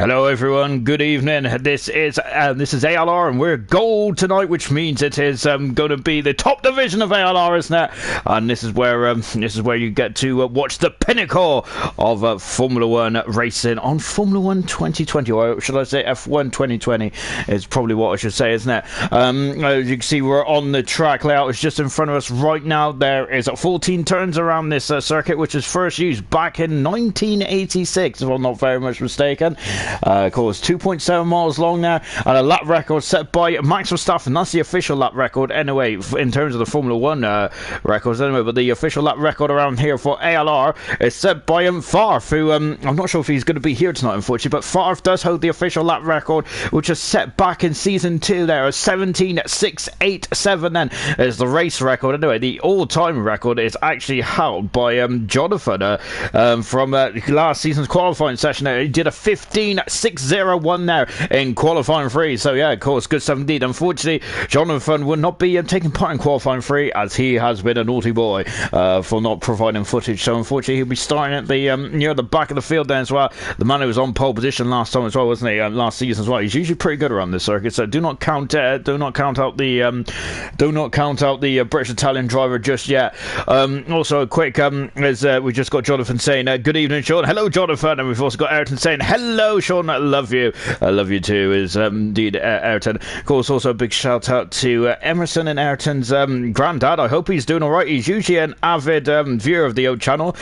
Hello everyone, good evening. This is ALR and we're gold tonight, which means it is going to be the top division of ALR, isn't it? And this is where you get to watch the pinnacle of Formula 1 racing on Formula 1 2020, or should I say F1 2020 is probably what I should say, isn't it? As you can see, we're on the track. Layout is just in front of us right now. There is 14 turns around this circuit, which was first used back in 1986, if I'm not very much mistaken. Of course, 2.7 miles long now, and a lap record set by Max Verstappen. That's the official lap record anyway, in terms of the Formula 1 records anyway, but the official lap record around here for ALR is set by Favre, who, I'm not sure if he's going to be here tonight, unfortunately, but Favre does hold the official lap record, which is set back in Season 2 there, 17.687 then is the race record. Anyway, the all-time record is actually held by Jonathan from last season's qualifying session there. He did a 15.601 there in qualifying 3, so yeah, of course, good stuff indeed. Unfortunately, Jonathan will not be taking part in qualifying 3, as he has been a naughty boy for not providing footage, so unfortunately he'll be starting at the near the back of the field there as well. The man who was on pole position last time as well, wasn't he, last season as well. He's usually pretty good around this circuit, so do not count out the British Italian driver just yet. Also a quick as we just got Jonathan saying good evening Sean, hello Jonathan, and we've also got Ayrton saying hello Sean, I love you too, is indeed Ayrton. Of course, also a big shout out to Emerson and Ayrton's granddad. I hope he's doing alright. He's usually an avid viewer of the old channel,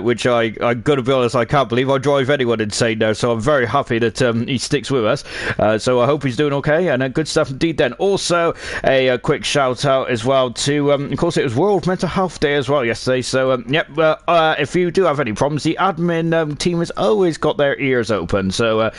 which I gotta be honest, I can't believe I drive anyone insane now, so I'm very happy that he sticks with us, so I hope he's doing okay, and good stuff indeed then. Also a quick shout out as well to of course it was World Mental Health Day as well yesterday, so if you do have any problems, the admin team has always got their ears open, so so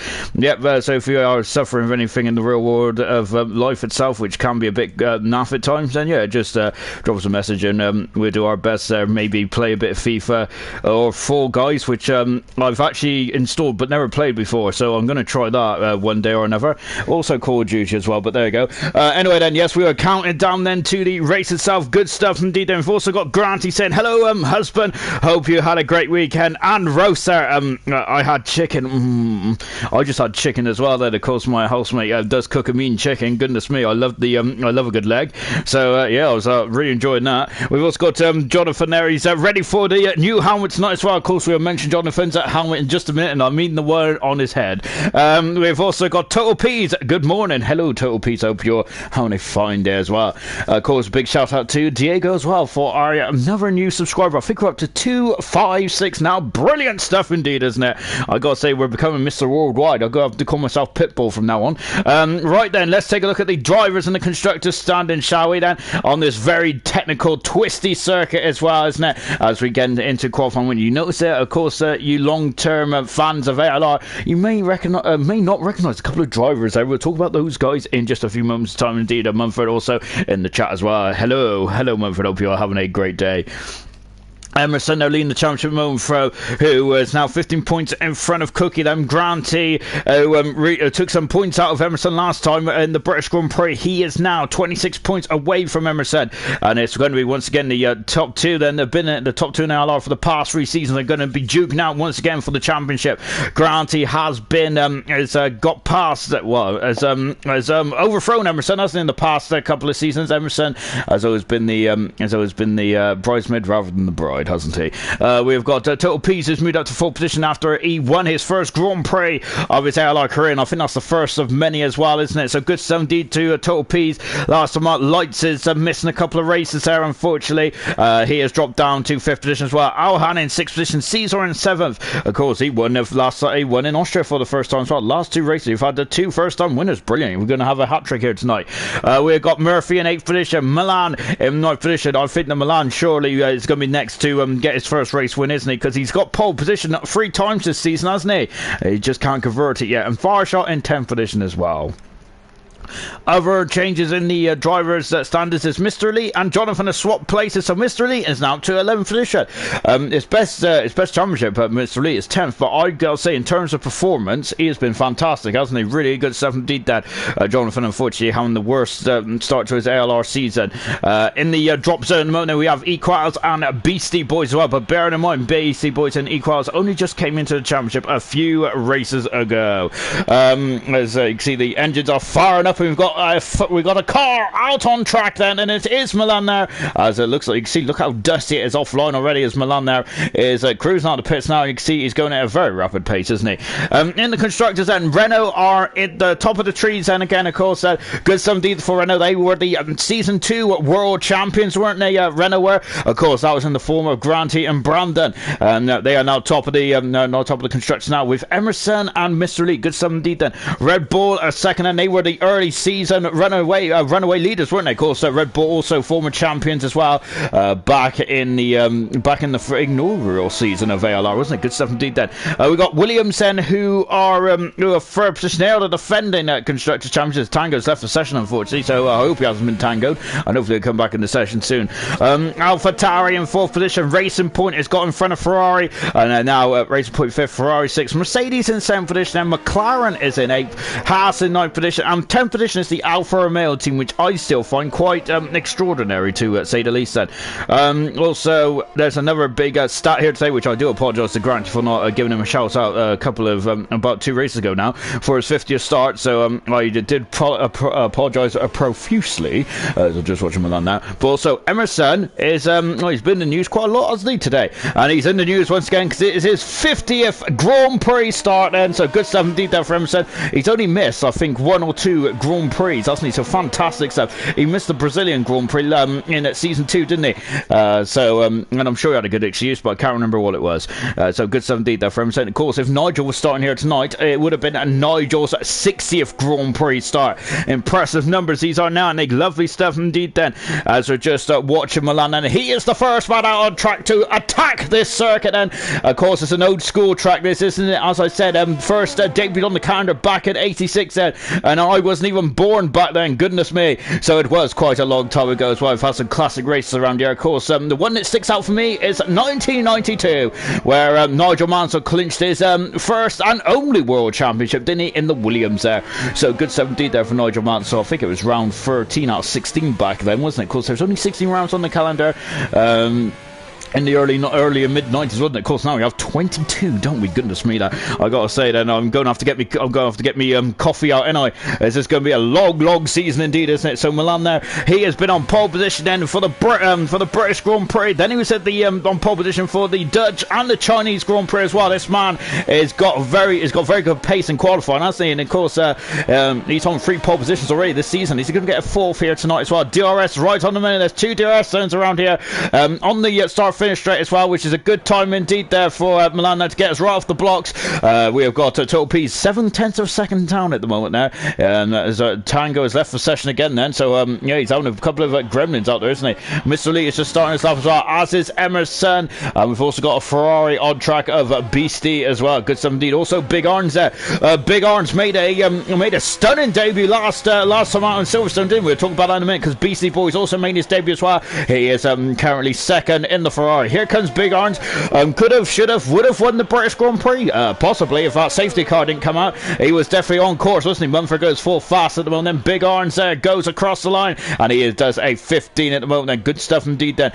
if you are suffering of anything in the real world of life itself, which can be a bit naff at times, then yeah, just drop us a message and we'll do our best. Maybe play a bit of FIFA or Fall Guys, which I've actually installed but never played before, so I'm going to try that one day or another. Also Call of Duty as well, but there you go. Anyway then, yes, we are counting down then to the race itself. Good stuff indeed. Then we've also got Granty saying hello husband, hope you had a great weekend. And Rose there, I had chicken. I just had chicken as well there. Of course my housemate does cook a mean chicken. Goodness me, I love a good leg, so yeah, I was really enjoying that. We've also got Jonathan there. He's ready for the new helmet tonight as well. Of course, we'll mention Jonathan's helmet in just a minute, and I mean the word on his head. We've also got Total Peas. Good morning. Hello, Total Peas. Hope you're having a fine day as well. Of course, big shout out to Diego as well for our another new subscriber. I think we're up to 256 now. Brilliant stuff indeed, isn't it? I gotta say, we're becoming Mr. Worldwide. I've got to have to call myself Pitbull from now on. Right then, let's take a look at the drivers and the constructors standing, shall we then, on this very technical, twisty circuit as well, isn't it? As we get into qualifying, when you notice it, of course, you long-term fans of ALR, you may not recognise a couple of drivers there. We'll talk about those guys in just a few moments' time. Indeed, Mumford also in the chat as well. Hello Mumford, hope you're having a great day. Emerson now leading the championship moment throw, who is now 15 points in front of Cookie. Then Granty, who took some points out of Emerson last time in the British Grand Prix. He is now 26 points away from Emerson, and it's going to be once again the top two. Then they've been at the top two in ALR for the past 3 seasons. They're going to be duking out once again for the championship. Granty has been got past has overthrown Emerson, hasn't he, in the past couple of seasons. Emerson has always been the bridesmaid rather than the bride, hasn't he? We've got Total Peas, who's moved up to 4th position after he won his first Grand Prix of his ALR career, and I think that's the first of many as well, isn't it? So good stuff indeed to Total Peas. Last time out, Lights is missing a couple of races there, unfortunately. He has dropped down to 5th position as well. Alhan in 6th position, Caesar in 7th. Of course, he won in Austria for the first time as well. Last 2 races, we've had the 2 first-time winners. Brilliant. We're going to have a hat-trick here tonight. We've got Murphy in 8th position, Milan in 9th position. I think the Milan surely is going to be next to get his first race win, isn't he? Because he's got pole position 3 times this season, hasn't he? He just can't convert it yet. And Farshot in 10th position as well. Other changes in the drivers' standards is Mr. Elite and Jonathan have swapped places, so Mr. Elite is now to 11th position. His best championship, Mr. Elite is 10th, but I gotta say, in terms of performance, he has been fantastic, hasn't he? Really good stuff indeed. That Jonathan, unfortunately, having the worst start to his ALR season. In the drop zone at the moment, we have Equals and Beastie Boys as well, but bearing in mind, Beastie Boys and Equals only just came into the championship a few races ago. As you can see, the engines are firing up, and we've got a car out on track then, and it is Milan there, as it looks like. You can see, look how dusty it is offline already, as Milan there is cruising out the pits now. You can see he's going at a very rapid pace, isn't he? In the constructors then, Renault are at the top of the trees, and again, of course, good some deed for Renault. They were the season 2 world champions, weren't they? Renault were, of course, that was in the form of Granty and Brandon, and they are now top of the constructors now with Emerson and Mr. Elite. Good stuff indeed then. Red Bull are second, and they were the early season runaway leaders, weren't they? Of course, Red Bull also former champions as well, back in the inaugural season of ALR, wasn't it? Good stuff indeed then. We got Williams then, who are third position. They are the defending constructors champions. Tango's left the session, unfortunately, so I hope he hasn't been tangoed, and hopefully he'll come back in the session soon. AlphaTauri in 4th position. Racing Point has got in front of Ferrari, and now Racing Point 5th, Ferrari 6th. Mercedes in 7th position, and McLaren is in 8th. Haas in 9th position, and 10th position is the Alfa Romeo team, which I still find quite extraordinary, to say the least then. Also, there's another big stat here today, which I do apologise to Grant for not giving him a shout out a couple of about 2 races ago now for his 50th start, so I did apologise profusely, as I'm just watching Milan now. But also, Emerson is he's been in the news quite a lot, hasn't he, today? And he's in the news once again because it is his 50th Grand Prix start then, so good stuff indeed there for Emerson. He's only missed, I think, 1 or 2 Grand Prix, hasn't he? So fantastic stuff. He missed the Brazilian Grand Prix in season 2, didn't he? And I'm sure he had a good excuse, but I can't remember what it was. So good stuff indeed there for Emerson. Of course, if Nigel was starting here tonight, it would have been Nigel's 60th Grand Prix start. Impressive numbers these are now, and lovely stuff indeed then, as we're just watching Milan, and he is the first man out on track to attack this circuit. And of course, it's an old school track, this, isn't it? As I said, first debuted on the calendar back in 86 then, and I wasn't even born back then, goodness me. So it was quite a long time ago as well. I've had some classic races around here. Of course, the one that sticks out for me is 1992, where Nigel Mansell clinched his first and only world championship, didn't he, in the Williams there. So good stuff indeed there for Nigel Mansell. I think it was round 13 out of 16 back then, wasn't it? Of course, there's only 16 rounds on the calendar. In the early and mid 90s, wasn't it? Of course, now we have 22, don't we? Goodness me, that I gotta say. Then I'm going to have to get me coffee out, and this is going to be a long season indeed, isn't it? So Milan there, he has been on pole position then for the British Grand Prix. Then he was at the on pole position for the Dutch and the Chinese Grand Prix as well. This man has got very good pace in qualifying, hasn't he? And of course, he's on 3 pole positions already this season. He's going to get a 4th here tonight as well. DRS right on the minute. There's 2 DRS zones around here on the start finish straight as well, which is a good time indeed there for Milan to get us right off the blocks. We have got total P's 7/10 of a second down at the moment now, as Tango has left the session again then, so yeah, he's having a couple of gremlins out there, isn't he? Mr. Lee is just starting his lap as well, as is Emerson. We've also got a Ferrari on track of Beastie as well. Good stuff indeed. Also Big Arns there. Big Arns made a stunning debut last time out in Silverstone, didn't we? We'll talk about that in a minute, because Beastie Boys also made his debut as well. He is currently second in the Ferrari. Here comes Big Arns. Could have, should have, would have won the British Grand Prix. Possibly, if that safety car didn't come out. He was definitely on course, wasn't he? Mumford goes full fast at the moment. Then Big Arns goes across the line, and he does a 15 at the moment. Then good stuff indeed. Then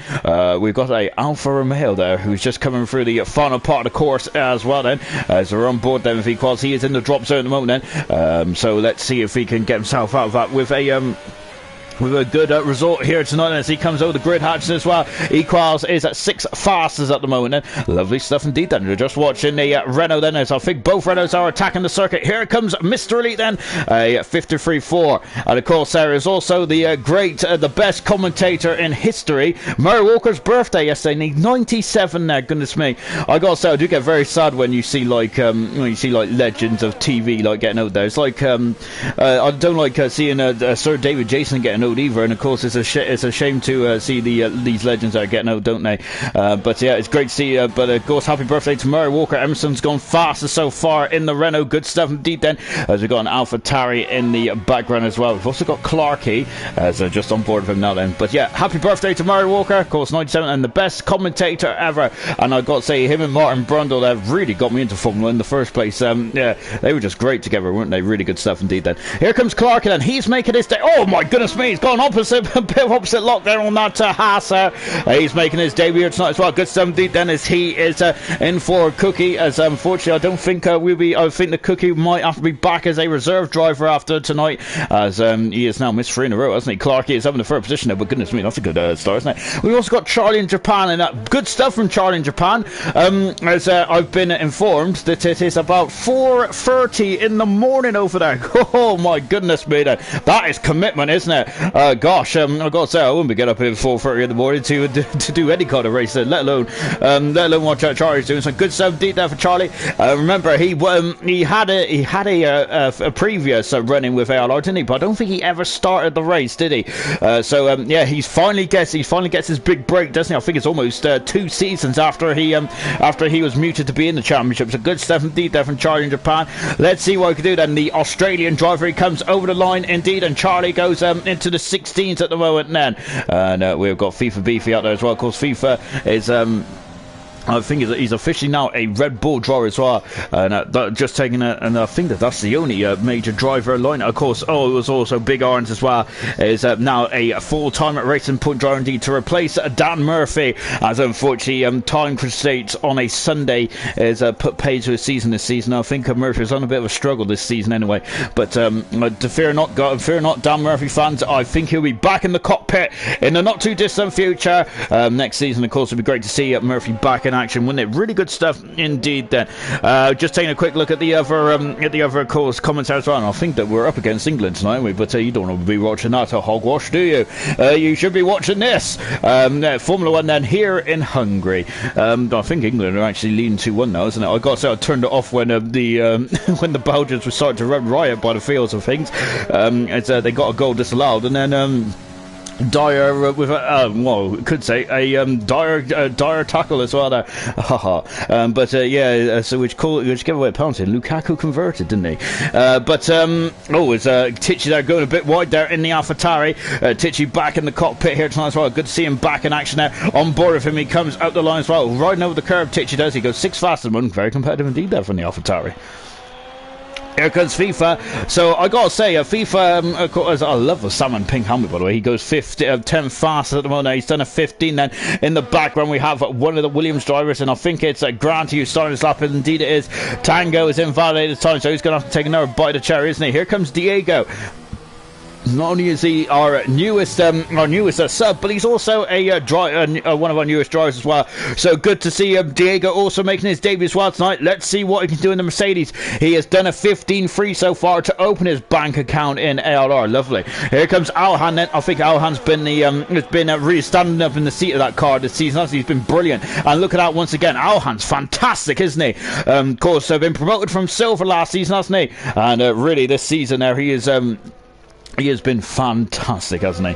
we've got a Alfa Romeo there who's just coming through the final part of the course as well. Then so we're on board then with Equals. He is in the drop zone at the moment. Then so let's see if he can get himself out of that with a good result here tonight as he comes over the grid hatches as well. Equals is at 6 fastest at the moment. Lovely stuff indeed then. We're just watching the Renault then, as I think both Renaults are attacking the circuit. Here comes Mr. Elite then, a 53.4. And of course there is also the the best commentator in history, Murray Walker's birthday yesterday. He's 97 now, goodness me. I gotta say, I do get very sad when you see like legends of TV like getting out there. It's like I don't like seeing Sir David Jason getting note either. And of course, it's a shame to see these legends that are getting out, don't they? But yeah, it's great to see. But of course, happy birthday to Murray Walker. Emerson's gone faster so far in the Renault. Good stuff indeed. Then, as we've got an AlphaTauri in the background as well. We've also got Clarkey as just on board with him now. Then, but yeah, happy birthday to Murray Walker. Of course, 97 and the best commentator ever. And I've got to say, him and Martin Brundle have really got me into Formula in the first place. Yeah, they were just great together, weren't they? Really good stuff indeed. Then here comes Clarkey. Then he's making his day. Oh my goodness me, he's gone opposite lock there on that Haas. He's making his debut tonight as well. Good stuff indeed. Then as he is in for Cookie, as unfortunately I don't think we'll be. I think the Cookie might have to be back as a reserve driver after tonight, as he has now missed 3 in a row, hasn't he? Clarkey is having the third position there, but goodness me, that's a good start, isn't it? We've also got Charlie in Japan, and good stuff from Charlie in Japan. As I've been informed that it is about 4:30 in the morning over there. Oh my goodness me, that is commitment, isn't it? Gosh, I've got to say, I wouldn't be getting up at 4:30 in the morning to do any kind of race, let alone what Charlie's doing. So good stuff deep there for Charlie. Remember, he had a previous running with ALR, didn't he? But I don't think he ever started the race, did he? Yeah, he finally gets his big break, doesn't he? I think it's almost 2 seasons after he was muted to be in the championship. So good stuff indeed there from Charlie in Japan. Let's see what he can do then. The Australian driver, he comes over the line indeed, and Charlie goes into the 16s at the moment then. And we've got FIFA Beefy out there as well. Of course, FIFA is I think he's officially now a Red Bull driver as well, and just taking and I think that's the only major driver line. Of course, it was also Big Orange as well, is now a full-time racing point driver indeed to replace Dan Murphy, as unfortunately time constraints on a Sunday is put paid to his season this season. I think Murphy's on a bit of a struggle this season anyway, but fear not Dan Murphy fans, I think he'll be back in the cockpit in the not too distant future next season. Of course, it'll be great to see Murphy back in action, wouldn't it? Really good stuff indeed then. Just taking a quick look at the other of course commentaries as well, and I think that we're up against England tonight, aren't we? But you don't want to be watching that a hogwash, do you? You should be watching this Formula 1 then here in Hungary. I think England are actually leading 2-1 now, isn't it? I got to say, I turned it off when when the Belgians were starting to run riot by the fields of things. They got a goal disallowed, and then Dyer with a could say a Dyer tackle as well there. But yeah, so which gave away a penalty. Lukaku converted, didn't he? It's Tichy there going a bit wide there in the AlphaTauri. Tichy back in the cockpit here tonight as well. Good to see him back in action there. On board with him, he comes out the line as well, riding over the curb. Tichy does. He goes 6 faster than one. Very competitive indeed there from the AlphaTauri. Here comes FIFA. So I gotta say, FIFA, of course, I love the salmon pink helmet, by the way. He goes 10 faster at the moment. He's done a 15 then. In the background, we have one of the Williams drivers, and I think it's Grant who's starting his lap, and indeed it is. Tango is invalidated time, so he's going to have to take another bite of cherry, isn't he? Here comes Diego. Not only is he our newest sub, but he's also one of our newest drivers as well. So good to see Diego also making his debut as well tonight. Let's see what he can do in the Mercedes. He has done a 15-3 so far to open his bank account in ALR. Lovely. Here comes Alhan then. I think Alhan's been really standing up in the seat of that car this season. He's been brilliant. And look at that once again. Alhan's fantastic, isn't he? Of course, been promoted from silver last season, hasn't he? And really this season there he is. He has been fantastic, hasn't he?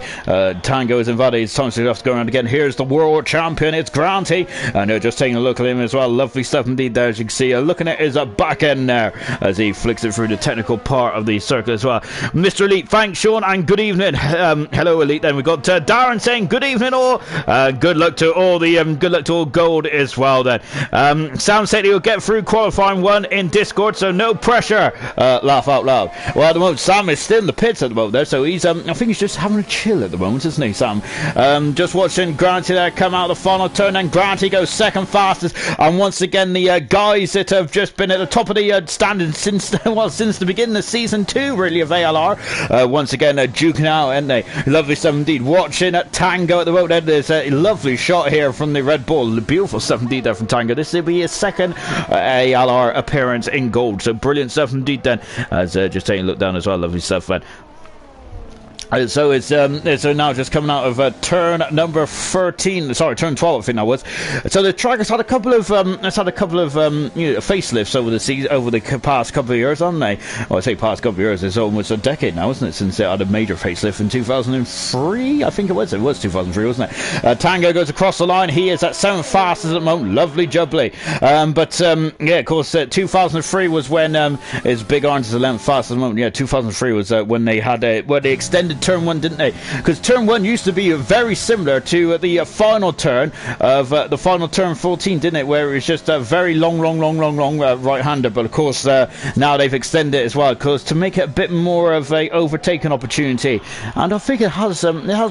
Tango is invaded. It's time to go around again. Here's the world champion. It's Granty. And just taking a look at him as well. Lovely stuff indeed there, as you can see. Looking at his back end there as he flicks it through the technical part of the circle as well. Mr. Elite, thanks, Sean, and good evening. Hello, Elite. Then we've got Darren saying good evening, all. Good luck to all gold as well. Then Sam said he'll get through qualifying 1 in Discord, so no pressure. Laugh out loud. Well, at the moment, Sam is still in the pits at the moment. There, so he's I think he's just having a chill at the moment, isn't he, Sam? Just watching Granty there come out of the final turn, and Granty goes second fastest, and once again the guys that have just been at the top of the standings since the beginning of season 2 really of ALR, once again duking out, aren't they? Lovely stuff indeed. Watching Tango at the road end. There's a lovely shot here from the Red Bull. Beautiful stuff indeed there from Tango. This will be his second ALR appearance in gold, so brilliant stuff indeed then. As just taking a look down as well. Lovely stuff then. So it's now just coming out of turn number 13. Sorry, turn 12. I think that was. So the track has had a couple of facelifts over the past couple of years, haven't they? Well, I say past couple of years. It's almost a decade now, isn't it, since it had a major facelift in 2003? I think it was. It was 2003, wasn't it? Tango goes across the line. He is at 7th fastest at the moment. Lovely jubbly. Yeah, of course, 2003 was when his Big Orange is 11th fastest at the moment. Yeah, 2003 was when they had they extended turn 1, didn't they? Because turn 1 used to be very similar to the final turn of the final turn 14, didn't it, where it was just a very long right-hander. But of course now they've extended it as well, because to make it a bit more of a overtaking opportunity, and I think it has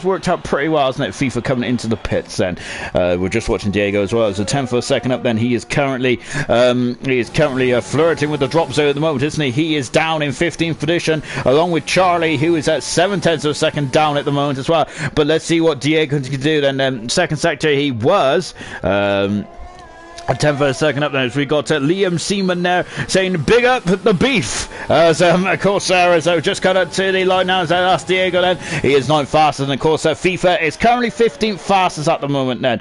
worked out pretty well, hasn't it? FIFA coming into the pits. Then we're just watching Diego as well as a 10th of a second up. Then he is currently flirting with the drop zone at the moment, isn't he? He is down in 15th position along with Charlie, who is at 7/10 of a second down at the moment as well. But let's see what Diego can do then. Second sector he was a 10th of a second up. Then we got Liam Seaman there saying big up the beef, as of course as I just cut up to the line now as I asked Diego. Then he is 9th fastest, and of course FIFA is currently 15th fastest at the moment. Then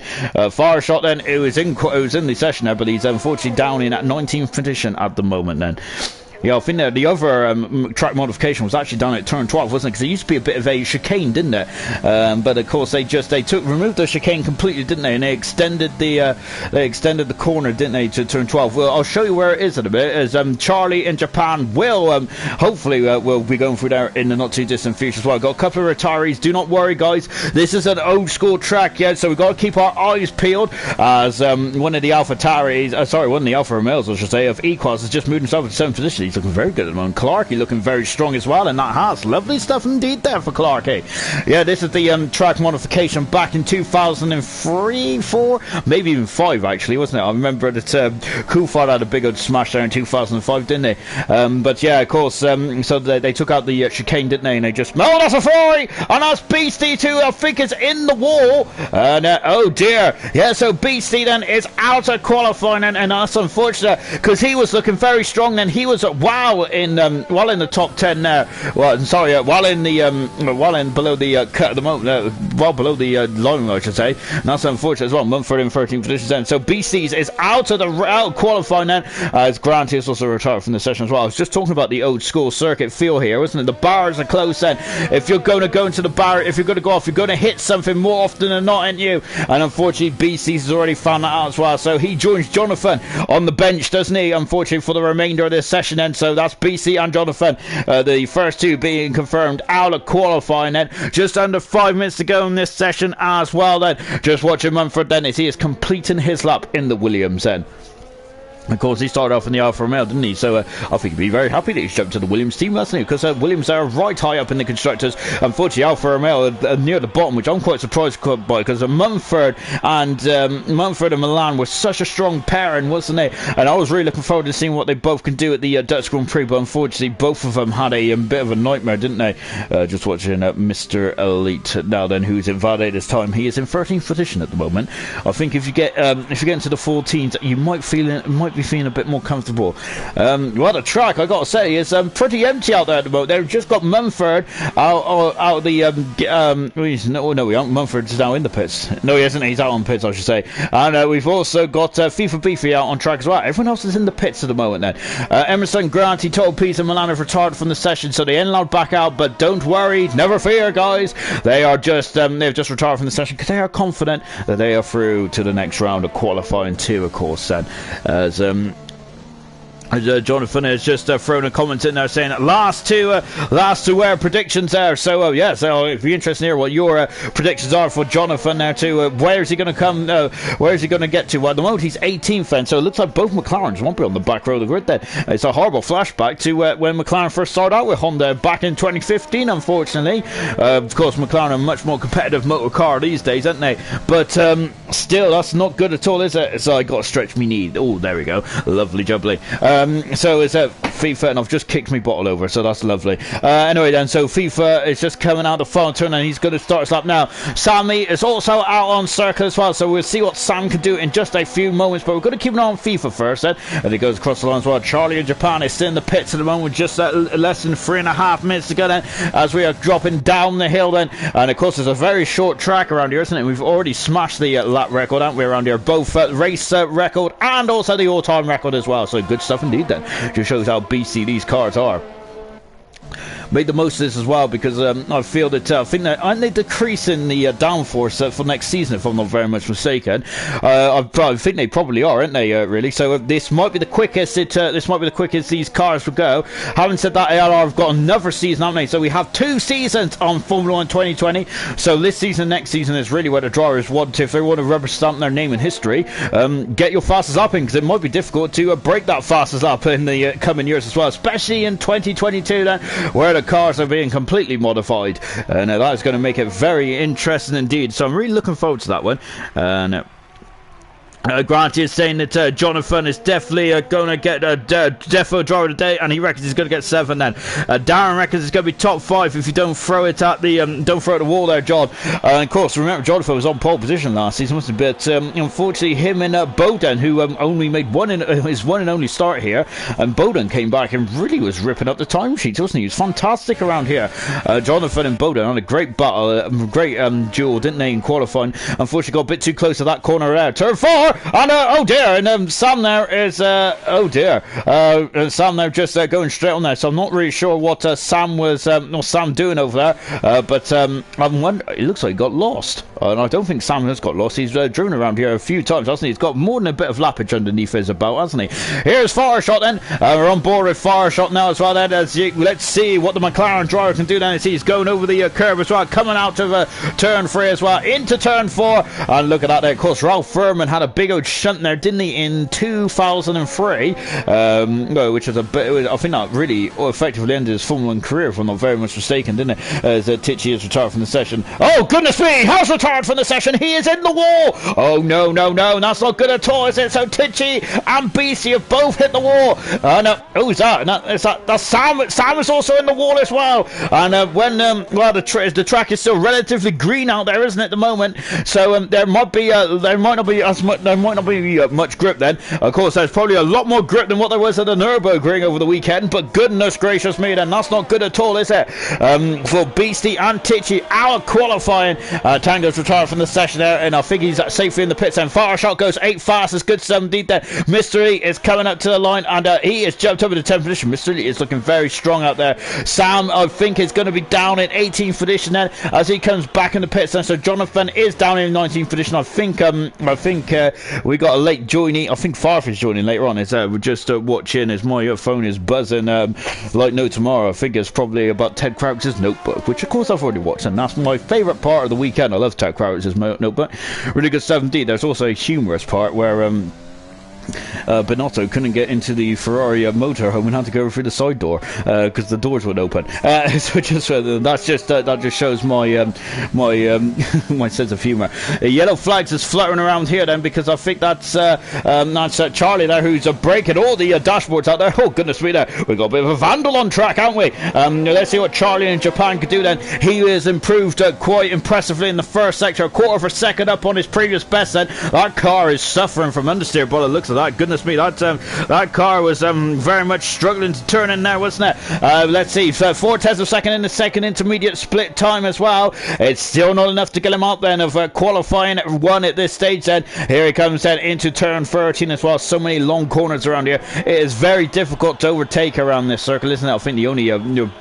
Fire Shot then who was in the session there, but he's unfortunately down in at 19th position at the moment. Then yeah, I think the other track modification was actually done at turn 12, wasn't it? Because it used to be a bit of a chicane, didn't it? But of course they removed the chicane completely, didn't they? And they extended the corner, didn't they, to turn 12? Well, I'll show you where it is in a bit. As Charlie in Japan will hopefully will be going through there in the not too distant future as well. Got a couple of retirees. Do not worry, guys. This is an old school track, yeah. So we've got to keep our eyes peeled as one of the Alpha Romales, I should say, of Equals has just moved himself into 7th position. He's looking very good at the moment. Clarkey looking very strong as well, and that has lovely stuff indeed there for Clarkey. Yeah, this is the track modification back in 2003, 4, maybe even 5 actually, wasn't it? I remember that Kufar had a big old smash there in 2005, didn't they? But yeah, of course, so they took out the chicane, didn't they? And they just, oh, that's a fly, and that's Beastie too. I think it's in the wall, and oh dear, yeah. So Beastie then is out of qualifying, and that's unfortunate because he was looking very strong. Then he was while in the top 10 there. Well, sorry, while below the cut at the moment, well below the line, I should say. And that's unfortunate as well. Mumford in 13th position then. So BC's is out of qualifying then. As Grant is also retired from the session as well. I was just talking about the old school circuit feel here, wasn't it? The bars are close then. If you're going to go into the bar, if you're going to go off, you're going to hit something more often than not, aren't you? And unfortunately, BC's has already found that out as well. So he joins Jonathan on the bench, doesn't he? Unfortunately, for the remainder of this session then. So that's BC and Jonathan, the first two being confirmed out of qualifying then. Just under 5 minutes to go in this session as well then. Just watching Mumford then as he is completing his lap in the Williams then. Of course, he started off in the Alfa Romeo, didn't he? So I think he'd be very happy that he's jumped to the Williams team, hasn't he? Because Williams are right high up in the constructors. Unfortunately, Alfa Romeo are near the bottom, which I'm quite surprised by, because Mumford and Milan were such a strong pairing, wasn't they? And I was really looking forward to seeing what they both can do at the Dutch Grand Prix, but unfortunately, both of them had a bit of a nightmare, didn't they? Just watching Mr. Elite now then, who's in Vade this time. He is in 13th position at the moment. I think if you get into the 14s, you might be feeling a bit more comfortable. Well, the track, I got to say, is pretty empty out there at the moment. They've just got Mumford out the we aren't. Mumford's now in the pits. No, he isn't. He's out on pits, I should say. And we've also got FIFA Beefy out on track as well. Everyone else is in the pits at the moment then. Emerson, Granty, Total Peace and Milan have retired from the session, so they ain't allowed back out, but don't worry, never fear, guys. They are just they've just retired from the session because they are confident that they are through to the next round of qualifying too, of course, then. As Jonathan has just thrown a comment in there saying last two predictions there. So yeah, so it'd be interesting to hear what your predictions are for Jonathan now too. Where is he going to come? Where is he going to get to? Well, at the moment he's 18th then, so it looks like both McLarens won't be on the back row of the grid then. It's a horrible flashback to when McLaren first started out with Honda back in 2015, unfortunately. Of course, McLaren are a much more competitive motor car these days, aren't they? But still, that's not good at all, is it? So I got to stretch me knee. Oh, there we go. Lovely jubbly. So it's FIFA, and I've just kicked my bottle over, so that's lovely. Anyway then, so FIFA is just coming out the final turn, and he's going to start us up now. Sammy is also out on circle as well, so we'll see what Sam can do in just a few moments, but we're going to keep an eye on FIFA first then, and he goes across the line as well. Charlie in Japan is still in the pits at the moment with just less than 3.5 minutes to go then, as we are dropping down the hill then, and of course there's a very short track around here, isn't it? We've already smashed the lap record, haven't we, around here, both race record and also the all-time record as well, so good stuff indeed then. Just shows how beastly these cars are. Made the most of this as well, because I feel that I think that aren't they decreasing the downforce for next season, if I'm not very much mistaken. I think they probably are, aren't they? Really. So this might be the quickest. This might be the quickest these cars will go. Having said that, ALR have got another season, haven't they? So we have 2 seasons on Formula 1 2020. So this season, next season is really where the drivers want. If they want to rubber stamp their name in history, get your fastest lap in, because it might be difficult to break that fastest lap in the coming years as well, especially in 2022 then, where the cars are being completely modified, and that is going to make it very interesting indeed, so I'm really looking forward to that one. And Grant is saying that Jonathan is definitely going to get a defo driver of the day, and he reckons he's going to get 7 then. Darren reckons it's going to be top 5 if you don't throw it at the wall there, John. And of course, remember, Jonathan was on pole position last season, wasn't he? But unfortunately, him and Bowden, who only made his one and only start here, and Bowden came back and really was ripping up the timesheets, wasn't he? He was fantastic around here. Jonathan and Bowden had a great battle, great duel, didn't they, in qualifying? Unfortunately, got a bit too close to that corner there. Turn 4! And oh dear, and Sam there is oh dear, and Sam there just going straight on there. So I'm not really sure what Sam doing over there, but I'm wondering, it looks like he got lost, and I don't think Sam has got lost. He's driven around here a few times, hasn't he? He's got more than a bit of lappage underneath his belt, hasn't he? Here's Fireshot then. We're on board with Fireshot now as well then. Let's see what the McLaren driver can do then. He's going over the curve as well, coming out of turn 3 as well, into turn 4, and look at that there. Of course, Ralph Furman had a big old shunt there, didn't he, in 2003, which was a bit, I think that really effectively ended his Formula 1 career, if I'm not very much mistaken, didn't it? As Tichy is retired from the session. Oh goodness me, how's retired from the session? He is in the wall. Oh no, that's not good at all, is it? So Tichy and BC have both hit the wall. Who's that? That's Sam. Sam is also in the wall as well. And when well, the track is still relatively green out there, isn't it, at the moment? So there might not be much grip then. Of course, there's probably a lot more grip than what there was at the Nürburgring over the weekend, but goodness gracious me, then that's not good at all, is it? For Beastie and Tichy out qualifying. Tango's retired from the session there, and I think he's safely in the pits, and Fireshot goes 8 fastest. Good stuff indeed there. Mystery is coming up to the line, and he is jumped up in the 10th position. Mystery is looking very strong out there. Sam, I think, is going to be down in 18th position then as he comes back in the pits, and so Jonathan is down in 19th position. I think we got a late joining. I think Farf is joining later on. We're just watching as my phone is buzzing like no tomorrow. I think it's probably about Ted Crouch's Notebook, which of course I've already watched, and that's my favourite part of the weekend. I love Ted Crouch's Notebook. Really good stuff indeed. There's also a humorous part where Benotto couldn't get into the Ferrari motorhome and had to go through the side door because the doors would open. So just that just shows my my sense of humour. Yellow flags is fluttering around here then, because I think that's Charlie there, who's breaking all the dashboards out there. Oh goodness me, there we've got a bit of a vandal on track, haven't we? Let's see what Charlie in Japan could do then. He has improved quite impressively in the first sector, a quarter of a second up on his previous best then. That car is suffering from understeer by the looks of that. Goodness me, that car was very much struggling to turn in there, wasn't it? Let's see, 4 tenths of a second in the second intermediate split time as well. It's still not enough to get him out then of qualifying 1 at this stage then. Here he comes then into turn 13 as well. So many long corners around here. It is very difficult to overtake around this circle, isn't it? I think the only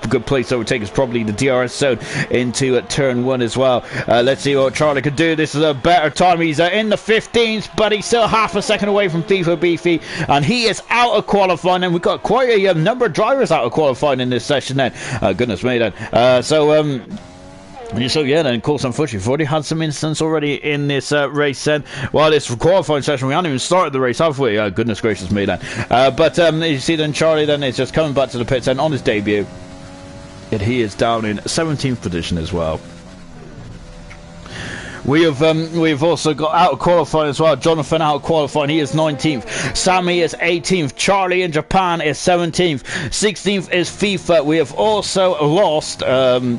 good place to overtake is probably the DRS zone into turn 1 as well. Let's see what Charlie could do. This is a better time. He's in the 15th, but he's still half a second away from FIFA Beefy, and he is out of qualifying, and we've got quite a number of drivers out of qualifying in this session then. Goodness me then. So yeah, then of course, unfortunately, we've already had some incidents already in this race then. Well, this qualifying session, we haven't even started the race, have we? Goodness gracious me then. But you see then, Charlie then is just coming back to the pits then on his debut, and he is down in 17th position as well. we've also got out of qualifying as well. Jonathan out of qualifying, he is 19th. Sammy is 18th. Charlie in Japan is 17th. 16th is FIFA. We have also lost Tichy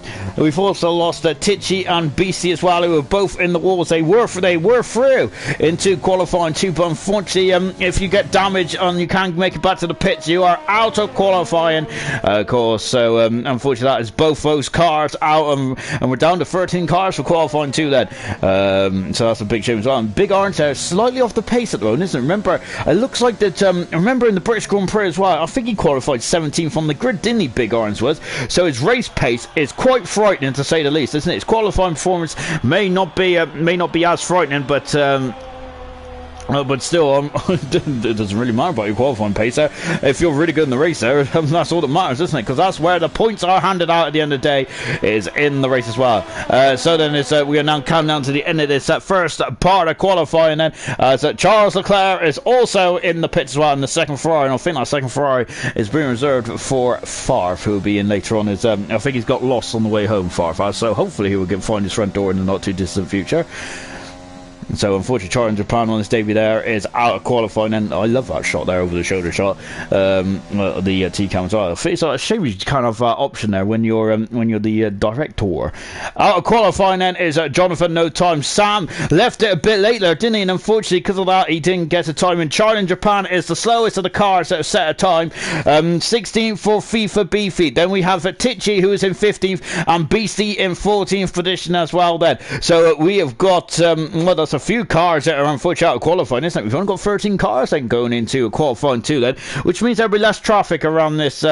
and BC as well, who were both in the walls. They were through into qualifying 2, but unfortunately, if you get damage and you can't make it back to the pits, you are out of qualifying, of course. So unfortunately, that is both those cars out, and we're down to 13 cars for qualifying 2 then. So that's a big shame as well. And Big Orange there, slightly off the pace at the moment, isn't it? Remember, it looks like that. Remember in the British Grand Prix as well, I think he qualified 17th on the grid, didn't he? Big Orange was. So his race pace is quite frightening, to say the least, isn't it? His qualifying performance may not be as frightening, but still, it doesn't really matter about your qualifying pace there. If you're really good in the race there, that's all that matters, isn't it? Because that's where the points are handed out at the end of the day, is in the race as well. So then we are now counting down to the end of this first part of qualifying then. So Charles Leclerc is also in the pits as well in the second Ferrari, and I think that second Ferrari is being reserved for Favre, who will be in later on. I think he's got lost on the way home, Favre, so hopefully he will find his front door in the not too distant future. So unfortunately, Charlie in Japan on his debut there is out of qualifying, and I love that shot there, over the shoulder shot, the T-cam as well. It's a shame you kind of option there when you're the director. Out of qualifying then is Jonathan, no time. Sam left it a bit late there, didn't he? And unfortunately, because of that, he didn't get a time. And Charlie in Japan is the slowest of the cars that have set a time. 16th for FIFA Beefy. Then we have Tichy, who is in 15th, and BC in 14th position as well then. So we have got that's a few cars that are unfortunately out of qualifying, isn't it? We've only got 13 cars then going into qualifying 2 then, which means there'll be less traffic around this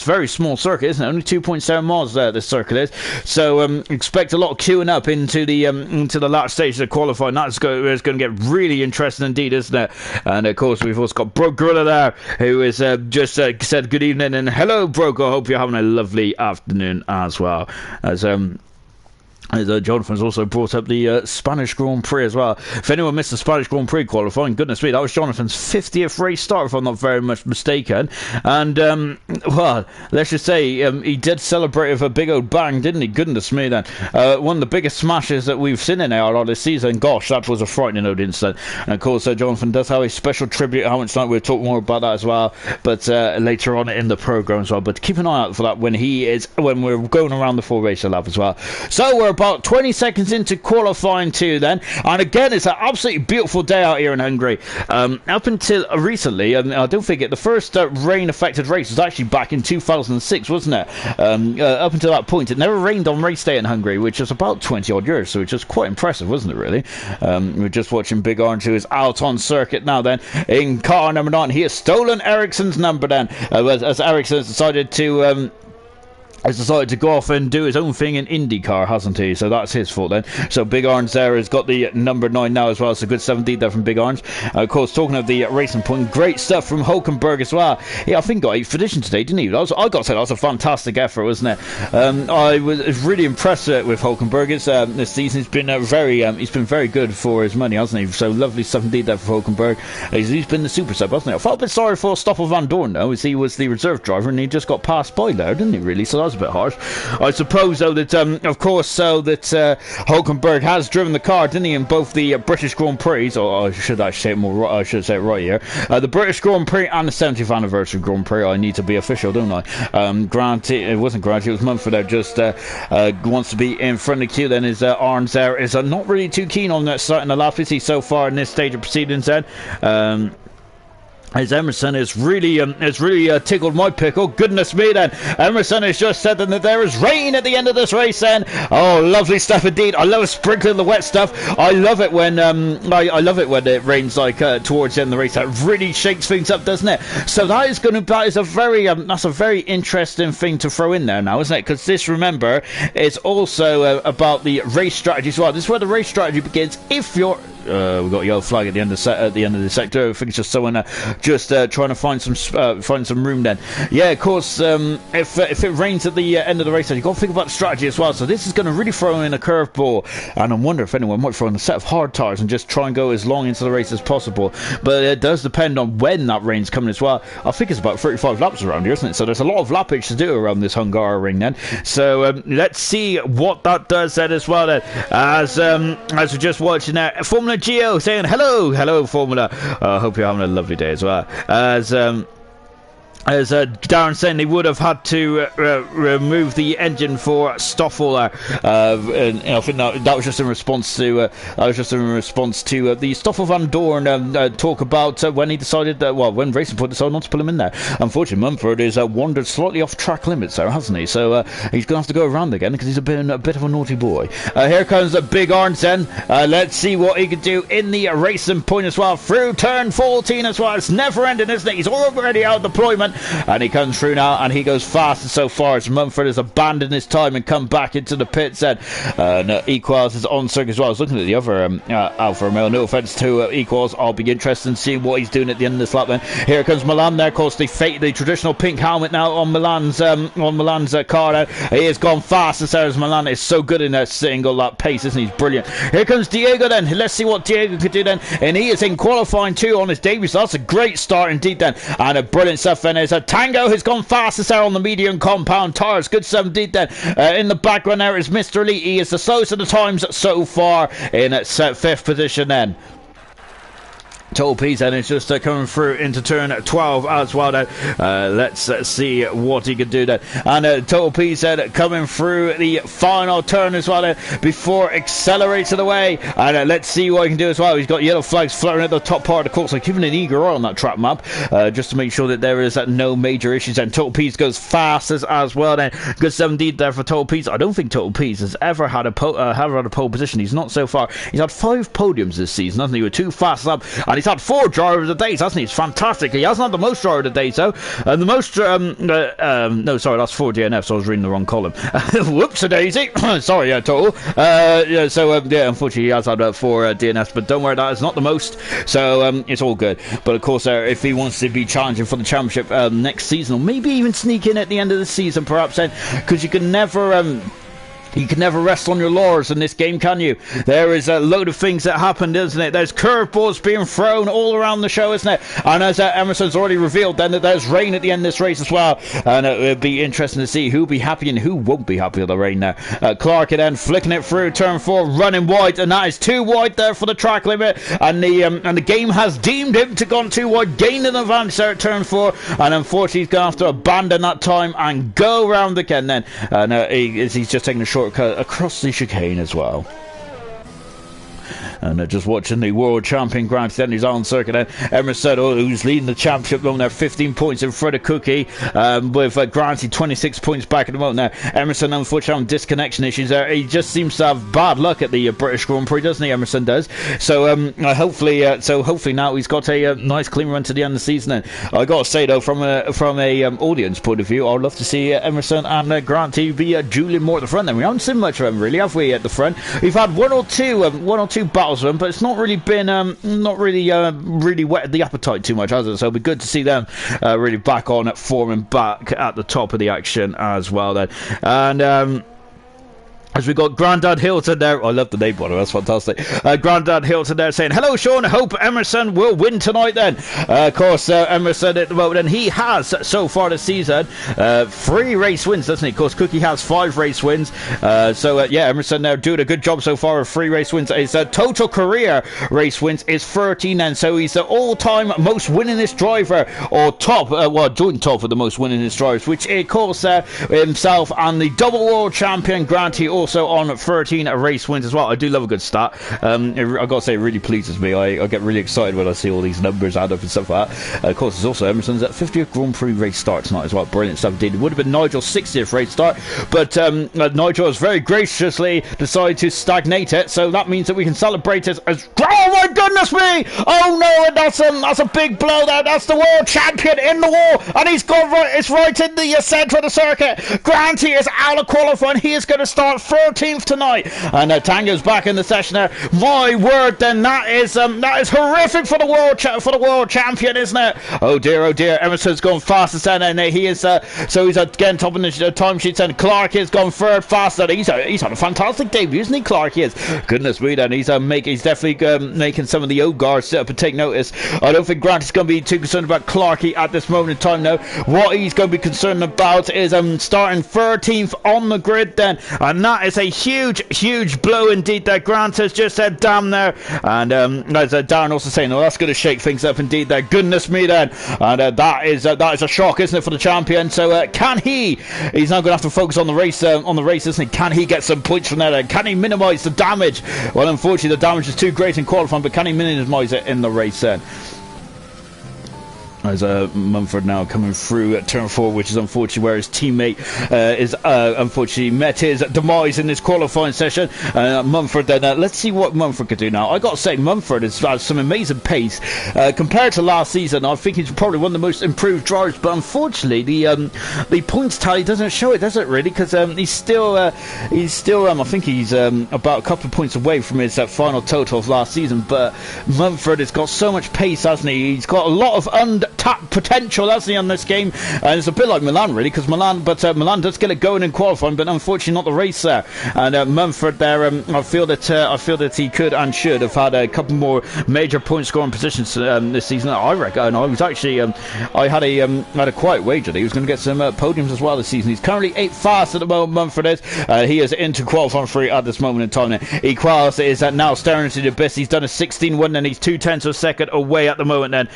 very small circuit, isn't it? Only 2.7 miles this circuit is. So expect a lot of queuing up into the last stages of qualifying. It's going to get really interesting indeed, isn't it? And of course, we've also got Bro Gorilla there, who has just said good evening and hello, Bro. I hope you're having a lovely afternoon as well. As Jonathan's also brought up the Spanish Grand Prix as well. If anyone missed the Spanish Grand Prix qualifying, goodness me, that was Jonathan's 50th race start, if I'm not very much mistaken. And, well, let's just say he did celebrate with a big old bang, didn't he? Goodness me, then. One of the biggest smashes that we've seen in ALR this season. Gosh, that was a frightening old incident. And, of course, Jonathan does have a special tribute how much tonight. We'll talk more about that as well, but later on in the programme as well. But keep an eye out for that when we're going around the full race lap as well. So we're about 20 seconds into qualifying 2 then, and again it's an absolutely beautiful day out here in Hungary. Up until recently, I don't think the first rain affected race was actually back in 2006, wasn't it? Up until that point it never rained on race day in Hungary, which is about 20 odd years, so it's just quite impressive, wasn't it, really? We're just watching Big Orange, who is out on circuit now then in car number 9. He has stolen Ericsson's number then, as Ericsson has decided to go off and do his own thing in IndyCar, hasn't he? So that's his fault then. So Big Orange there has got the number 9 now as well. So good 17 there from Big Orange. Of course, talking of the racing point, great stuff from Hulkenberg as well. Yeah, I think got 8th position today, didn't he? I got to say that was a fantastic effort, wasn't it? I was really impressed with Hulkenberg. This season he's been very good for his money, hasn't he? So lovely 17 there for Hulkenberg. He's been the super sub, hasn't he? I felt a bit sorry for Stoffel Van Dorn though, as he was the reserve driver and he just got passed by there, didn't he? Really? So that was a bit harsh. I suppose though that Hulkenberg has driven the car, didn't he, in both the British Grand Prix, or I should say it more. I should say it right here. The British Grand Prix and the 70th anniversary Grand Prix. I need to be official, don't I? Granted, it wasn't granted. It was Mumford there. Just wants to be in front of the queue. Then his Arns there is not really too keen on that starting the lap. Is he so far in this stage of proceedings? Then. As Emerson has really tickled my pickle. Goodness me then. Emerson has just said that there is rain at the end of this race then. Oh, lovely stuff indeed. I love sprinkling the wet stuff. I love it when I love it when it rains like towards the end of the race. That really shakes things up, doesn't it? So that is a very interesting thing to throw in there now, isn't it? Because this, remember, is also about the race strategy as well. This is where the race strategy begins. If you're got yellow flag at the end of the sector. I think it's just someone just trying to find some room. Then, yeah, of course, if it rains at the end of the race, then you've got to think about the strategy as well. So this is going to really throw in a curveball, and I wonder if anyone might throw in a set of hard tires and just try and go as long into the race as possible. But it does depend on when that rain's coming as well. I think it's about 35 laps around here, isn't it? So there's a lot of lappage to do around this Hungary ring then. So let's see what that does then as well then. As we're just watching now, Formula Geo saying hello Formula. I hope you're having a lovely day as well. As Darren saying they would have had to remove the engine for Stoffel, and I think that was just in response to the Stoffel Van Dorn talk about when he decided that when Racing Point decided not to put him in there. Unfortunately, Mumford has wandered slightly off track limits there, hasn't he? So he's going to have to go around again because he's been a bit of a naughty boy. Here comes the big orange then. Let's see what he can do in the Racing Point as well through turn 14 as well. It's never ending, isn't it? He's already out of deployment. And he comes through now, and he goes fast so far as Mumford has abandoned his time and come back into the pits. And Equals is on circuit as well. I was looking at the other Alfa Romeo. No offence to Equals. I'll be interested in seeing what he's doing at the end of this lap. Then here comes Milan. There, of course, the traditional pink helmet now on Milan's car. Now. He has gone fast as far as Milan is so good in that single lap pace, isn't he? He's brilliant. Here comes Diego then. Let's see what Diego could do then. And he is in qualifying too on his debut. So that's a great start indeed then. And a brilliant stuff then. There's a Tango has gone fastest there on the medium compound tires. Good stuff indeed then. In the background there is Mr. Elite. He is the slowest of the times so far in 5th position then. Total Peace and it's just coming through into turn 12 as well then. Let's see what he can do then. And Total Peace coming through the final turn as well then, before accelerates the way. And let's see what he can do as well. He's got yellow flags fluttering at the top part of the course, like keeping an eager eye on that track map, just to make sure that there is no major issues. And Total Peace goes fast as well then. Good stuff indeed there for Total Peace. I don't think Total Peace has ever had a pole position. He's not so far. He's had 5 podiums this season, hasn't he, with 2 fast up, and he's had 4 drivers of the days, hasn't he? It's fantastic. He hasn't had the most driver of the days though, and the most no, sorry, that's 4 DNFs, so I was reading the wrong column. Whoops a daisy. Sorry, Total. Unfortunately he has had 4 DNFs, but don't worry, that is not the most, so it's all good. But of course, if he wants to be challenging for the championship next season, or maybe even sneak in at the end of the season perhaps, then, because you can never rest on your laurels in this game, can you? There is a load of things that happened, isn't it? There's curveballs being thrown all around the show, isn't it? And as Emerson's already revealed, then that there's rain at the end of this race as well. And it will be interesting to see who'll be happy and who won't be happy with the rain now. Clark then flicking it through turn 4, running wide, and that is too wide there for the track limit. And the game has deemed him to gone too wide, gained an advantage there at turn 4. And unfortunately, he's going to have to abandon that time and go round again then. And he's just taking a shortcut across the chicane as well. And just watching the world champion Grant then he's on circuit then. Emerson, who's leading the championship on there, 15 points in front of Cookie, with Granty 26 points back at the moment now. Emerson unfortunately having disconnection issues there. He just seems to have bad luck at the British Grand Prix, doesn't he? Emerson does. So hopefully now he's got a nice clean run to the end of the season then. I gotta say though, from a audience point of view, I'd love to see Emerson and Granty be dueling more at the front then. We haven't seen much of them really, have we, at the front? We've had one or two battles with them, but it's not really been really whetted the appetite too much, has it? So it'll be good to see them really back on form and back at the top of the action as well then. And as we got Grandad Hilton there. I love the name, by the way, that's fantastic. Grandad Hilton there saying, hello Sean, I hope Emerson will win tonight then. Of course, Emerson at the moment, and he has so far this season 3 race wins, doesn't he? Of course, Cookie has 5 race wins. Emerson now doing a good job so far with 3 race wins. His total career race wins is 13 then, so he's the all-time most winningest driver, or top, joint top for the most winningest drivers, which of course himself and the double world champion Granty also on 13 race wins as well. I do love a good stat. I gotta say, it really pleases me. I get really excited when I see all these numbers add up and stuff like that. Of course, there's also Emerson's at 50th Grand Prix race start tonight as well. Brilliant stuff indeed. It would have been Nigel's 60th race start, but Nigel has very graciously decided to stagnate it, so that means that we can celebrate it as, oh my goodness me! Oh no, that's a big blow there. That's the world champion in the wall, and he's gone right. It's right in the centre of the circuit. Granty is out of qualifying. He is going to start 13th tonight, and Tango's back in the session there. My word, then that is horrific for the world champion, isn't it? Oh dear, Emerson's gone fastest, and he is so he's again top in the timesheets, and Clark has gone third fastest. He's had a fantastic debut, isn't he? Clark is. Goodness me, then he's definitely making some of the old guards sit up and take notice. I don't think Grant is going to be too concerned about Clarkey at this moment in time now. What he's going to be concerned about is starting 13th on the grid then, and that is a huge blow indeed that Grant has just said damn there, and as Darren also saying, that's going to shake things up indeed there. Goodness me then, and that is a shock, isn't it, for the champion? So can he's now going to have to focus on the race, isn't he? Can he get some points from there? Can he minimise the damage? Well, unfortunately the damage is too great in qualifying, but can he minimise it in the race then? As Mumford now coming through at turn 4, which is unfortunately where his teammate is unfortunately met his demise in this qualifying session. Mumford then, let's see what Mumford could do now. I got to say, Mumford has some amazing pace compared to last season. I think he's probably one of the most improved drivers, but unfortunately the points tally doesn't show it, does it really? Because he's still I think he's about a couple of points away from his final total of last season. But Mumford has got so much pace, hasn't he? He's got a lot of untapped potential, hasn't he, on this game? And it's a bit like Milan, really, because Milan does get it going in qualifying, but unfortunately not the race there. And Mumford there, I feel that he could and should have had a couple more major point scoring positions this season. I reckon. I was actually, I had a quiet wager that he was going to get some podiums as well this season. He's currently 8th fast at the moment. Mumford is. He is into qualifying 3 at this moment in time. Equals is now staring into the abyss. He's done a 16-1, and he's 0.2 of a second away at the moment. Then.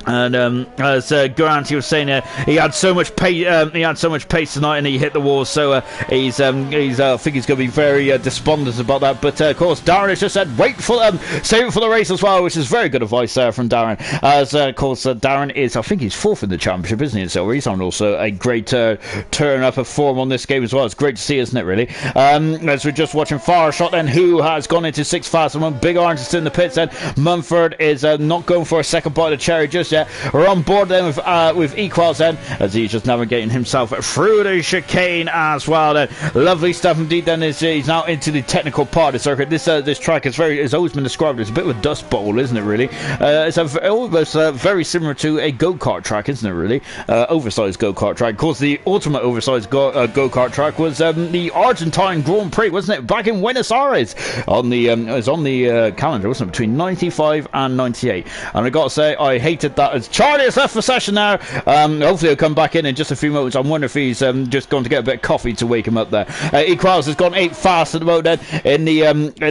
And as Grant, he was saying, he had so much pace. He had so much pace tonight, and he hit the wall. So I think he's going to be very despondent about that. But of course, Darren has just said, "Wait for save it for the race as well," which is very good advice from Darren. As of course, Darren is, I think he's 4th in the championship, isn't he? So he's on also a great turn up of form on this game as well. It's great to see, isn't it? Really. As we're just watching Far Shot, then who has gone into 6th fast. Big Orange is in the pits. And Mumford is not going for a second bite of cherry just. We're on board then with Equals then, as he's just navigating himself through the chicane as well. Then lovely stuff indeed. Then he's now into the technical part of the circuit. This track is has always been described as a bit of a dust bowl, isn't it? Really, it's almost very similar to a go-kart track, isn't it? Really, oversized go-kart track. Of course, the ultimate oversized go-kart track was the Argentine Grand Prix, wasn't it? Back in Buenos Aires on the it was on the calendar, wasn't it? Between 95 and 98. And I got to say, I hated that. As Charlie has left the session now. Hopefully he'll come back in just a few moments. I wonder if he's just going to get a bit of coffee to wake him up there. Equals has gone 8th fast at the moment then, in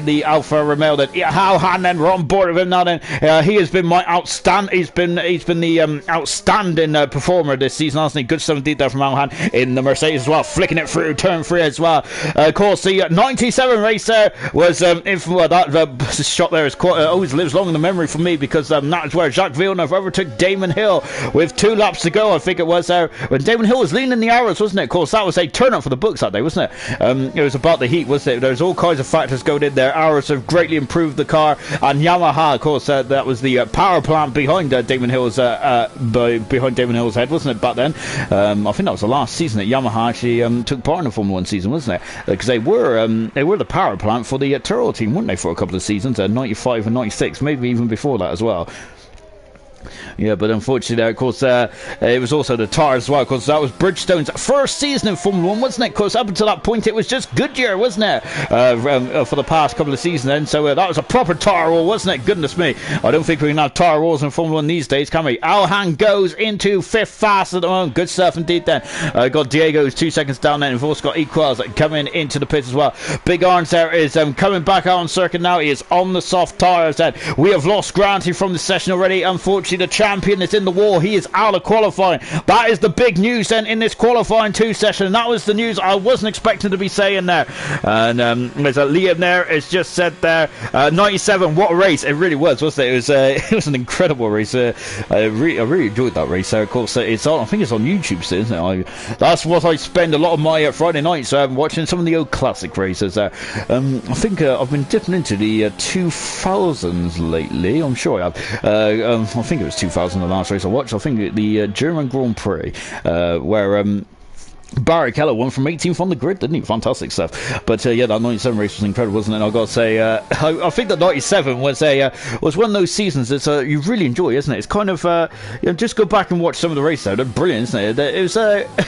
the Alfa Romeo. Then Howhan then, we're on board with him now. Then he has been my outstanding. He's been the outstanding performer this season, hasn't he? Good stuff indeed there from Howhan in the Mercedes as well, flicking it through turn 3 as well. Of course, the 97 race there was that shot there is quite, always lives long in the memory for me, because that is where Jacques Villeneuve overtook Damon Hill with 2 laps to go, I think it was there, when Damon Hill was leaning the arrows, wasn't it? Of course, that was a turn up for the books that day, wasn't it? It was about the heat, wasn't it? There's all kinds of factors going in there. Arrows have greatly improved the car, and Yamaha, of course, that was the power plant behind Damon Hill's behind Damon Hill's head, wasn't it? Back then, I think that was the last season that Yamaha actually took part in the Formula 1 season, wasn't it? Because they were the power plant for the Tyrrell team, weren't they, for a couple of seasons, 95 and 96, maybe even before that as well. Yeah, but unfortunately, of course, it was also the Tar as well, because that was Bridgestone's first season in Formula 1, wasn't it? Because up until that point, it was just Goodyear, wasn't it? For the past couple of seasons then, so that was a proper Tar War, wasn't it? Goodness me. I don't think we can have Tar Wars in Formula 1 these days, can we? Alhan goes into 5th fast at the moment. Good stuff indeed then. Got Diego who's 2 seconds down then. We've also got Equals coming into the pits as well. Big Orange there is coming back out on circuit now. He is on the soft tyres then. We have lost Granty from the session already. Unfortunately, the champion is in the wall. He is out of qualifying. That is the big news then in this qualifying 2 session. And that was the news I wasn't expecting to be saying there. And there's a Liam there. It's just said there. 97. What a race! It really was, wasn't it? It was an incredible race. I really enjoyed that race. Of course, it's on. I think it's on YouTube still, isn't it? That's what I spend a lot of my Friday nights watching some of the old classic races. I think I've been dipping into the 2000s lately. I'm sure I have. I think it was 2000 the last race I watched. I think the German Grand Prix, where Barrichello won from 18th on the grid, didn't he? Fantastic stuff. But yeah, that 97 race was incredible, wasn't it? I've got to say, I think that 97 was one of those seasons that you really enjoy, isn't it? It's kind of just go back and watch some of the races. They're brilliant, isn't it? It was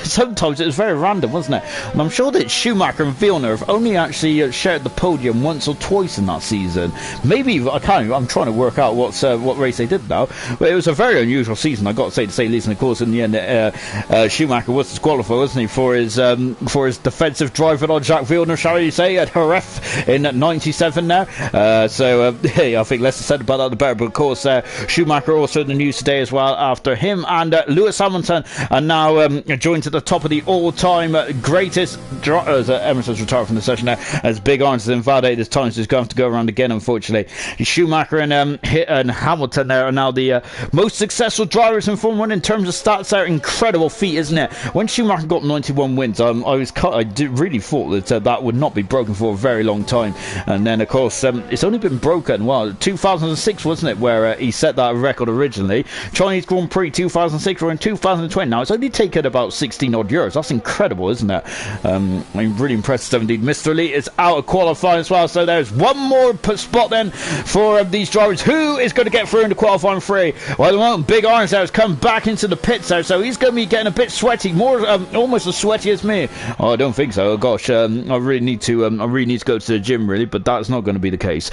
sometimes it was very random, wasn't it? And I'm sure that Schumacher and Villeneuve only actually shared the podium once or twice in that season. Maybe I can't. I'm trying to work out what race they did now. But it was a very unusual season, I got to say least. And of course, in the end, Schumacher was disqualified, wasn't he? For his defensive drive on Jacques Villeneuve, shall we say, at Jerez in 97 now. Hey, I think less said about that the better. But of course, Schumacher also in the news today as well, after him and Lewis Hamilton are now joined at the top of the all-time greatest drivers. Emerson's retired from the session now, as Big Arns has invalidated his time, so he's going to have to go around again, unfortunately. Schumacher and Hamilton there are now the most successful drivers in Formula 1 in terms of stats. There, incredible feat, isn't it? When Schumacher got 91 wins, I really thought that that would not be broken for a very long time, and then of course it's only been broken 2006, wasn't it, where he set that record originally. Chinese Grand Prix 2006, or in 2020 now. It's only taken about 16 odd years. That's incredible, isn't it? I'm really impressed indeed. Mr. Lee is out of qualifying as well, so there's one more spot then for these drivers. Who is going to get through into qualifying free? Well, at the moment, Big Arns there has come back into the pits there, so he's going to be getting a bit sweaty, more almost as sweaty as me. Oh, I don't think so. Oh, gosh, I really need to go to the gym, really, but that's not going to be the case.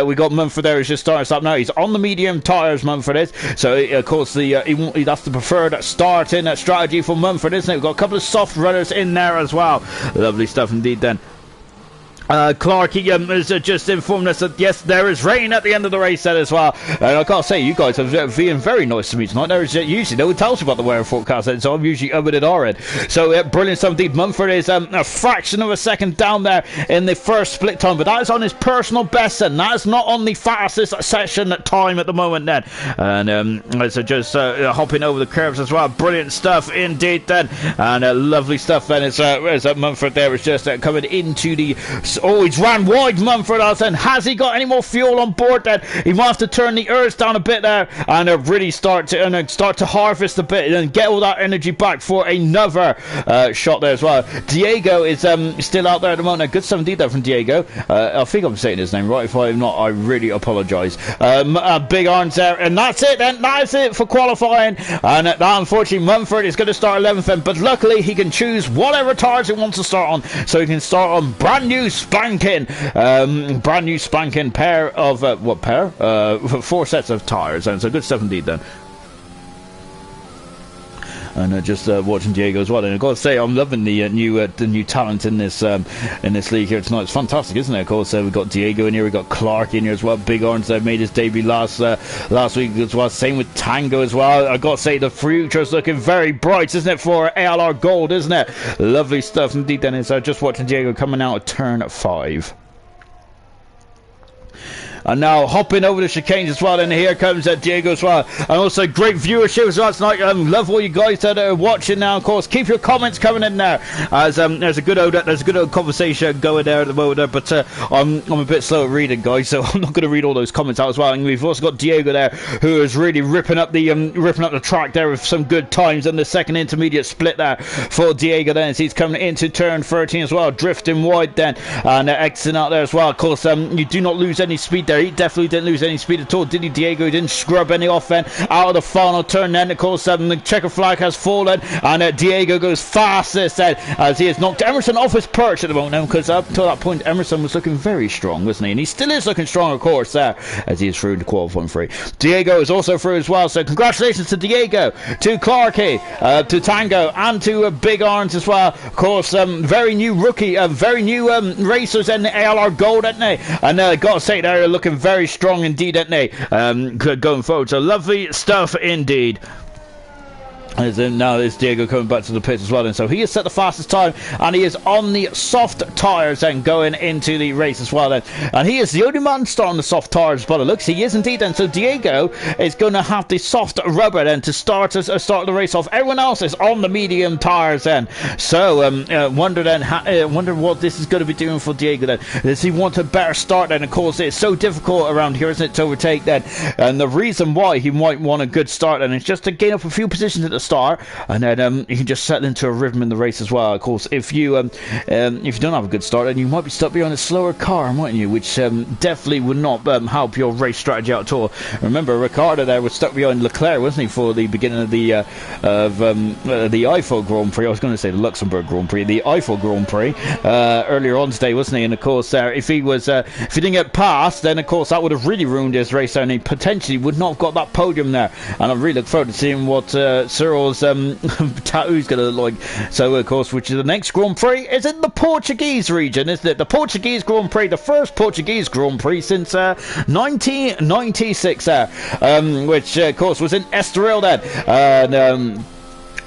We got Mumford there, who's just starting us up now. He's on the medium tyres, Mumford is. So, of course, that's the preferred starting strategy for Mumford, isn't it? We've got a couple of soft runners in there as well. Lovely stuff indeed then. Clarkey has just informed us that yes, there is rain at the end of the race then as well, and I gotta say, you guys have been very nice to me tonight. There is usually no one tells you about the weather forecast then, so I'm usually over at our end. So brilliant stuff indeed. Mumford is a fraction of a second down there in the first split time, but that is on his personal best, and that is not on the fastest session time at the moment then. And so just hopping over the curves as well. Brilliant stuff indeed then, and lovely stuff then. It's Mumford there is just coming into the. Oh, he's ran wide, Mumford. Then has he got any more fuel on board? Then he might have to turn the earth down a bit there and really start to harvest a bit and get all that energy back for another shot there as well. Diego is still out there at the moment. Good stuff indeed there from Diego. I think I'm saying his name right. If I'm not, I really apologise. Big Arns there, and that's it. Then that's it for qualifying. And that, unfortunately, Mumford is going to start 11th. Then, but luckily he can choose whatever tires he wants to start on, so he can start on brand new spanking pair of what pair? 4 sets of tires, and so good stuff indeed then. And just watching Diego as well, and I've got to say I'm loving the new talent in this league here tonight. It's fantastic, isn't it? Of course, we've got Diego in here, we've got Clark in here as well. Big Arns made his debut last week as well. Same with Tango as well. I've got to say the future's looking very bright, isn't it, for ALR Gold, isn't it? Lovely stuff indeed. Then it's just watching Diego coming out of turn 5. And now hopping over the chicanes as well, and here comes Diego as well, and also great viewership as well tonight. Love all you guys that are watching now. Of course, keep your comments coming in there, as there's a good old conversation going there at the moment there, but I'm a bit slow at reading, guys, so I'm not going to read all those comments out as well. And we've also got Diego there, who is really ripping up the track there with some good times in the second intermediate split there for Diego then, as he's coming into turn 13 as well, drifting wide then, and exiting out there as well. Of course, you do not lose any speed there. He definitely didn't lose any speed at all, did he, Diego? He didn't scrub any off then out of the final turn then. Of course, the checker flag has fallen, and Diego goes fastest then, as he has knocked Emerson off his perch at the moment now, because up to that point Emerson was looking very strong, wasn't he? And he still is looking strong, of course, there, as he is through to qualifying free. Diego is also through as well, so congratulations to Diego, to Clarkey, to Tango, and to Big Arns as well. Of course, very new rookie, very new racers in the ALR Gold, aren't they? And gotta say, they're looking very strong indeed, aren't they? Going forward, so lovely stuff indeed. As now there's Diego coming back to the pits as well, and so he has set the fastest time, and he is on the soft tyres then going into the race as well then, and he is the only man starting the soft tyres by the looks. He is indeed, and so Diego is going to have the soft rubber then to start the race off. Everyone else is on the medium tyres then, so wonder what this is going to be doing for Diego then. Does he want a better start then? Of course, it's so difficult around here, isn't it, to overtake then, and the reason why he might want a good start then is just to gain up a few positions at the start, and then you can just settle into a rhythm in the race as well. Of course, if you don't have a good start, then you might be stuck behind a slower car, mightn't you? Which definitely would not help your race strategy out at all. Remember, Ricciardo there was stuck behind Leclerc, wasn't he, for the beginning of the Eiffel Grand Prix? I was going to say the Luxembourg Grand Prix, the Eiffel Grand Prix earlier on today, wasn't he? And of course, if he didn't get past, then of course that would have really ruined his race, and he potentially would not have got that podium there. And I really look forward to seeing what Cyril's tattoo's going to look like. So of course, which is the next Grand Prix is in the Portuguese region, isn't it? The Portuguese Grand Prix, the first Portuguese Grand Prix since 1996 which of course was in Estoril then. And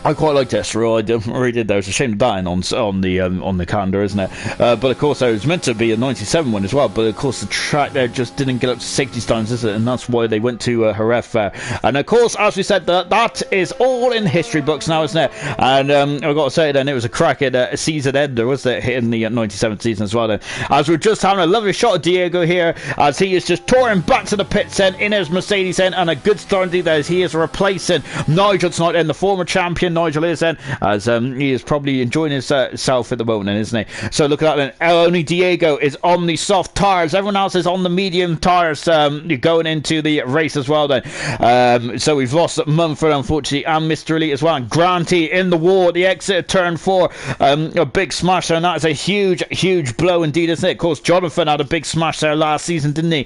I quite liked Estoril. I really did. There was a shame dying on the calendar, isn't it? But of course, it was meant to be a '97 one as well. But of course, the track there just didn't get up to safety times, is it? And that's why they went to Jerez there. And of course, as we said, that is all in history books now, isn't it? And I've got to say, then it was a cracking season ender, wasn't it? Hitting the '97 season as well. Then, as we're just having a lovely shot of Diego here, as he is just touring back to the pits in his Mercedes and a good start indeed. As he is replacing Nigel tonight, and the former champion. Nigel is then, as he is probably enjoying himself at the moment, isn't he? So look at that then. Only Diego is on the soft tyres. Everyone else is on the medium tyres going into the race as well then. So we've lost Mumford, unfortunately, and Mr. Elite as well. And Granty in the wall, the exit of turn 4. A big smash there, and that is a huge blow indeed, isn't it? Of course, Jonathan had a big smash there last season, didn't he?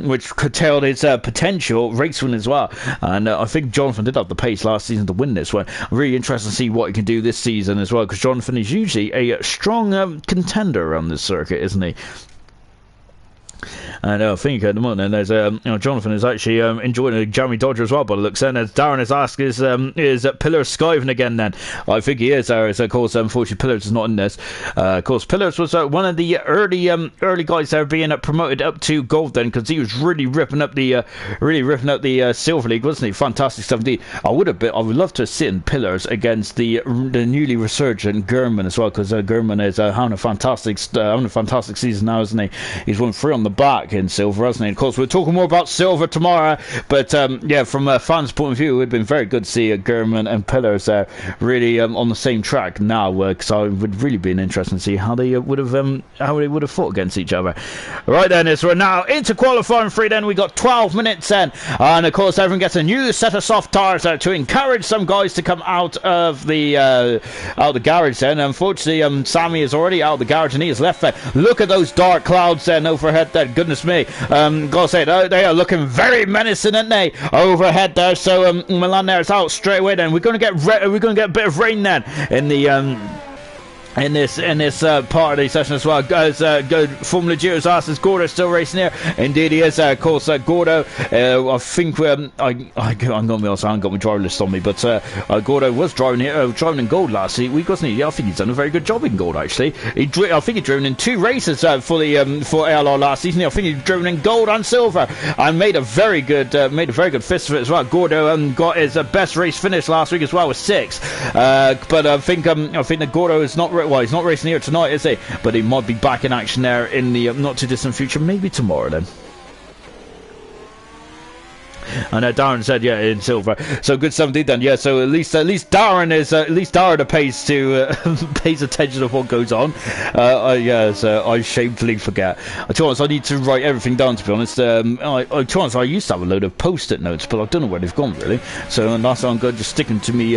Which curtailed his potential race win as well. And I think Jonathan did have the pace last season to win this one. I'm really interested to see what he can do this season as well, because Jonathan is usually a strong contender around this circuit, isn't he? And I think at the moment there's Jonathan is actually enjoying a Jeremy Dodger as well, but it looks then as Darren has asked is Pillars skiving again then. I think he is there, as of course unfortunately Pillars is not in this. Of course Pillars was one of the early guys there being promoted up to gold then, because he was really ripping up the Silver League, wasn't he? Fantastic stuff indeed. I would love to have seen Pillars against the newly resurgent German as well, because German is having a fantastic season now, isn't he? He's won 3 on the back in silver, hasn't he? Of course, we're talking more about silver tomorrow, but yeah, from a fan's point of view, it would have been very good to see German and Pillars really on the same track now, because I would really be interested to see how they would have fought against each other. Right then, as we're now into qualifying 3, then we got 12 minutes then, and of course everyone gets a new set of soft tyres to encourage some guys to come out of the garage then. Unfortunately, Sammy is already out of the garage and he is left there. Look at those dark clouds then overhead there. Goodness me. Gotta say, they are looking very menacing, aren't they, overhead there. So Milan there is out straight away then. We're going to get a bit of rain then in the in this part of the session as well. As Formula Giro's asked, is Gordo still racing here? Indeed he is. Of course, Gordo, I think I'm going to be honest, I haven't got my driver list on me, but Gordo was driving here, driving in gold last week, wasn't he? I think he's done a very good job in gold, actually. I think he'd driven in 2 races for ALR last season. I think he'd driven in gold and silver and made a very good fist of it as well. Gordo got his best race finish last week as well with 6. But I think that Gordo is not he's not racing here tonight, is he? But he might be back in action there in the not too distant future, maybe tomorrow then. And Darren said, yeah, in silver. So good stuff indeed then. Yeah, so at least Darren pays attention to what goes on. I shamefully forget. To be honest, I need to write everything down, to be honest. To be honest, I used to have a load of post-it notes, but I don't know where they've gone really. So and that's why I'm going to just stick them to me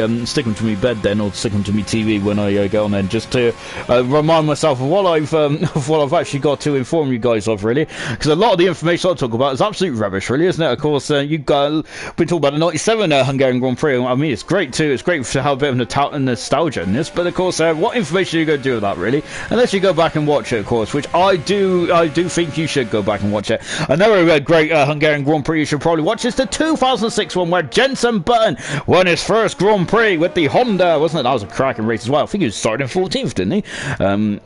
bed then, or stick them to me TV when I go on then, just to remind myself of what I've actually got to inform you guys of, really. Because a lot of the information I talk about is absolute rubbish, really, isn't it? Of course, you've been talking about the 97 Hungarian Grand Prix. I mean, it's great too. It's great to have a bit of nostalgia in this. But of course, what information are you going to do with that, really? Unless you go back and watch it, of course, which I do think you should go back and watch it. Another great Hungarian Grand Prix you should probably watch is the 2006 one, where Jenson Button won his first Grand Prix with the Honda, wasn't it? That was a cracking race as well. I think he was starting in 14th, didn't he?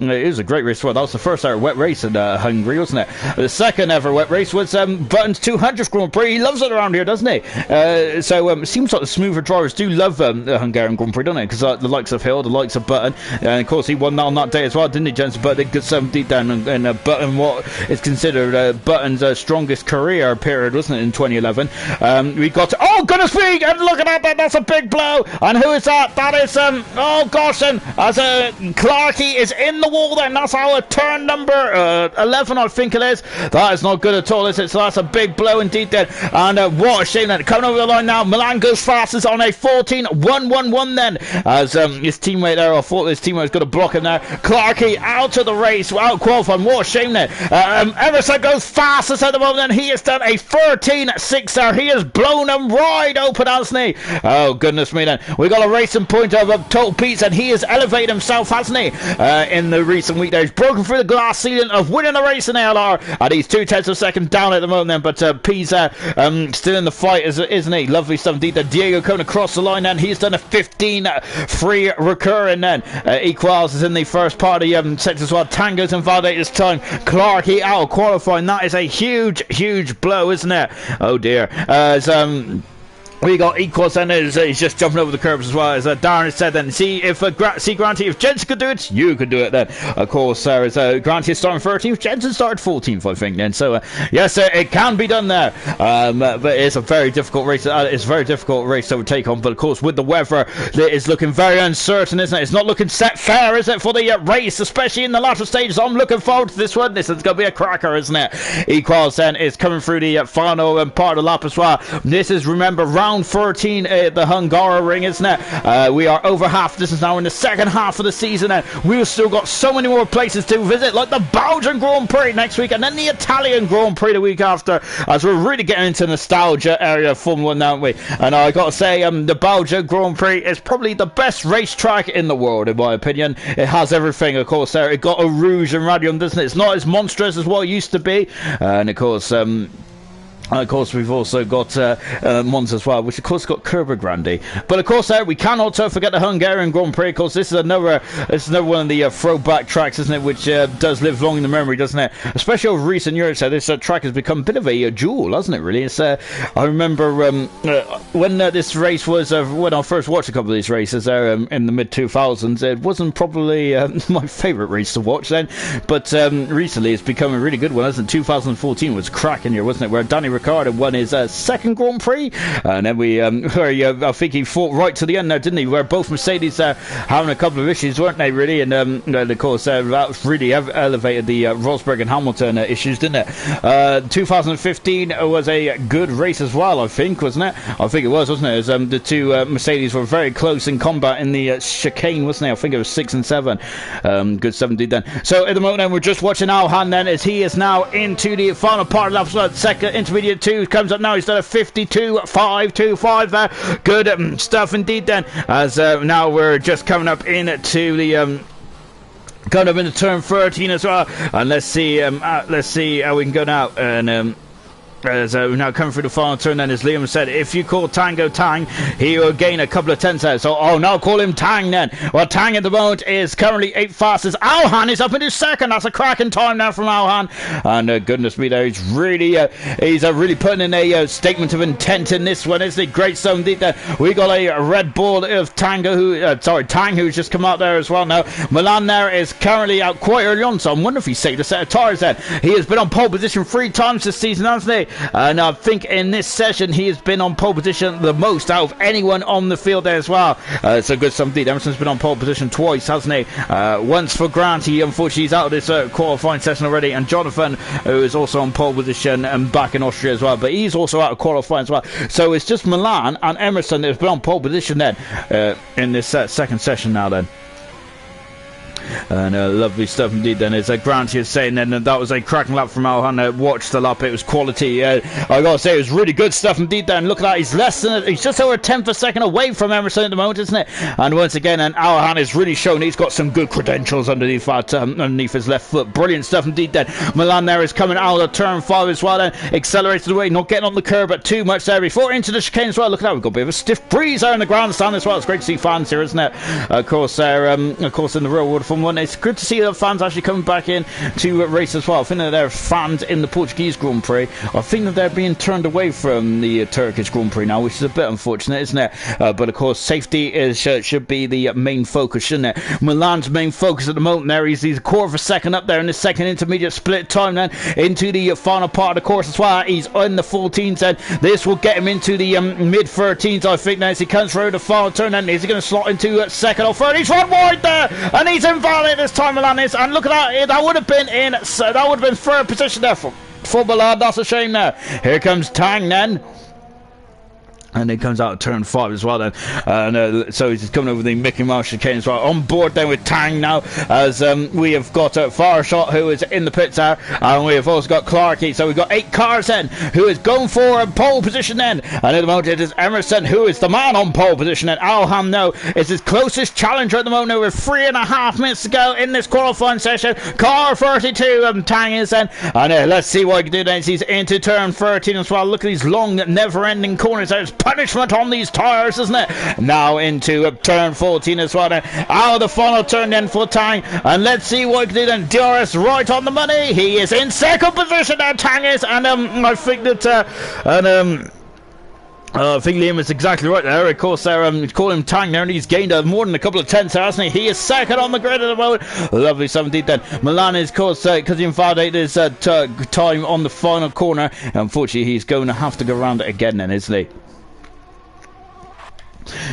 It was a great race as well. That was the first ever wet race in Hungary, wasn't it? The second ever wet race was Button's 200th Grand Prix. He loves it around here, here, doesn't he? So it seems like the smoother drivers do love the Hungarian Grand Prix, don't they? Because the likes of Hill, the likes of Button, and of course he won that on that day as well, didn't he, Jensen? But they got some deep down in Button, what is considered Button's strongest career period, wasn't it, in 2011? We got oh goodness me! And look at that! That's a big blow. And who is that? That is oh gosh, and as Clarkey is in the wall. Then that's our turn number 11, I think it is. That is not good at all, is it? So that's a big blow indeed then. And what a shame that coming over the line now. Milan goes fastest on a 14.111 then, as his teammate there, I thought his teammate was going to block him there. Clarkey out of the race, out qualifying. What a shame there. Emerson goes fastest at the moment, and he has done a 13.6 there. He has blown him wide open, hasn't he? Oh goodness me then. We got a racing point of Total Pete's, and he has elevated himself, hasn't he? In the recent week there, he's broken through the glass ceiling of winning the race in ALR, and he's 2/10 of a second down at the moment then, but P's still in the fight, isn't he? Lovely stuff indeed. Diego coming across the line then, he's done a 15 free recurring then. Equals is in the first part of the sector as well. Tango's invalidated this time. Clarkey out of qualifying. That is a huge blow, isn't it? Oh dear. As we got Equals then, he's just jumping over the curbs as well, as Darren has said then. See Granty, if Jensen could do it, you could do it then. Of course, Granty is starting 13th, Jensen started 14th, I think then. So, yes, it can be done there. But it's a very difficult race. It's a very difficult race to take on. But, of course, with the weather, it is looking very uncertain, isn't it? It's not looking set fair, is it, for the race, especially in the latter stages. I'm looking forward to this one. This is going to be a cracker, isn't it? Equals then is coming through the final part of the lap as well. This is, remember, round 13 at the Hungary ring, isn't it? We are over half. This is now in the second half of the season, and we've still got so many more places to visit, like the Belgian Grand Prix next week, and then the Italian Grand Prix the week after, as we're really getting into nostalgia area of Formula 1, aren't we? And I got to say, the Belgian Grand Prix is probably the best racetrack in the world, in my opinion. It has everything, of course. There, it got a Rouge and Radium, doesn't it? It's not as monstrous as what it used to be, and of course, we've also got Monza as well, which of course got Kerber Grande. But of course, we can also forget the Hungarian Grand Prix. Of course, this is another one of the throwback tracks, isn't it? Which does live long in the memory, doesn't it? Especially over recent years, this track has become a bit of a jewel, hasn't it? Really, it's. I remember when this race was when I first watched a couple of these races there in the mid 2000s. It wasn't probably my favourite race to watch then, but recently it's become a really good one, hasn't it? 2014 was cracking year, wasn't it? Where Danny Ricciardo won his second Grand Prix, and then I think he fought right to the end there, didn't he? Where both Mercedes having a couple of issues, weren't they? Really, and of course that really elevated the Rosberg and Hamilton issues, didn't it? 2015 was a good race as well, I think, wasn't it? I think it was, wasn't it? As the two Mercedes were very close in combat in the chicane, wasn't it? I think it was 6 and 7. Good 17 then. So at the moment, then, we're just watching Alhan then, as he is now into the final part of the second intermediate 2 comes up now. He's done a 52.525 there. Good stuff indeed then, as now we're just coming up into the kind of into turn 13 as well, and let's see how we can go now. And as we're now coming through the final turn then, as Liam said, if you call Tango Tang, he will gain a couple of tenths there. So, now call him Tang then. Well, Tang at the moment is currently 8th fastest. Alhan is up into second. That's a cracking time now from Alhan. And goodness me, there, he's really putting in a statement of intent in this one, isn't he? Great stuff indeed there. We got a Red Bull of Tango, Tang, who's just come out there as well now. Milan there is currently out quite early on, so I wonder if he saved a set of tyres then. He has been on pole position 3 times this season, hasn't he? And I think in this session he has been on pole position the most out of anyone on the field there as well. So good stuff indeed. Emerson's been on pole position twice, hasn't he? Once for Grant, unfortunately he's out of this qualifying session already, and Jonathan, who is also on pole position and back in Austria as well, but he's also out of qualifying as well. So it's just Milan and Emerson that have been on pole position then in this second session now then. And lovely stuff indeed then, as Grant is saying then, that was a cracking lap from Alhan. Watched the lap, it was quality. I gotta say, it was really good stuff indeed then. Look at that, he's just over a tenth of a second away from Emerson at the moment, isn't it? And once again, and Alhan is really shown he's got some good credentials underneath his left foot. Brilliant stuff indeed then. Milan there is coming out of turn 5 as well then, accelerated away, not getting on the curb but too much there before into the chicane as well. Look at that, we've got a bit of a stiff breeze there in the grandstand as well. It's great to see fans here, isn't it? Of course in the real world of Formula one. It's good to see the fans actually coming back in to race as well. I think that there are fans in the Portuguese Grand Prix. I think that they're being turned away from the Turkish Grand Prix now, which is a bit unfortunate, isn't it? But of course, safety is should be the main focus, shouldn't it? Milan's main focus at the moment there. He's a quarter of a second up there in the second intermediate split time then into the final part of the course as well. He's in the 14s and this will get him into the mid 13s, I think, now as he comes through the final turn. And is he going to slot into second or third? He's run wide there and he's invalid this time, Milan is. And look at that, that would have been third position there for Milan. That's a shame there. Here comes Tang then. And it comes out of turn 5 as well then. So he's coming over the Mickey Mouse chicane as well. On board then with Tang now, as we have got Fireshot, who is in the pits there. And we have also got Clarkey. So we've got 8 cars then, who is going for a pole position then. And at the moment it is Emerson, who is the man on pole position. And Alham now is his closest challenger at the moment. With 3.5 minutes to go in this qualifying session. Car 32, Tang is then. And let's see what he can do then. He's into turn 13 as well. Look at these long, never-ending corners. There's punishment on these tyres, isn't it? Now into turn 14 as well. Out of the final turn then for Tang, and let's see what he can do then. DRS right on the money. He is in second position now, Tang is, and I think that I think Liam is exactly right there. Of course, they're calling him Tang there, and he's gained more than a couple of tenths, hasn't he? He is second on the grid at the moment. Lovely 17th then. Milan is, of course, because he invalidated his time on the final corner. Unfortunately, he's going to have to go around it again then, isn't he?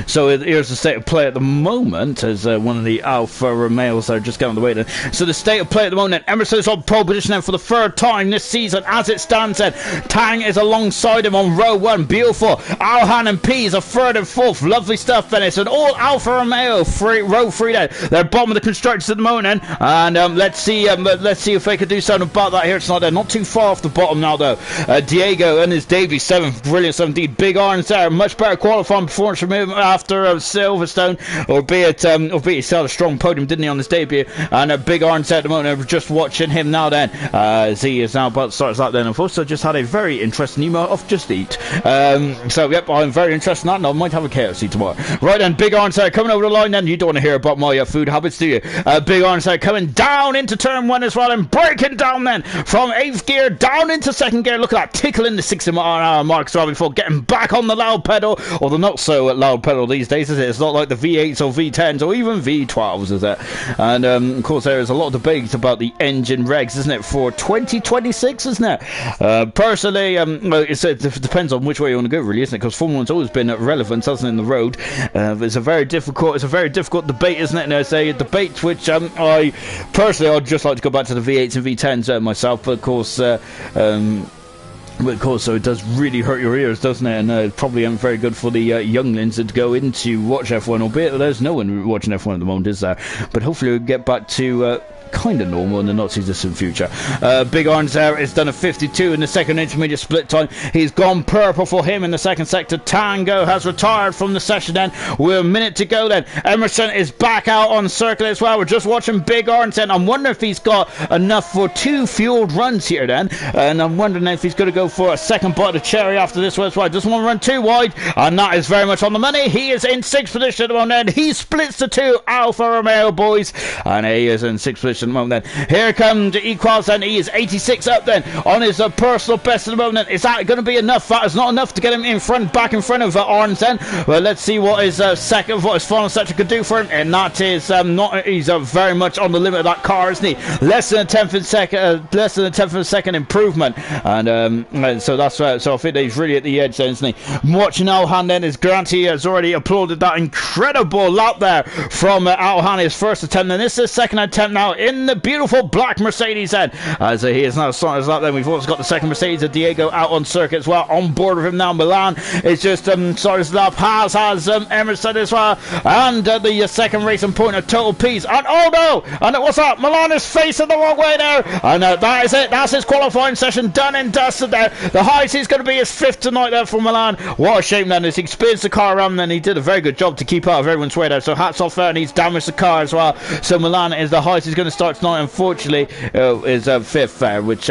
So here's the state of play at the moment, as one of the Alfa Romeos are just getting on the way then. So the state of play at the moment, Emerson is on pole position then for the third time this season as it stands then. Tang is alongside him on row 1, beautiful. Alhan and P is a third and fourth, lovely stuff then. It's an all Alfa Romeo row 3 then. They're bottom of the constructors at the moment then. And let's see if they can do something about that here tonight. They're not too far off the bottom now though. Diego and his debut 7th, brilliant 17th. Big Arns there, much better qualifying performance from him after Silverstone, albeit he still had a strong podium, didn't he, on his debut. And a Big Arns at the moment. We're just watching him now then, as he is now about to start his lap then. I've also just had a very interesting email off Just Eat. So yep, I'm very interested in that, and I might have a KFC tomorrow. Right then, Big Arns coming over the line then. You don't want to hear about my food habits, do you? Big Arns coming down into turn 1 as well, and breaking down then from 8th gear down into 2nd gear. Look at that, tickling the 60-mile-an-hour mark as well before getting back on the loud pedal, or the not so loud pedal these days, is it? It's not like the V8s or V10s or even V12s, is it? And of course there is a lot of debate about the engine regs, isn't it, for 2026, isn't it? Personally, it depends on which way you want to go, really, isn't it? Because Formula 1's always been relevant, hasn't it, in the road. It's a very difficult debate, isn't it? And it's a debate which I personally, I'd just like to go back to the V8s and V10s myself, but of course so it does really hurt your ears, doesn't it? And it probably isn't very good for the younglings to go in to watch F1, albeit there's no one watching F1 at the moment, is there? But hopefully we'll get back to kind of normal in the not too distant future. Big Arns there has done a 52 in the second intermediate split time. He's gone purple for him in the second sector. Tango has retired from the session then. We're a minute to go then. Emerson is back out on circuit as well. We're just watching Big Arns then. I'm wondering if he's got enough for 2 fueled runs here then. And I'm wondering if he's going to go for a second bite of cherry after this one as well. Doesn't want to run too wide. And that is very much on the money. He is in 6th position at the moment. He splits the 2 Alfa Romeo boys. And he is in 6th position at the moment then. Here comes Equals and he is 86 up then on his personal best at the moment. Is that going to be enough? That is not enough to get him back in front of Arns then. Well, let's see what his final section could do for him. And that is he's very much on the limit of that car, isn't he? Less than a tenth of a second improvement. And so that's so I think he's really at the edge then, isn't he? Watching Alhan then, as Granty has already applauded that incredible lap there from Alhan, his first attempt, and this is his second attempt now in the beautiful black Mercedes then, as he is now starting his lap then. We've also got the second Mercedes of Diego out on circuit as well, on board with him now. Milan is just starting his lap, has Emerson as well, and the second racing point of total peace. And oh no, and what's that? Milan is facing the wrong way there, and that is it. That's his qualifying session done and dusted there. The highest is going to be his 5th tonight there for Milan. What a shame then, as he spins the car around, and he did a very good job to keep out of everyone's way there. So hats off there, and he's damaged the car as well. So Milan is the highest he's going to start tonight, unfortunately, is 5th there, which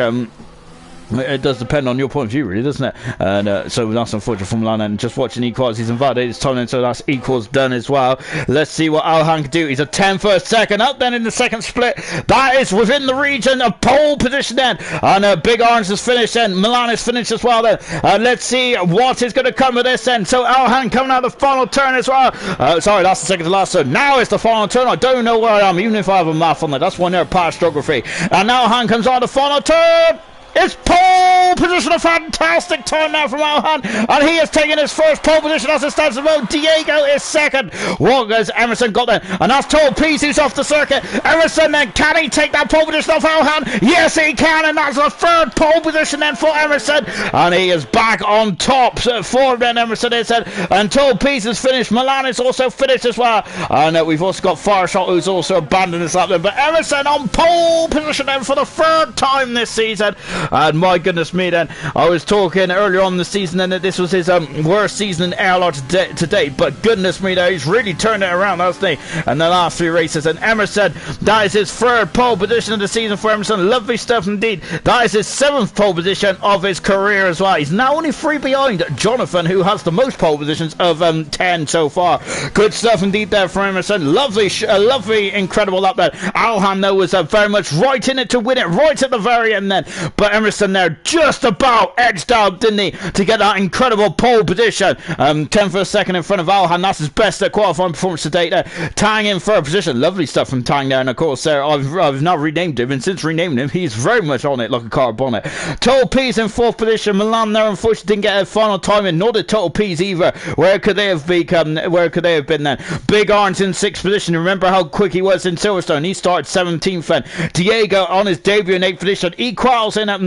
It does depend on your point of view, really, doesn't it? And so that's unfortunate for Milan. And just watching equals, he's invalidated his time, and so that's equals done as well. Let's see what Alhan can do. He's a 10 first, second up. Then in the second split, that is within the region of pole position. Then and Big Orange has finished. Then Milan is finished as well. Then let's see what is going to come of this. Then so Alhan coming out of the final turn as well. Sorry, that's the second to last. So now it's the final turn. I don't know where I am, even if I have a math on that. That's one there, past geography. And now Alhan comes out of the final turn. It's pole position, a fantastic time now from Alhan, and he has taken his first pole position as it stands at the moment. Diego is second. What has Emerson got then? And that's Told Peace who's off the circuit. Emerson then, can he take that pole position off Alhan? Yes, he can, and that's the third pole position then for Emerson, and he is back on top. So for then Emerson is said, and Told Peace is finished. Milan is also finished as well, and we've also got Fireshot who's also abandoned us up there. But Emerson on pole position then for the third time this season. And my goodness me, then I was talking earlier on in the season then that this was his worst season in ALR to date, but goodness me, though, he's really turned it around, hasn't he? And the last three races, and Emerson, that is his third pole position of the season for Emerson. Lovely stuff indeed. That is his seventh pole position of his career as well. He's now only 3 behind Jonathan, who has the most pole positions of 10 so far. Good stuff indeed there for Emerson. Lovely, incredible up there. Alhan, though, was very much right in it to win it, right at the very end then, but Emerson there just about edged out, didn't he, to get that incredible pole position. 10 for a second in front of Alhan. That's his best qualifying performance to date there. Tang in third position. Lovely stuff from Tang there. And of course I've now renamed him, and since renaming him he's very much on it like a car bonnet. Total Peas in fourth position. Milan there unfortunately didn't get a final time in, nor did Total Peas either. Where could they have been then? Big Orange in sixth position. Remember how quick he was in Silverstone. He started 17th then. Diego on his debut in 8th position. Equals Diego in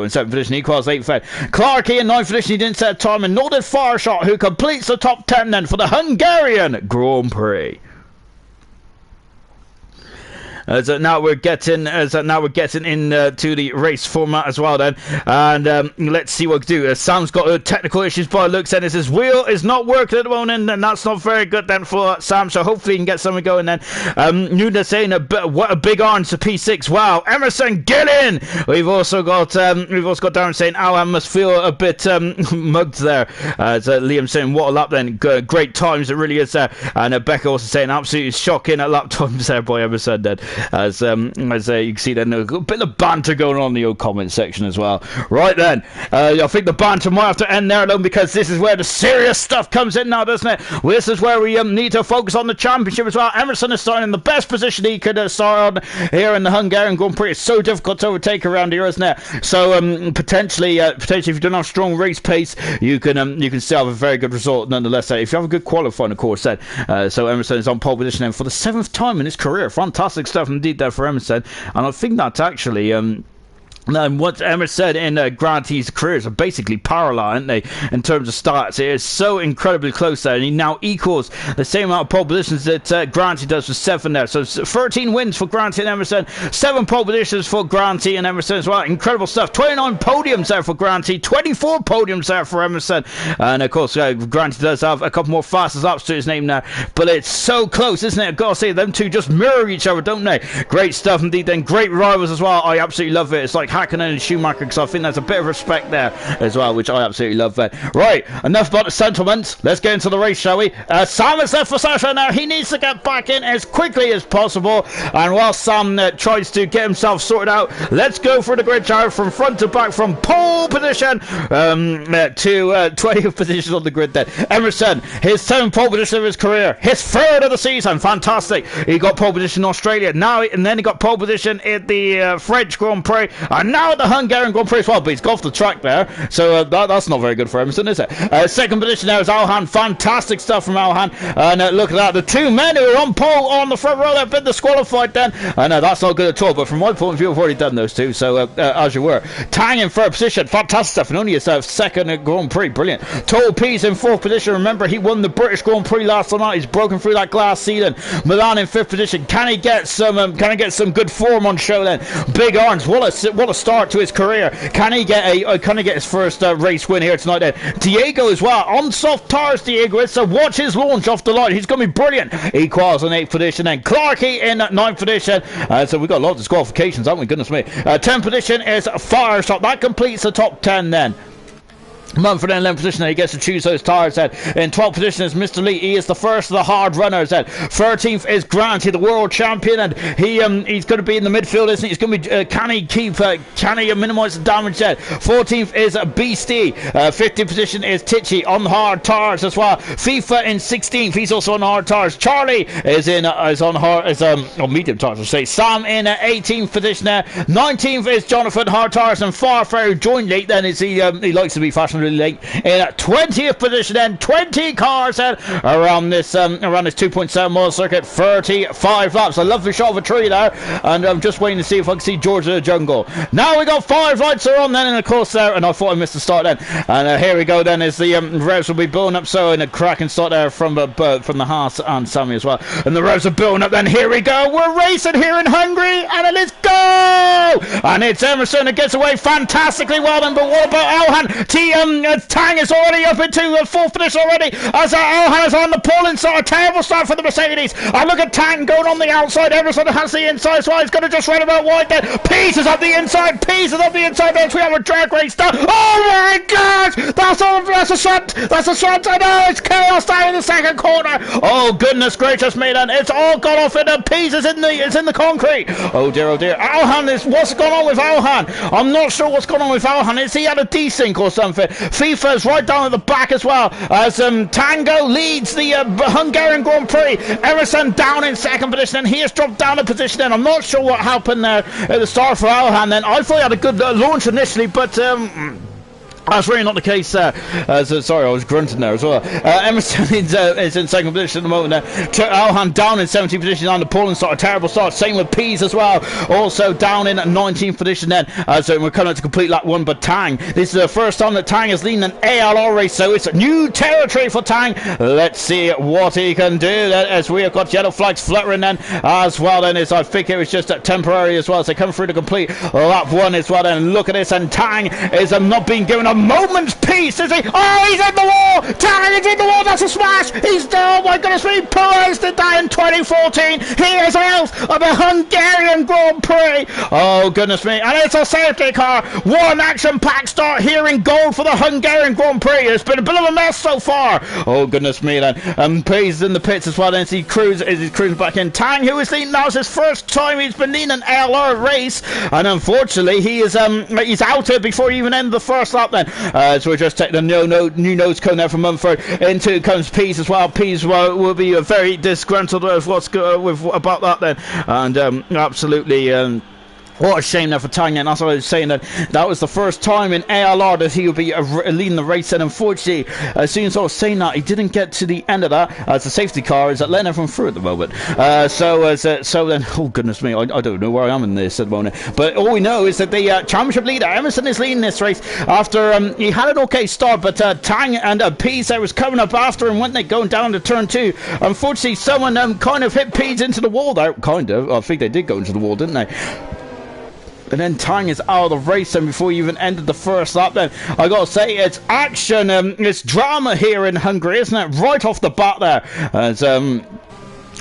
7th position, he equals 8th then. Clarkey in 9th position, he didn't set a time, and nor did Fireshot, who completes the top 10 then for the Hungarian Grand Prix. As now we're getting into the race format as well then, and let's see what we do. Sam's got technical issues by looks, and his wheel is not working at the moment, and that's not very good then for Sam. So hopefully he can get something going then. Nuna saying what a Big Orange to P6. Wow, Emerson, get in. We've also got Darren saying Alan must feel a bit mugged there. Liam saying what a lap then, great times, it really is there. And Becca also saying absolutely shocking at lap times there by Emerson then. As you can see then, a bit of banter going on in the old comment section as well. Right then, I think the banter might have to end there alone, because this is where the serious stuff comes in now, doesn't it? Well, this is where we need to focus on the championship as well. Emerson is starting in the best position he could start on here in the Hungarian Grand Prix. It's so difficult to overtake around here, isn't it? So potentially if you don't have strong race pace, you can still have a very good result nonetheless. If you have a good qualifying, of course, then. So Emerson is on pole position then for the 7th time in his career. Fantastic stuff indeed there for Emerson, and I think that's actually what Emma said in Granty's careers are basically parallel, aren't they, in terms of starts? It is so incredibly close there, and he now equals the same amount of pole positions that Granty does with 7 there. So 13 wins for Granty and Emerson, 7 pole positions for Granty and Emerson as well. Incredible stuff. 29 podiums there for Granty, 24 podiums there for Emerson, and of course Granty does have a couple more fastest laps to his name now, but it's so close, isn't it? I've got to say, them two just mirror each other, don't they? Great stuff indeed then. Great rivals as well. I absolutely love it. It's like Hakkinen and Schumacher, because I think there's a bit of respect there as well, which I absolutely love there. Right, enough about the sentiments. Let's get into the race, shall we? Sam is left for Sasha now. He needs to get back in as quickly as possible, and while Sam tries to get himself sorted out, let's go for the grid chart from front to back, from pole position to 20th position on the grid then. Emerson, his 7th pole position of his career, his 3rd of the season. Fantastic. He got pole position in Australia now, and then he got pole position in the French Grand Prix, and now at the Hungarian Grand Prix as well, but he's got off the track there, so that's not very good for Emerson, is it? 2nd position there is Alhan. Fantastic stuff from Alhan, and look at that, the 2 men who are on pole on the front row, they've been disqualified then, and that's not good at all, but from my point of view I've already done those two, so as you were. Tang in 3rd position, fantastic stuff, and only his 2nd Grand Prix, brilliant. Total Peas in 4th position. Remember, he won the British Grand Prix last night. He's broken through that glass ceiling. Milan in 5th position. Can he get some good form on show then? Big Orange, what a start to his career. Can he get his first race win here tonight then? Diego as well, on soft tires, Diego is, so watch his launch off the line. He's going to be brilliant. He quals in 8th position then. Clarkey in 9th position. So we've got a lot of disqualifications, haven't we? Goodness me. 10th position is Fireshot. That completes the top 10 then. Mumford in 11th position, he gets to choose those tires then. In 12th position is Mr. Lee. He is the first of the hard runners then. 13th is Grant, he's the world champion, and he's going to be in the midfield, isn't he? He's going to be can he minimise the damage then? 14th is Beastie. 15th position is Titchy on hard tires as well. FIFA in 16th, he's also on hard tires. Charlie is on medium tires, I'll say. Sam in 18th position there. 19th is Jonathan, hard tires, and Farfair joined late then. He likes to be fashionably late. In 20th position then, 20 cars then around this 2.7 mile circuit, 35 laps. A lovely shot of a tree there, and I'm just waiting to see if I can see George of the Jungle. Now we got 5 lights are on then, and of course there, and I thought I missed the start then, and here we go then, as the revs will be building up, so in a cracking start there from the Haas and Sammy as well, and the revs are building up then. Here we go, we're racing here in Hungary, and let's go, and it's Emerson that gets away fantastically well then, but what about Alhan? Tang is already up into 4th position already, as Alhan is on the pole inside. A terrible start for the Mercedes, and look at Tang going on the outside. Emerson has the inside, so he's going to just run about wide then. Peace is up the inside, then we have a drag race done. Oh my gosh, that's a shot, I know, it's chaos down in the second corner. Oh goodness gracious me then, it's all gone off, and Peace is in the concrete. Oh dear, Alhan what's going on with Alhan? I'm not sure what's going on with Alhan. Is he had a desync or something? FIFA's right down at the back as well, as Tango leads the Hungarian Grand Prix. Emerson down in 2nd position, and he has dropped down a position, and I'm not sure what happened there at the start for Alhan then. I thought he had a good launch initially, but that's really not the case there. Sorry, I was grunting there as well. Emerson is in 2nd position at the moment there. Alhan down in 17th position on the pole and start. A terrible start. Same with Pease as well. Also down in 19th position then. So we're coming up to complete lap 1. But Tang, this is the first time that Tang is leading an ALR race. So it's new territory for Tang. Let's see what he can do then, as we have got yellow flags fluttering then as well. Then I think it was just temporary as well. So they come through to complete lap 1 as well. Then look at this, and Tang is not being given a moment's peace, is he? Oh, he's in the wall! Tang is in the wall, that's a smash! Oh my goodness me, Perez did that in 2014. He is out of the Hungarian Grand Prix. Oh goodness me, and it's a safety car. What an action-packed start here in gold for the Hungarian Grand Prix. It's been a bit of a mess so far. Oh goodness me then. Perez in the pits as well, and he's cruising back in. Tang, who is leading now, is his first time he's been leading an ALR race, and unfortunately he is he's out here before he even ended the first lap then. So we're just taking the new nose cone there from Mumford. Into comes Pease as well. Pease will be very disgruntled with what's about that then, and absolutely. What a shame there for Tang, and that's what I was saying, that was the first time in ALR that he would be leading the race, and unfortunately, as soon as I was saying that, he didn't get to the end of that, as the safety car is letting everyone through at the moment. So then, oh goodness me, I don't know where I am in this at the moment, but all we know is that the championship leader, Emerson, is leading this race after he had an okay start, but Tang and Pease was coming up after him, weren't they, going down to turn 2. Unfortunately, someone kind of hit Pease into the wall there, I think they did go into the wall, didn't they? And then Tang is out of the race, and before you even ended the first lap then, I gotta say, it's action, it's drama here in Hungary, isn't it? Right off the bat there,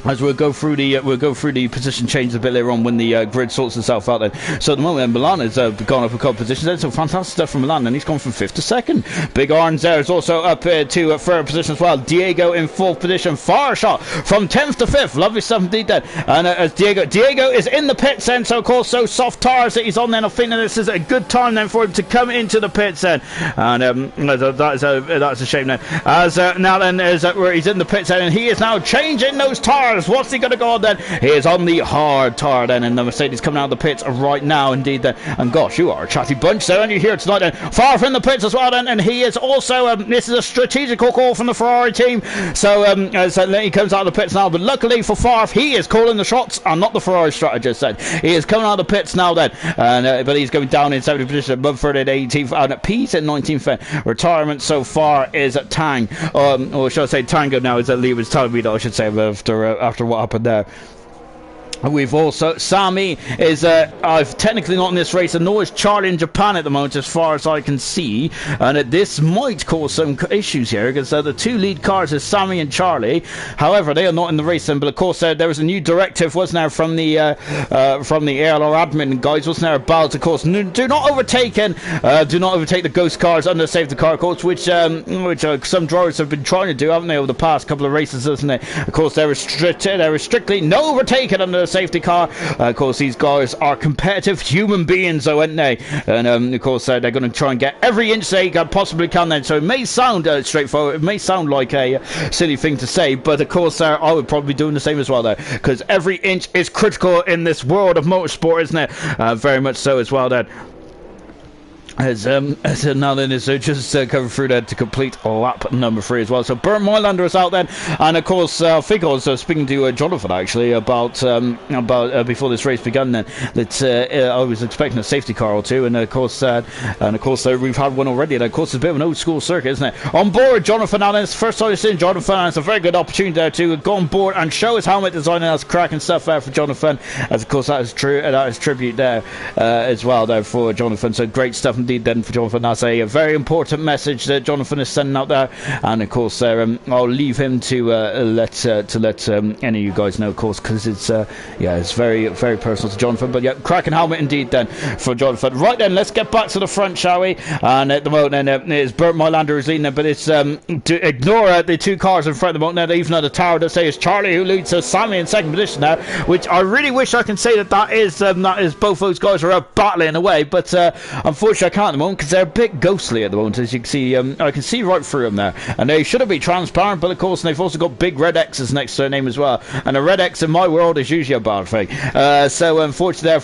as we'll go through the position change a bit later on when the grid sorts itself out then. So at the moment, Milan has gone up a couple positions. There's some fantastic stuff from Milan, and he's gone from 5th to 2nd. Big Orange there is also up to 3rd position as well. Diego in 4th position. Fireshot from 10th to 5th. Lovely stuff indeed then. And as Diego is in the pits then, so of course, so soft tires that he's on then. I think that this is a good time then for him to come into the pits then. And that's a shame then. As now then, where he's in the pits then, and he is now changing those tires. What's he going to go on then? He is on the hard tire then, and the Mercedes coming out of the pits right now indeed then. And gosh, you are a chatty bunch there, and you're here tonight then. Far from the pits as well then, and he is also, this is a strategical call from the Ferrari team. So he comes out of the pits now, but luckily for Favre, he is calling the shots and not the Ferrari strategist then. He is coming out of the pits now then, and but he's going down in 70th position, Mumford in 18th, and Peace in 19th. Retirement so far is at Tang, or should I say Tango now, is that Lee was telling me that I should say after what happened there. We've also, Sami is technically not in this race, and nor is Charlie in Japan at the moment, as far as I can see. And this might cause some issues here, because the two lead cars is Sami and Charlie. However, they are not in the race then. But of course, there was a new directive, wasn't there, from the ALR admin guys, wasn't there, about, of course, do not overtake the ghost cars under the safety car course, which some drivers have been trying to do, haven't they, over the past couple of races, isn't it? Of course, there is strictly no overtaking under the safety car. Of course, these guys are competitive human beings, though, aren't they? And of course, they're going to try and get every inch they possibly can then. So it may sound straightforward, it may sound like a silly thing to say, but of course, I would probably be doing the same as well there, because every inch is critical in this world of motorsport, isn't it? Very much so as well there. As now then is just coming through there to complete lap number 3 as well. So Bernd Mailander is out then, and of course I think I was speaking to Jonathan actually about before this race began then, that I was expecting a safety car or two, and of course we've had one already, and of course it's a bit of an old school circuit, isn't it? On board Jonathan Allen, it's the first time I've seen Jonathan, and it's a very good opportunity there to go on board and show his helmet design, and that's cracking stuff there for Jonathan, as of course that is tribute there as well there for Jonathan. So great stuff indeed then for Jonathan. That's a very important message that Jonathan is sending out there, and of course I'll leave him to let any of you guys know, of course, because it's very, very personal to Jonathan. But yeah, cracking helmet indeed then for Jonathan. Right then, let's get back to the front, shall we? And at the moment then it's Bernd Mailander who's leading there, but it's to ignore the two cars in front of the moment now, even at the tower, to say it's Charlie who leads Sami in second position now, which I really wish I can say that is both those guys are out battling away, but unfortunately I can't at the moment, because they're a bit ghostly at the moment, as you can see. I can see right through them there, and they should have been transparent, but of course they've also got big red X's next to their name as well, and a red X in my world is usually a bad thing. So unfortunately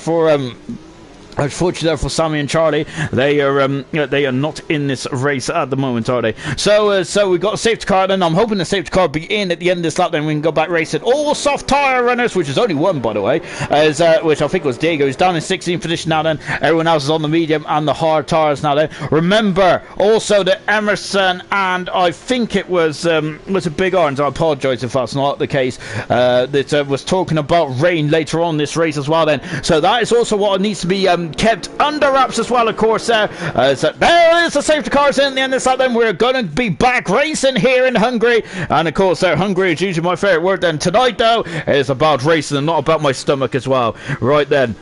for Sami and Charlie, they are not in this race at the moment, are they? So we've got a safety car, and I'm hoping the safety car will be in at the end of this lap, then we can go back racing. All soft tyre runners, which is only one, by the way, which I think was Diego, who's down in 16th position now then. Everyone else is on the medium and the hard tyres now then. Remember also that Emerson, and I think it was a Big Orange, I apologise if that's not the case, that was talking about rain later on this race as well then. So that is also what needs to be kept under wraps as well, of course. So there is the safety cars in the end of this lap then. We're going to be back racing here in Hungary, and of course Hungary is usually my favourite word then. Tonight though is about racing and not about my stomach as well. Right then.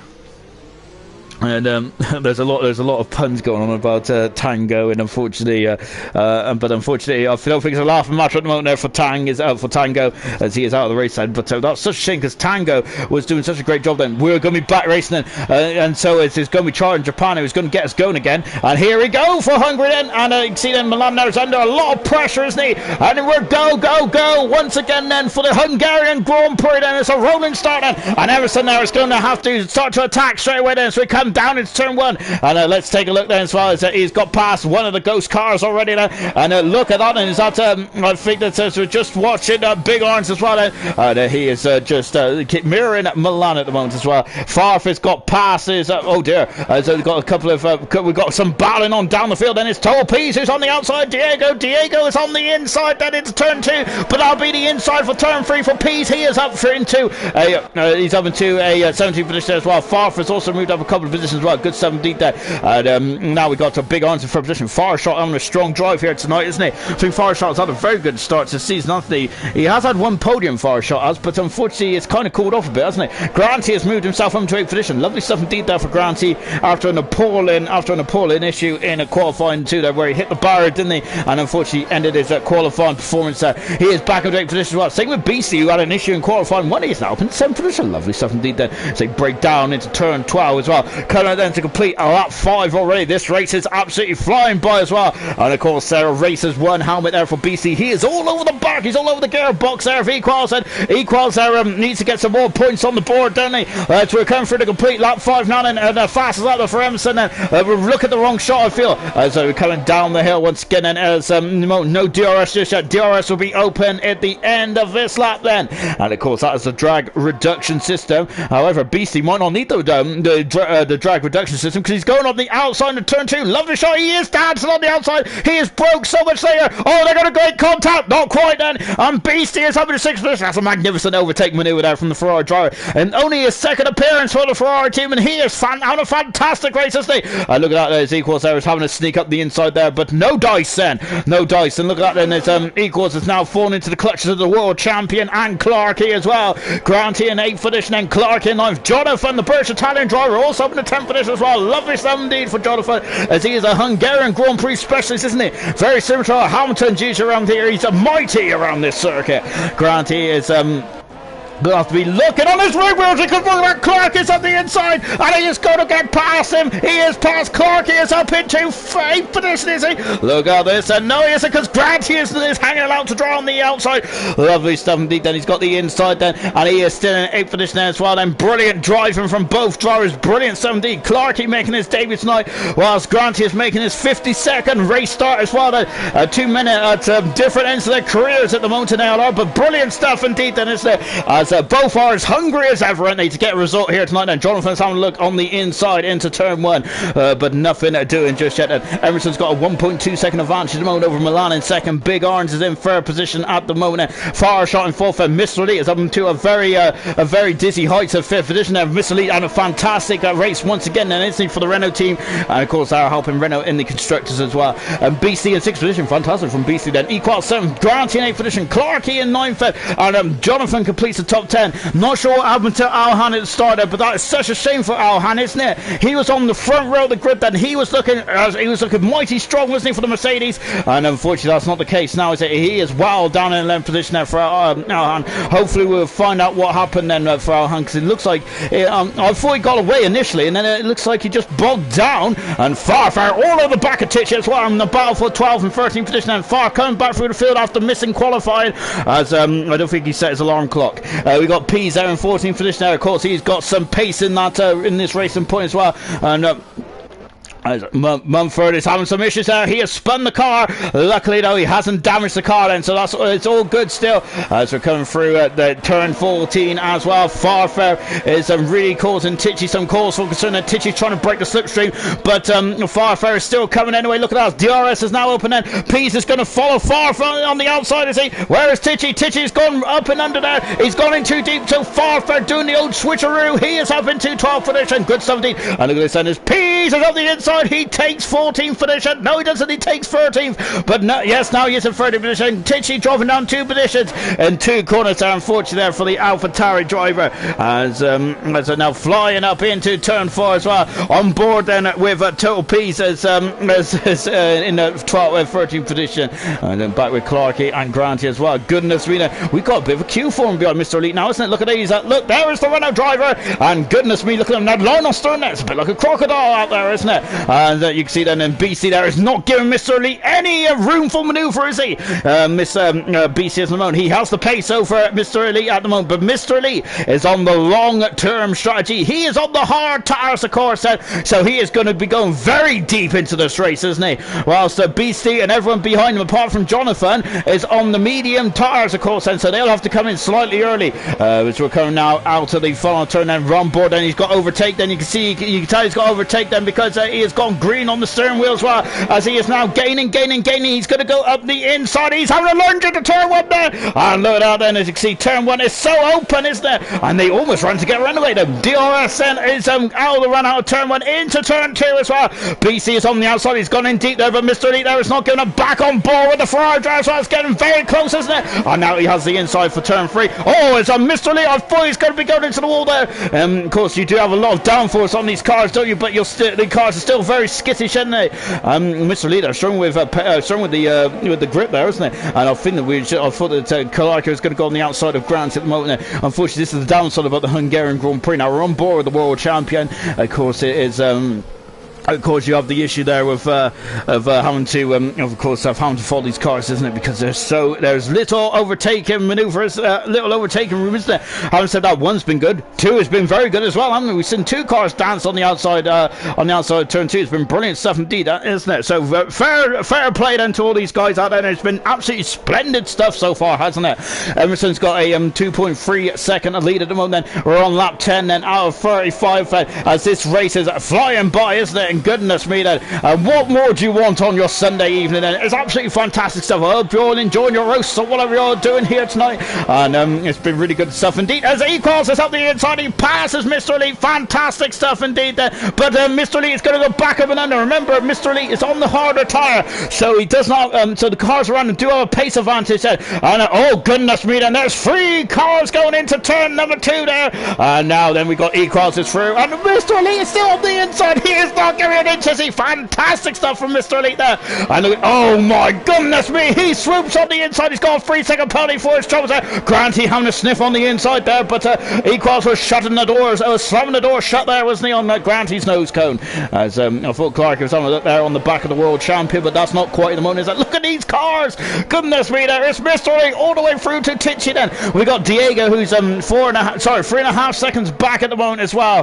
And there's a lot of puns going on about Tango, and unfortunately, I don't think it's a laughing matter at the moment there for Tango, as he is out of the race then. But that's such a shame, because Tango was doing such a great job then. We're going to be back racing then, and so it's going to be Charlie in Japan who's going to get us going again. And here we go for Hungary then, and you can see then Milan now is under a lot of pressure, isn't he? And we're go once again then for the Hungarian Grand Prix then. It's a rolling start then, and Emerson now is going to have to start to attack straight away then, so we come down into turn 1, and let's take a look then as well as he's got past one of the ghost cars already now, and look at that, and is that I think that we're just watching Big Orange as well then, and he is just mirroring Milan at the moment as well. Farf has got past his oh dear, so we've got a couple of we've got some battling on down the field, then it's Torpees who's on the outside. Diego is on the inside then into turn 2, but that'll be the inside for turn 3 for Pease. He is up into he's up into a 17th position as well. Farf has also moved up a couple of positions as well. Good 17 there, and now we got a Big Orange in front position. Farshot on a strong drive here tonight, isn't he? I think Farshot's had a very good start to the season, hasn't he? He has had one podium, Farshot has, but unfortunately it's kind of cooled off a bit, hasn't it? Granty has moved himself into 8th position. Lovely stuff indeed there for Granty after an appalling issue in a qualifying 2 there, where he hit the barrier, didn't he? And unfortunately ended his qualifying performance there. He is back into 8th position as well. Same with BC, who had an issue in qualifying 1. He's now up in 7th position. Lovely stuff indeed then. So they break down into turn 12 as well. Coming then to complete a lap 5 already. This race is absolutely flying by as well. And of course Sarah races one helmet there for BC. He is all over the back, he's all over the gearbox there for Equals, and Equals there needs to get some more points on the board, don't he? So we're coming through the complete lap 5 now, and fastest lap for Emerson, and we look at the wrong shot, I feel, so we're coming down the hill once again, and as no DRS just yet. DRS will be open at the end of this lap then, and of course that is the drag reduction system. However, BC might not need the drag reduction system because he's going on the outside of turn 2. Lovely shot. He is dancing on the outside. He is broke so much there. Oh, they got a great contact. Not quite then. And Beastie is up in the 6th position. That's a magnificent overtake maneuver there from the Ferrari driver. And only his 2nd appearance for the Ferrari team. And he is on a fantastic race, isn't he? Look at that. There's Equals there. Is having to sneak up the inside there. But no dice then. No dice. And look at that then. There's Equals has now fallen into the clutches of the world champion and Clarkey as well. Granty in 8th position and Clarkey in 9th. Jonathan, the British Italian driver, also up in the 10th position as well. Lovely stuff indeed for Jonathan, as he is a Hungarian Grand Prix specialist, isn't he? Very similar to Hamilton GT around here. He's a mighty around this circuit. Granty is going to have to be looking on his rear wheels because Clark is on the inside and he is going to get past him. He is past Clark. He is up into 8th position, is he? Look at this. And no, he isn't, because Grant is hanging out to dry on the outside. Lovely stuff indeed. Then he's got the inside then, and he is still in 8th position there as well. Then brilliant driving from both drivers. Brilliant stuff indeed. Clarkey making his debut tonight, whilst Grant is making his 52nd race start as well. 2 minutes at different ends of their careers at the moment in ALR, but brilliant stuff indeed then, isn't it? As both are as hungry as ever, and need to get a result here tonight. And Jonathan's having a look on the inside into turn 1, but nothing doing just yet. And Emerson's got a 1.2 second advantage at the moment over Milan in 2nd. Big Orange is in 3rd position at the moment. Far shot in 4th, and Mr. Elite is up to a very dizzy height of 5th position there. Mr. Elite had a fantastic race once again, and instantly for the Renault team, and of course they're helping Renault in the constructors as well. And BC in 6th position, fantastic from BC then. Equal 7th, Grant in 8th position, Clarkey in 9th, and Jonathan completes the top 10. Not sure what happened to Alhan at the start there, but that is such a shame for Alhan, isn't it? He was on the front row of the grid then. He was looking mighty strong, wasn't he, for the Mercedes? And unfortunately that's not the case now, is it? He is well down in 11th position there for Alhan. Hopefully we'll find out what happened then for Alhan, because it looks like I thought he got away initially, and then it looks like he just bogged down. And Far all over the back of Tichy as well in the battle for 12th and 13th position, and Far coming back through the field after missing qualifying, as I don't think he set his alarm clock. We got Pease there in 14th position there. Of course, he's got some pace in that in this racing point as well. And Mumford is having some issues there. He has spun the car. Luckily though, he hasn't damaged the car then, so it's all good still. As we're coming through the turn 14 as well. Farfair is really causing Tichy some cause for concern, and Tichy's trying to break the slipstream, but Farfair is still coming anyway. Look at that. DRS is now open then. Pease is going to follow Farfair on the outside, is he? Where is Tichy? Tichy's gone up and under there. He's gone in too deep, so Farfair doing the old switcheroo. He is up into 12th position. Good stuff indeed. And look at this, and there's Pease is up the inside. He takes 14th position. No, he doesn't. He takes 13th. But no, yes, now he is in 30th position. Tichy dropping down 2 positions and 2 corners there, unfortunately, there for the AlphaTauri driver. As they're now flying up into turn 4 as well. On board then with Total Peace as in the 13th position. And then back with Clarkey and Granty as well. Goodness me, we've got a bit of a queue for him behind Mr. Elite now, isn't it? Look at these. Look, there is the Renault driver. And goodness me, look at him. That line on stern there. It's a bit like a crocodile out there, isn't it? And you can see then in BC there is not giving Mr. Elite any room for manoeuvre, is he? BC at the moment, he has the pace over Mr. Elite at the moment, but Mr. Elite is on the long-term strategy. He is on the hard tires, of course, so he is going to be going very deep into this race, isn't he? Whilst BC and everyone behind him, apart from Jonathan, is on the medium tires, of course, and so they'll have to come in slightly early. Which we're coming now out of the final turn, then on board, then he's got overtake, then you can see, you can tell he's got overtake then, because he has gone green on the steering wheel as well, as he is now gaining. He's going to go up the inside. He's having a lunge into turn 1 there, and look at that then, as you can see, turn 1 is so open, isn't it? And they almost run to get run away. The DRS then is out of the run out of turn 1 into turn 2 as well. BC is on the outside. He's gone in deep there, but Mr. Elite there is not going to back on board with the Ferrari driver, so it's getting very close, isn't it? And now he has the inside for turn 3. Oh, it's on Mr. Elite. I thought he's going to be going into the wall there. Of course, you do have a lot of downforce on these cars, don't you? But the cars are still very skittish, aren't they? Mr. Leader strong with the grip there, isn't it? And I think that I thought that Kalika is going to go on the outside of Grant at the moment. Unfortunately, this is the downside about the Hungarian Grand Prix. Now we're on board with the world champion. Of course, it is. Of course, you have the issue there with having to follow these cars, isn't it? Because there's little overtaking maneuvers, little overtaking room, isn't there? Having said that, one's been good, two has been very good as well, haven't we? We've seen two cars dance on the outside of turn two. It's been brilliant stuff indeed, isn't it? So fair play then to all these guys out there. It's been absolutely splendid stuff so far, hasn't it? Emerson's got a 2.3 second lead at the moment. Then we're on lap 10 then out of 35 as this race is flying by, isn't it? And goodness me then, what more do you want on your Sunday evening then? It's absolutely fantastic stuff. I hope you're all enjoying your roasts or whatever you're doing here tonight, and it's been really good stuff indeed. As he crosses up the inside, he passes Mr. Elite. Fantastic stuff indeed there. But Mr. Elite is going to go back up and under. Remember, Mr. Elite is on the harder tyre, so he does not so the cars around him do have a pace advantage there. And oh goodness me then, there's 3 cars going into turn number 2 there, and now then we got E-crosses through, and Mr. Elite is still on the inside. He is not giving an inch. Fantastic stuff from Mr. Elite there. And look, oh my goodness me, he swoops on the inside. He's got a 3-second penalty for his troubles there. Granty having a sniff on the inside there, but E-cross was shutting the doors, was slamming the door shut there, wasn't he, on Granty's nose cone, as I thought Clark was having a look there on the back of the world champion, but that's not quite the moment. Is that, look at these cars, goodness me there, it's Mr. Elite all the way through to Tichy then. We got Diego, who's 3.5 seconds back at the moment as well,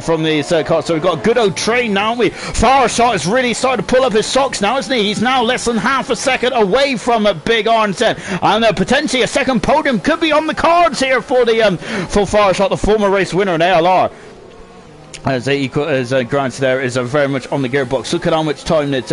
from these cars. So we've got a good old train now, haven't we? Farshot has really started to pull up his socks now, isn't he? He's now less than half a second away from a big orange then, and potentially a second podium could be on the cards here for Farshot, the former race winner in ALR. As Grant there is very much on the gearbox. Look at how much time that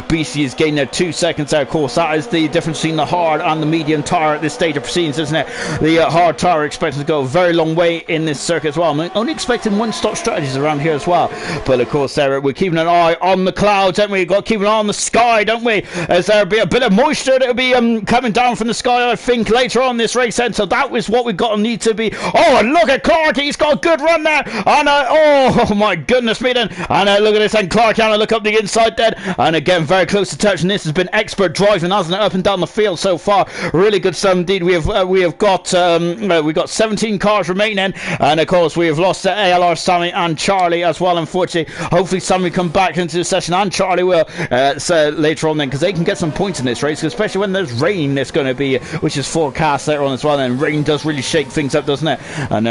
BC is gaining there. 2 seconds there, of course. That is the difference between the hard and the medium tyre at this stage of proceedings, isn't it? The hard tyre expected to go a very long way in this circuit as well. I'm only expecting one-stop strategies around here as well. But of course, there we're keeping an eye on the clouds, don't we? We've got to keep an eye on the sky, don't we? As there'll be a bit of moisture that'll be coming down from the sky, I think, later on this race then. So that was what we've got to need to be. Oh, and look at Clark. He's got a good run there. And oh my goodness me then, and look at this, and Clark Hanna look up the inside then, and again very close to touch, and this has been expert driving, hasn't it, up and down the field so far. Really good stuff indeed. We have got 17 cars remaining, and of course we have lost ALR, Sammy and Charlie as well, unfortunately. Hopefully Sammy come back into the session, and Charlie will later on then, because they can get some points in this race, especially when there's rain. That's going to be, which is forecast later on as well, and rain does really shake things up, doesn't it? And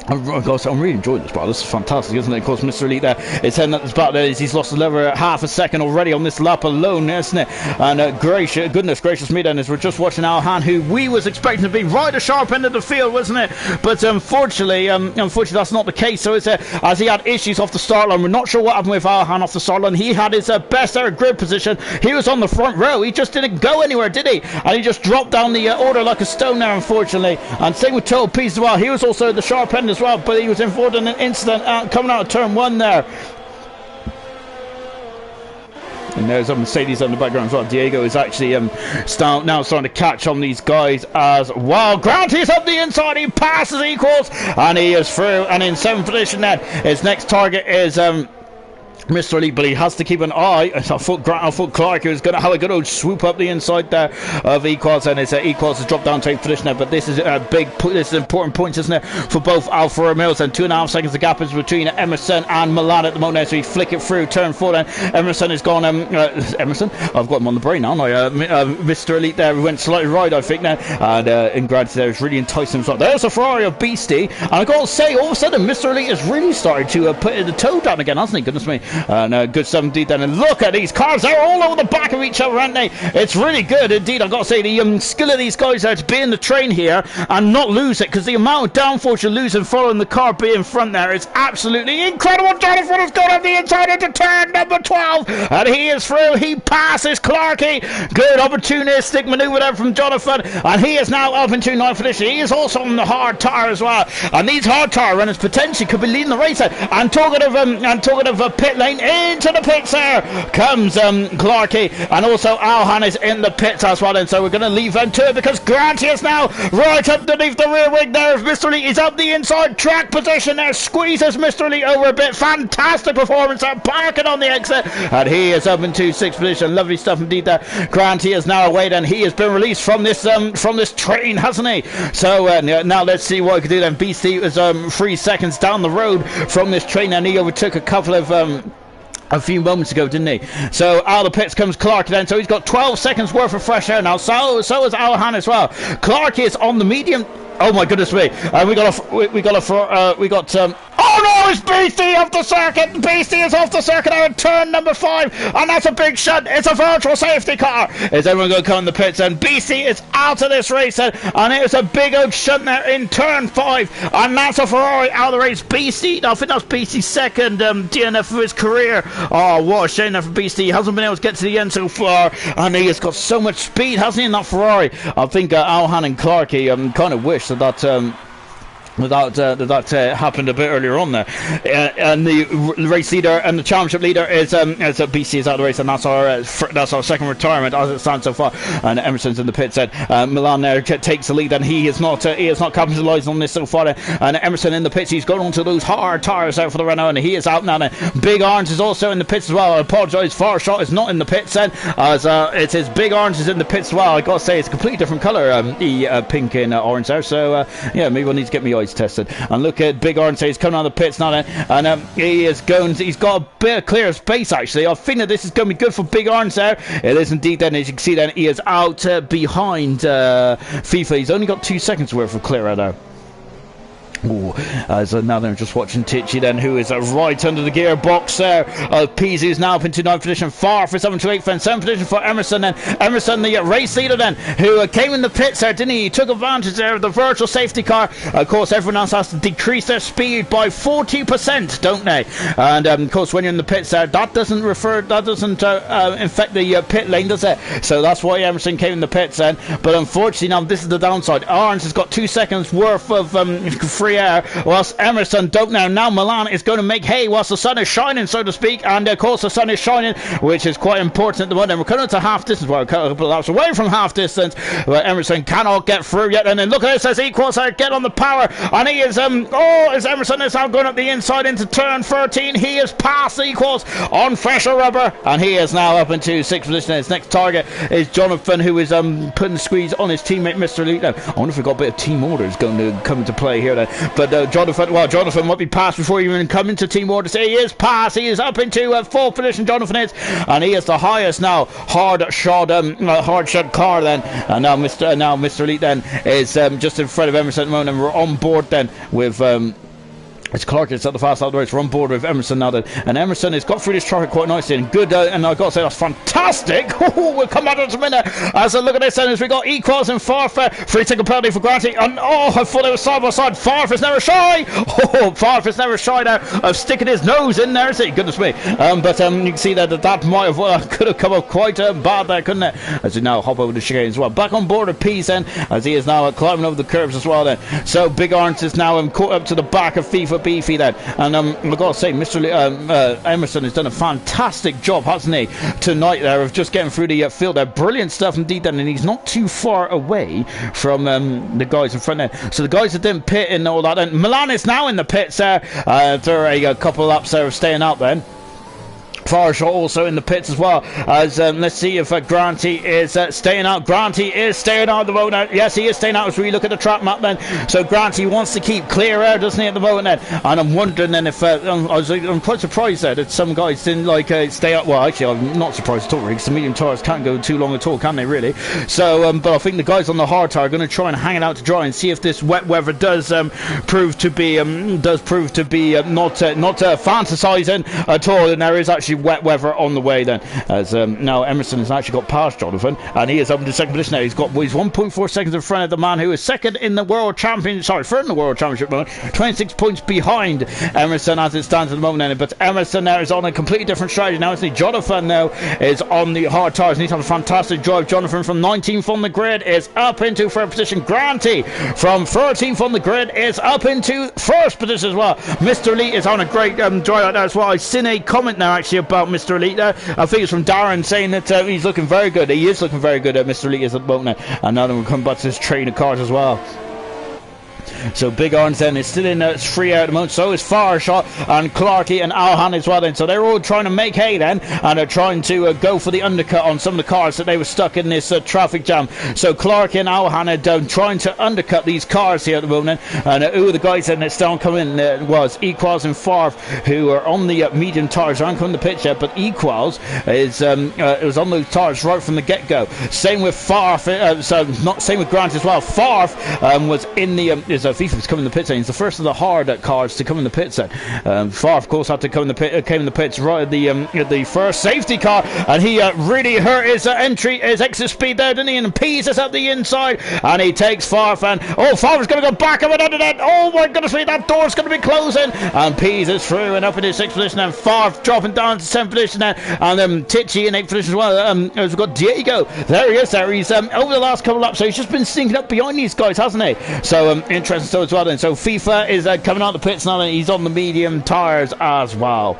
I'm really enjoying this battle. This is fantastic, isn't it? Of course, Mr. Elite there is heading up this battle. He's lost over half a second already on this lap alone, isn't it? And goodness gracious me then, as we're just watching Alhan, who we was expecting to be right at the sharp end of the field, wasn't it? But unfortunately that's not the case. So it's as he had issues off the start line. We're not sure what happened with Alhan off the start line. He had his best ever grid position. He was on the front row. He just didn't go anywhere, did he? And he just dropped down the order like a stone there, unfortunately. And same with Total Peace as well. He was also at the sharp end as well, but he was involved in an incident coming out of turn 1 there. And there's a Mercedes on the background as well. Diego is actually now starting to catch on these guys as well. Grant is up the inside. He passes equals, and he is through. And in 7th position then, his next target is Mr. Elite, but he has to keep an eye. I thought Clark was going to have a good old swoop up the inside there of Equals, and it's Equals has dropped down to 8th position there. But this is a this is important points, isn't it, for both Alfa Romeos, and 2.5 seconds the gap is between Emerson and Milan at the moment. So he flick it through turn 4 then. Emerson is gone. Emerson, I've got him on the brain now. Mr. Elite there went slightly right, I think now, and granted there is really enticing himself. There's a Ferrari of Beastie, and I got to say, all of a sudden Mr. Elite has really started to put the toe down again, hasn't he? Goodness me. And good stuff indeed then. And look at these cars, they're all over the back of each other, aren't they? It's really good indeed. I've got to say, the skill of these guys there to be in the train here and not lose it, because the amount of downforce you lose in following the car being in front there is absolutely incredible. Jonathan has gone up the inside into turn number 12, and he is through. He passes Clarkey. Good opportunistic manoeuvre there from Jonathan, and he is now up into 9th position. He is also on the hard tyre as well, and these hard tyre runners potentially could be leading the race out. And talking of pit lane, into the pits there comes Clarkey, and also Alhan is in the pits as well, and so we're going to leave them to it, because Granty is now right underneath the rear wing there. Mr. Lee is up the inside track position there, squeezes Mr. Lee over a bit. Fantastic performance there, parking on the exit, and he is up into 6th position. Lovely stuff indeed there. Granty is now away, and he has been released from this train, hasn't he? So now let's see what he can do then. BC was 3 seconds down the road from this train, and he overtook a couple of a few moments ago, didn't he? So out of the pits comes Clark then, so he's got 12 seconds worth of fresh air now. So is Alhan as well. Clark is on the medium. Oh my goodness me! Oh no! It's BC off the circuit. BC is off the circuit out of turn number 5, and that's a big shot. It's a virtual safety car. Is everyone going to come in the pits? And BC is out of this race, and it was a big old shunt there in turn 5, and that's a Ferrari out of the race. BC, I think that's BC's second DNF of his career. Oh, what a shame there for BC. He hasn't been able to get to the end so far, and he has got so much speed, hasn't he, in that Ferrari? I think Alhan and Clarkey kind of wish that happened a bit earlier on there, and the race leader and the championship leader is BC is out of the race, and that's our second retirement as it stands so far. And Emerson's in the pit said Milan there takes the lead, and he is not capitalising on this so far. And Emerson in the pits, he's going onto those hard tyres out for the Renault, and he is out now. Big Orange is also in the pits as well. I apologise, Far Shot is not in the pits then, as it is Big Orange is in the pits as well. I got to say it's a completely different colour, pink and orange there. So yeah, maybe I need to get my eyes tested. And look at Big Orange, he's coming out of the pits now, and he's got a bit of clear space actually. I think that this is going to be good for Big Orange there. It is indeed then, as you can see then, he is out behind FIFA. He's only got 2 seconds worth of clear out there. Ooh, as now they're just watching Tichy then, who is right under the gearbox there. Peasy is now up into 9th position, far for 7 to 8th, and 7th position for Emerson then. Emerson, the race leader then, who came in the pits there, didn't he? He took advantage there of the virtual safety car. Of course, everyone else has to decrease their speed by 40%, don't they? And of course, when you're in the pits there, that doesn't infect the pit lane, does it? So that's why Emerson came in the pits then. But unfortunately, now this is the downside. Orange has got 2 seconds worth of free air, whilst Emerson don't know. Now Milan is going to make hay whilst the sun is shining, so to speak, and of course the sun is shining, which is quite important at the moment. And we're coming to half distance, we're a couple of laps away from half distance, but Emerson cannot get through yet. And then look at this as Equals get on the power, and he is as Emerson is now going up the inside into turn 13. He is past Equals on fresher rubber, and he is now up into 6th position. His next target is Jonathan, who is putting the squeeze on his teammate Mr. Elite. Now, I wonder if we've got a bit of team orders going to come into play here then. But Jonathan might be passed before you even come into team orders. He is passed. He is up into 4th position. Jonathan is, and he is the highest now hard shot car then. And now Mr. Elite then is just in front of Emerson at the moment, and we're on board then with it's Clark is at the fast out of the race. We're on board with Emerson now then. And Emerson has got through this traffic quite nicely and good, and I've got to say that's fantastic. We'll come out in a minute. As I look at this then, as we got Equals and Farfa, 3-second penalty for Granty, and I thought it was side by side. Farfa's never shy. Farfa's never shy now of sticking his nose in there, is he? Goodness me. But you can see that might have could have come up quite bad there, couldn't it? As we now hop over the chicane as well. Back on board of Peace then, as he is now climbing over the curves as well then. So Big Orange is now caught up to the back of FIFA Beefy then, and I've got to say Emerson has done a fantastic job, hasn't he, tonight there, of just getting through the field there. Brilliant stuff indeed then, and he's not too far away from the guys in front there. So the guys that didn't pit and all that, and Milan is now in the pits there after a couple of laps there of staying out then. Farshall also in the pits as well, as let's see if Granty is staying out. Granty is staying out at the moment. Yes, he is staying out as we look at the track map then. So Granty wants to keep clear air, doesn't he, at the moment then? And I'm wondering then if I'm quite surprised there that some guys didn't stay out. Well, actually I'm not surprised at all, because the medium tyres can't go too long at all, can they, really? So but I think the guys on the hard tyre are going to try and hang it out to dry and see if this wet weather does prove to be not fantasizing at all, and there is actually wet weather on the way then, as now Emerson has actually got past Jonathan, and he is up in the 2nd position now. He's 1.4 seconds in front of the man who is third in the world championship moment, 26 points behind Emerson as it stands at the moment then. But Emerson now is on a completely different strategy now, isn't he? Jonathan now is on the hard tyres, and he's had a fantastic drive. Jonathan from 19th on the grid is up into 3rd position. Granty from 13th on the grid is up into 1st position as well. Mr. Elite is on a great drive out there as well. I've seen a comment now actually about Mr. Elite there. I think it's from Darren saying that he's looking very good. He is looking very good, Mr. Elite is at the moment now. And now then we'll come back to this train of cars as well. So Big Orange then is still in free out at the moment. So is Fireshot and Clarkey and Alhan as well then. So they're all trying to make hay then, and are trying to go for the undercut on some of the cars that they were stuck in this traffic jam. So Clarkey and Alhan are trying to undercut these cars here at the moment. And who are the guys then that's down coming was Equals and Farf, who are on the medium tires. Aren't coming to pitch yet, but Equals is it was on those tires right from the get-go. Same with Farf, so not same with Grant as well. Farf was in the FIFA was coming in the pits lane. He's the first of the hard cars to come in the pits lane. Farf, of course, had to come in the came in the pits right at the first safety car, and he really hurt his his exit speed there, didn't he? And Pease is at the inside, and he takes Farf, and Farf is going to go back up and under that. Oh my goodness me, that door's going to be closing, and Pease is through and up in his 6th position, and Farf dropping down to 7th position there, and Tichy in 8th position as well. We've got Diego. There he is. There he's over the last couple of laps, so he's just been sneaking up behind these guys, hasn't he? So interesting stuff as well then. So FIFA is coming out the pits now, and he's on the medium tyres as well.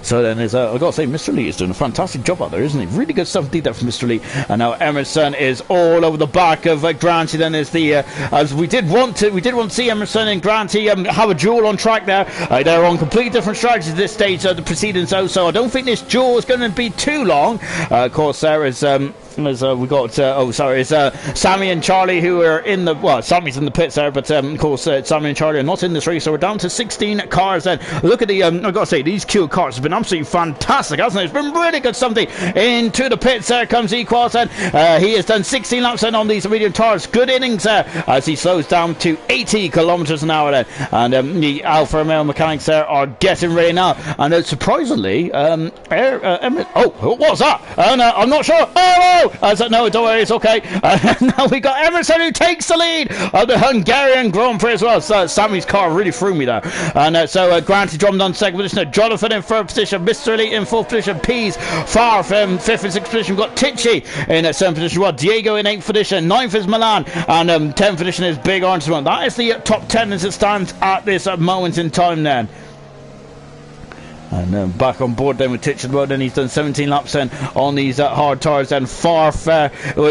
So then there's I've got to say, Mr. Lee is doing a fantastic job out there, isn't he? Really good stuff indeed there from Mr. Lee. And now Emerson is all over the back of Granty. Then is the as we did want to see Emerson and Granty have a duel on track there. They're on completely different strategies at this stage of the proceedings, so I don't think this duel is going to be too long. Of course, there is we got Sammy and Charlie, who are in the Sammy's in the pits there, but of course Sammy and Charlie are not in this race, so we're down to 16 cars then. Look at the I've got to say, these Q cars have been absolutely fantastic, hasn't it? It's been really good something. Into the pits there comes Equals, and he has done 16 laps then on these medium tires. Good innings there as he slows down to 80 kilometers an hour then, and the Alfa Romeo mechanics there are getting ready now, and surprisingly what's that? I'm not sure. No, don't worry, it's okay. Now we got Emerson, who takes the lead of the Hungarian Grand Prix as well. So Sammy's car really threw me there. And so Granty dropped on 2nd position. Jonathan in 3rd position. Mr. Elite in 4th position. Pease, Farf in 5th and 6th position. We've got Tichy in 7th position. Well, Diego in 8th position. 9th is Milan. And 10th position is Big Orange. That is the top 10 as it stands at this moment in time then. And back on board then with Titch as well. Then he's done 17 laps then on these hard tyres. And Farf,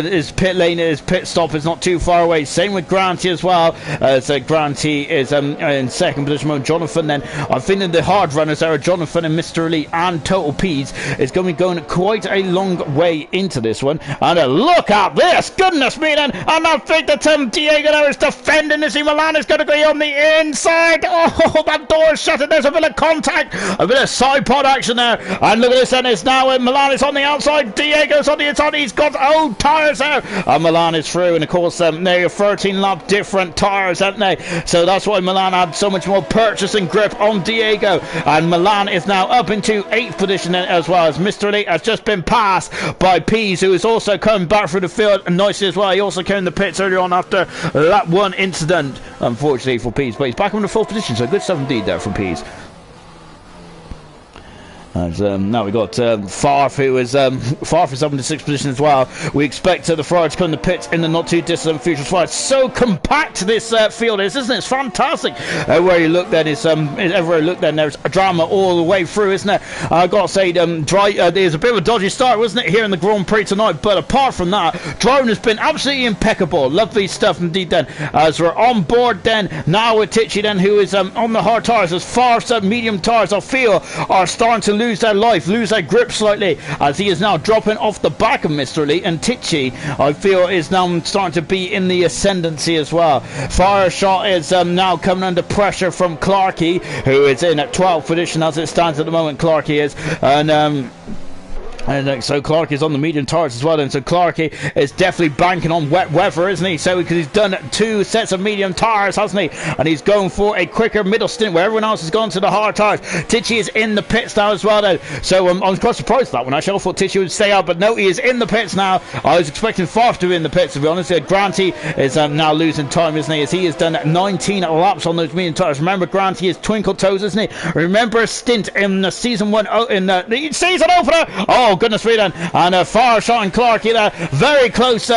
his pit lane, his pit stop is not too far away. Same with Granty as well. So Granty is in 2nd position. Jonathan then, I think the hard runners there are Jonathan and Mr. Elite and Total Peas is going to be going quite a long way into this one. And look at this, goodness me then. And I think that Diego there is defending this. Milan is going to go on the inside. Oh, that door is shut, and there's a bit of contact, a bit of side pod action there, and look at this, and it's now Milan is on the outside, Diego's on the inside, he's got old tyres there, and Milan is through, and of course they're 13 lap different tyres, haven't they? So that's why Milan had so much more purchasing grip on Diego, and Milan is now up into 8th position as well, as Mr. Elite has just been passed by Pease, who is also coming back through the field nicely as well. He also came in the pits earlier on after that one incident, unfortunately for Pease, but he's back in the 4th position, so good stuff indeed there from Pease. And now we got Farf, who is Farf is up in the 6th position as well. We expect the Ferrari to come in the pits in the not too distant future as well. It's so compact this field is, isn't it? It's fantastic. Everywhere you look then there's a drama all the way through, isn't it? I got to say, there's a bit of a dodgy start, wasn't it, here in the Grand Prix tonight? But apart from that, driving has been absolutely impeccable. Lovely stuff indeed then. As we're on board then now with Tichy then, who is on the hard tyres, as Farf's medium tyres I feel are starting to lose their grip slightly, as he is now dropping off the back of Mr. Elite, and Tichy I feel is now starting to be in the ascendancy as well. Fireshot is now coming under pressure from Clarkey, who is in at 12th position as it stands at the moment. Clarkey is, and so Clark is on the medium tyres as well, and so Clarkey is definitely banking on wet weather, isn't he? So because he's done 2 sets of medium tyres, hasn't he? And he's going for a quicker middle stint where everyone else has gone to the hard tyres. Tichy is in the pits now as well though, so I was quite surprised at that one actually. I thought Tichy would stay out, but no, he is in the pits now. I was expecting Farf to be in the pits, to be honest. Granty is now losing time, isn't he, as he has done 19 laps on those medium tyres. Remember, Granty is twinkle toes, isn't he? Remember a stint in the season 1 in the season opener. Oh Oh, goodness me then. And Fire Shot and Clarky there. Very close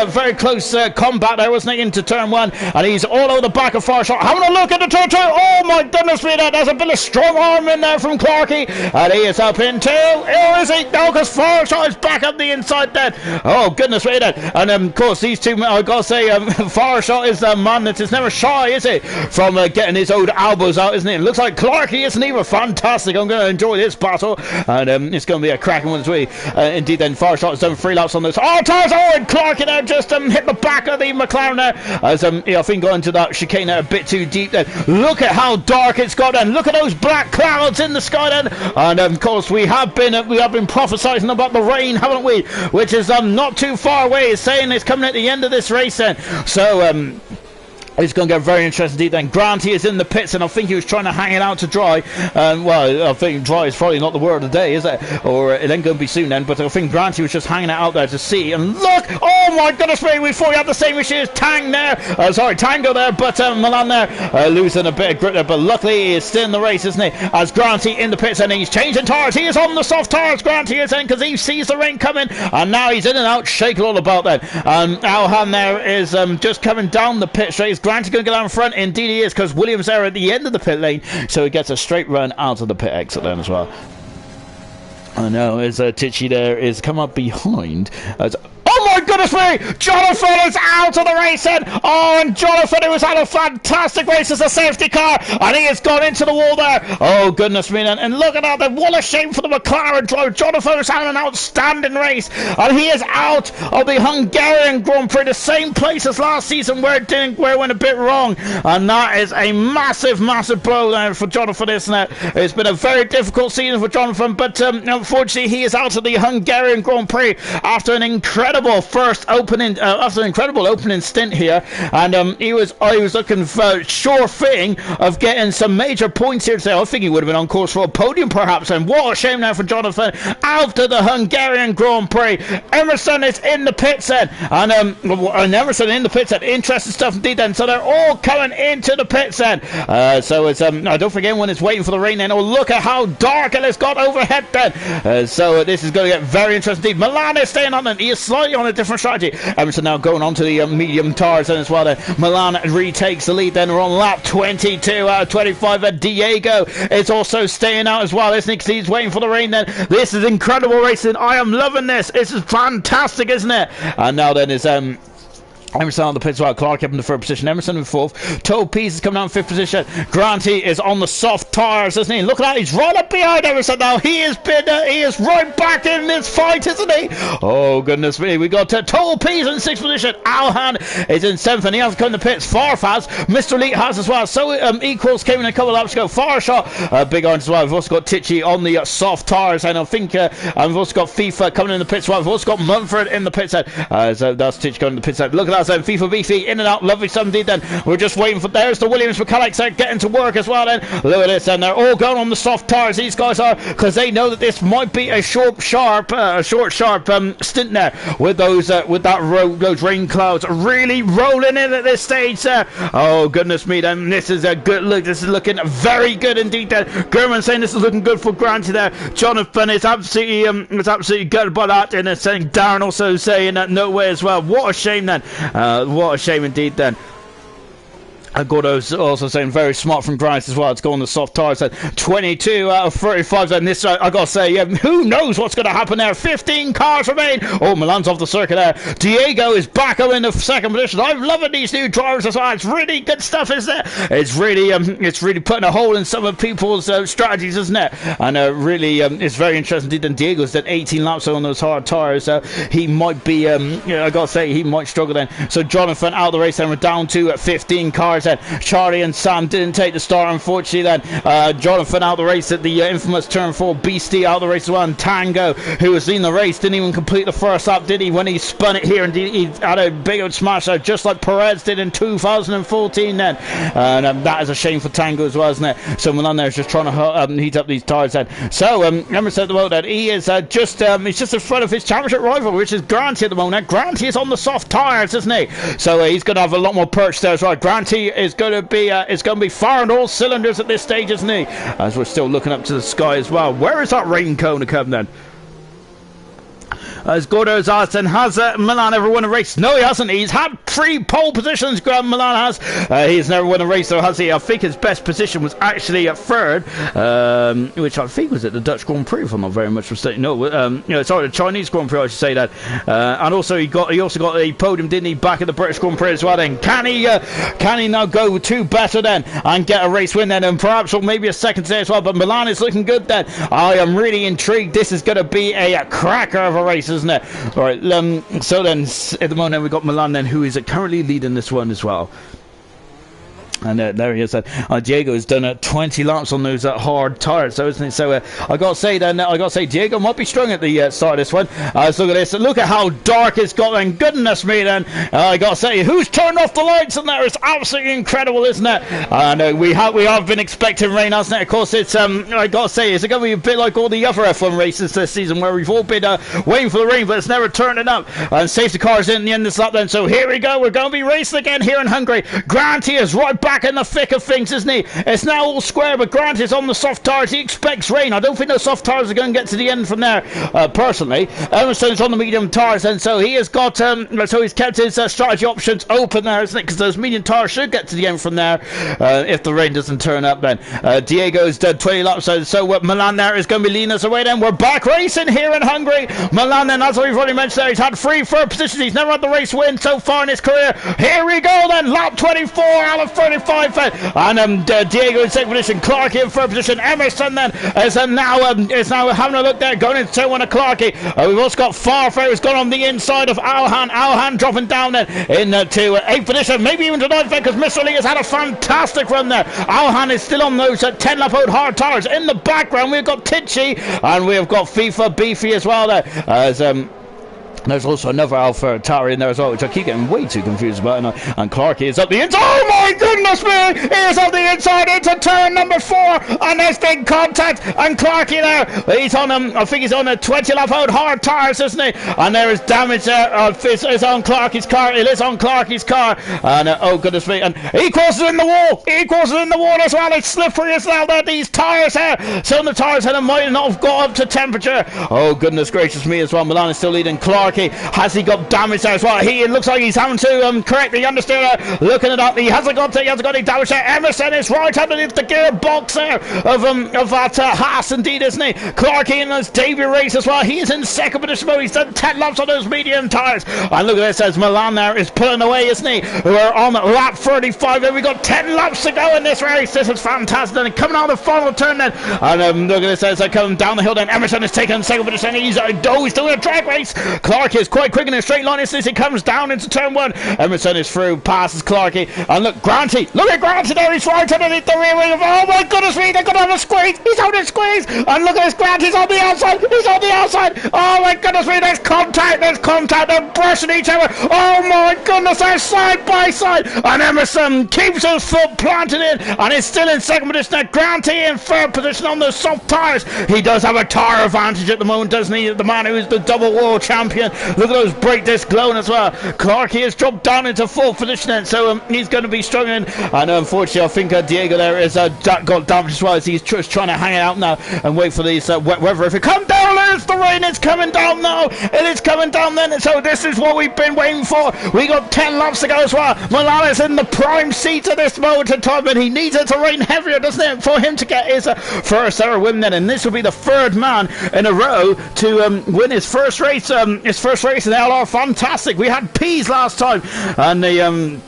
combat there, wasn't it, into turn 1. And he's all over the back of Fire Shot. Having a look at the turn 2. Oh, my goodness me then. There's a bit of strong arm in there from Clarky. And he is up into... Or is he? No, because Fire Shot is back up the inside then. Oh, goodness me then. And, of course, these two... I've got to say, Fire Shot is a man that is never shy, is he? From getting his old elbows out, isn't he? It looks like Clarky isn't even fantastic. I'm going to enjoy this battle. And it's going to be a cracking one as well. Indeed, then Fire Shot has done 3 laps on this. Oh, tires! Oh, and Clarky there just hit the back of the McLaren there. As I think got into that chicane there a bit too deep then. Look at how dark it's got then. Look at those black clouds in the sky then. And of course we have been prophesizing about the rain, haven't we? Which is not too far away. It's saying it's coming at the end of this race then. So it's going to get very interesting indeed then. Granty is in the pits, and I think he was trying to hang it out to dry. Well, I think dry is probably not the word of the day, is it? Or it ain't going to be soon then, but I think Granty was just hanging it out there to see. And look! Oh my goodness me! We thought we had the same issue as Tango there, but Milan there losing a bit of grip there. But luckily he is still in the race, isn't he? As Granty in the pits, and he's changing tyres. He is on the soft tyres, Granty is in, because he sees the rain coming. And now he's in and out, shaking all about then. Alhan there is just coming down the pit straight. Grant's going to get out in front. Indeed he is, because Williams there at the end of the pit lane, so he gets a straight run out of the pit exit then as well. I know, as Tichy there is come up behind as... Oh my goodness me! Jonathan is out of the race then! Oh, and Jonathan, who has had a fantastic race as a safety car, and he has gone into the wall there. Oh goodness me then, and look at that, what a shame for the McLaren driver. Jonathan has had an outstanding race, and he is out of the Hungarian Grand Prix, the same place as last season where it went a bit wrong, and that is a massive blow there for Jonathan, isn't it? It's been a very difficult season for Jonathan, but unfortunately he is out of the Hungarian Grand Prix after an incredible opening stint here, and I was looking for sure thing of getting some major points here today. I think he would have been on course for a podium perhaps, and what a shame now for Jonathan out of the Hungarian Grand Prix. Emerson is in the pits then, and Emerson in the pits then. Interesting stuff indeed then. So they're all coming into the pits then. So it's I don't forget when it's waiting for the rain then. Oh, look at how dark it has got overhead then. So this is going to get very interesting indeed. Milan is staying on, and he is slightly on a different strategy. Emerson now going on to the medium tires then as well then. Milan retakes the lead then. We're on lap 22 out of 25. Diego is also staying out as well, isn't he? 'Cause he's waiting for the rain then. This is incredible racing. I am loving this. This is fantastic, isn't it? And now then is Emerson on the pit as well. Clark up in the third position. Emerson in fourth. Toe Pease is coming down in fifth position. Granty is on the soft tires, isn't he? Look at that. He's right up behind Emerson now. He is right back in this fight, isn't he? Oh, goodness me. We got Toe Pease in sixth position. Alhan is in seventh, and he has to come in the pits. Farfaz, Mr. Elite has as well. So Equals came in a couple of laps ago. Far shot. Big orange as well. We've also got Tichy on the soft tires, and I think we've also got FIFA coming in the pits as well. We've also got Mumford in the pits. So that's Tichy going in the pits. Look at that. FIFA Beefy in and out, lovely stuff indeed then. We're just waiting for, there's the Williams mechanics there getting to work as well then. Look at this, and they're all going on the soft tires, these guys are, because they know that this might be a short sharp stint there with those those rain clouds really rolling in at this stage there. Oh goodness me then, this is a good look, this is looking very good indeed then. German saying this is looking good for Granty there. Jonathan is absolutely good by that, and saying Darren also saying that no way as well. What a shame then. What a shame indeed then. Gordo's also saying very smart from Grimes as well. It's going on the soft tires at 22 out of 35. And this, I gotta say, who knows what's going to happen there? 15 cars remain. Oh, Milan's off the circuit there. Diego is back up in the second position. I'm loving these new drivers as well. It's really good stuff, isn't it? It's really putting a hole in some of people's strategies, isn't it? And really, it's very interesting. And Diego's done 18 laps on those hard tires. He might be, I gotta say, he might struggle then. So Jonathan out of the race, then we're down to 15 cars. Charlie and Sam didn't take the start, unfortunately then. Jonathan out the race at the infamous turn 4. Beastie out the race as well, and Tango, who was in the race, didn't even complete the first lap, did he, when he spun it here, and he had a big old smash out, just like Perez did in 2014 then. And that is a shame for Tango as well, isn't it? So Milan there is just trying to heat up these tyres then. So Emerson at the moment, he is he's just in front of his championship rival, which is Granty at the moment. Granty is on the soft tyres, isn't he? So he's going to have a lot more perch there as well. Granty is going to be firing all cylinders at this stage, isn't he? As we're still looking up to the sky as well. Where is that rain cone to come then? As Gordo's asked, and has Milan ever won a race? No, he hasn't. He's had 3 pole positions, Graham Milan has. He's never won a race, though, has he? I think his best position was actually at 3rd, which I think was at the Dutch Grand Prix, if I'm not very much mistaken. No, sorry, the Chinese Grand Prix, I should say that. And also, he also got a podium, didn't he, back at the British Grand Prix as well. Then can he now go 2 better then and get a race win then, and perhaps or maybe a second today as well? But Milan is looking good then. I am really intrigued. This is going to be a cracker of a race, isn't it? All right. So then, at the moment, we've got Milan then, who is currently leading this one as well. And there he is. Diego has done 20 laps on those hard tyres, so isn't it? So I got to say, Diego might be strong at the start of this one. So look at this. Look at how dark it's got. And goodness me, then I got to say, who's turned off the lights in there? It's absolutely incredible, isn't it? And we have been expecting rain, hasn't it? Of course, it's I got to say, is it going to be a bit like all the other F1 races this season, where we've all been waiting for the rain, but it's never turning up. And safety cars in the end of this lap then. So here we go. We're going to be racing again here in Hungary. Granty is right back in the thick of things, isn't he? It's now all square, but Grant is on the soft tires. He expects rain. I don't think those soft tires are going to get to the end from there, personally. Emerson's on the medium tires, and so he has got so he's kept his strategy options open there, isn't it? Because those medium tires should get to the end from there if the rain doesn't turn up then. Diego's done 20 laps, so Milan there is going to be leading us away then. We're back racing here in Hungary. Milan then, as we've already mentioned there, he's had 3 third positions. He's never had the race win so far in his career. Here we go then, lap 24 out of 35. And Diego in second position, Clarkey in third position. Emerson then is now having a look there, going into turn 1 of Clarkey. We've also got Farfair who's gone on the inside of Alhan dropping down then into 8th position, maybe even to 9th, because Mr. Lee has had a fantastic run there. Alhan is still on those 10 lap old hard tires. In the background we've got Tichy, and we've got FIFA Beefy as well there, as there's also another Alpha Tari in there as well, which I keep getting way too confused about. And Clarkey is up the inside. Oh my goodness me! He is up the inside into turn number 4, and there's big contact. And Clarkey there, he's on I think he's on a 20 lap out hard tires, isn't he? And there is damage there. It's on Clarkey's car. It is on Clarkey's car. And oh goodness me! And he crosses in the wall. He crosses in the wall as well. It's slippery as well there. These tires here. Some of the tires here might not have got up to temperature. Oh goodness gracious me as well. Milan is still leading. Clarkey, has he got damage there as well? It looks like he's having to correct the understeer. Looking it up, he hasn't got any damage there. Emerson is right underneath the gearbox there of that Haas, indeed, isn't he? Clarkey in his debut race as well. He is in second position. He's done 10 laps on those medium tires. And look at this, as Milan there is pulling away, isn't he? We're on lap 35. We've got 10 laps to go in this race. This is fantastic. And coming out of the final turn then. And look at this, as they come down the hill then. Emerson is taking second position. He's doing a track race. Clarkey is quite quick in a straight line as he comes down into turn 1. Emerson is through, passes Clarkey, and look, Granty, look at Granty there, he's right underneath the rear wing of, oh my goodness me, they're going to have a squeeze, he's having a squeeze, and look at this, Granty's on the outside, oh my goodness me, there's contact, they're brushing each other, oh my goodness, they're side by side, and Emerson keeps his foot planted in, and is still in second position. Now Granty in third position on those soft tyres. He does have a tyre advantage at the moment, doesn't he, the man who is the double world champion. Look at those brake discs glowing as well. Clarkey has dropped down into fourth position then, so he's going to be struggling. And unfortunately, I think Diego there is got damage as well, as he's just trying to hang it out now and wait for these wet weather. If it comes down, there's the rain. It's coming down now. It is coming down then. So this is what we've been waiting for. We got 10 laps to go as well. Milan is in the prime seat at this moment in time, and he needs it to rain heavier, doesn't it, for him to get his first ever win then. And this will be the 3rd man in a row to win his first race. In ALR. Fantastic. We had Peas last time, and the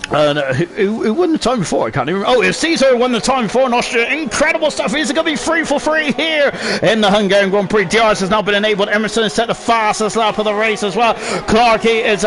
who won the time before? I can't even. Oh, if Caesar won the time before in Austria. Incredible stuff. Is it going to be free for free here in the Hungarian Grand Prix? DRS has now been enabled. Emerson has set the fastest lap of the race as well. Clarkey is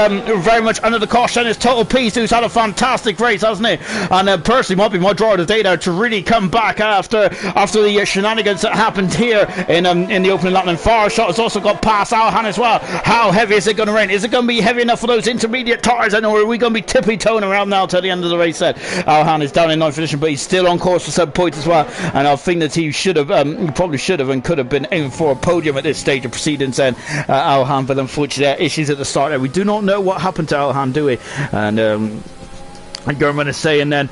very much under the caution. It's Total Peace, who's had a fantastic race, hasn't he? And personally, might be my draw of the day there to really come back after the shenanigans that happened here in the opening lap. And Farshot has also got past Alhan as well. How heavy is it going to rain? Is it going to be heavy enough for those intermediate tires? Or are we going to be tippy-toeing around now to the end of the race set? Alhan is down in 9th position, but he's still on course for some points as well, and I think that he should have probably should have and could have been aiming for a podium at this stage of proceedings then, Alhan, but unfortunately there are issues at the start there. We do not know what happened to Alhan, do we? And German is saying then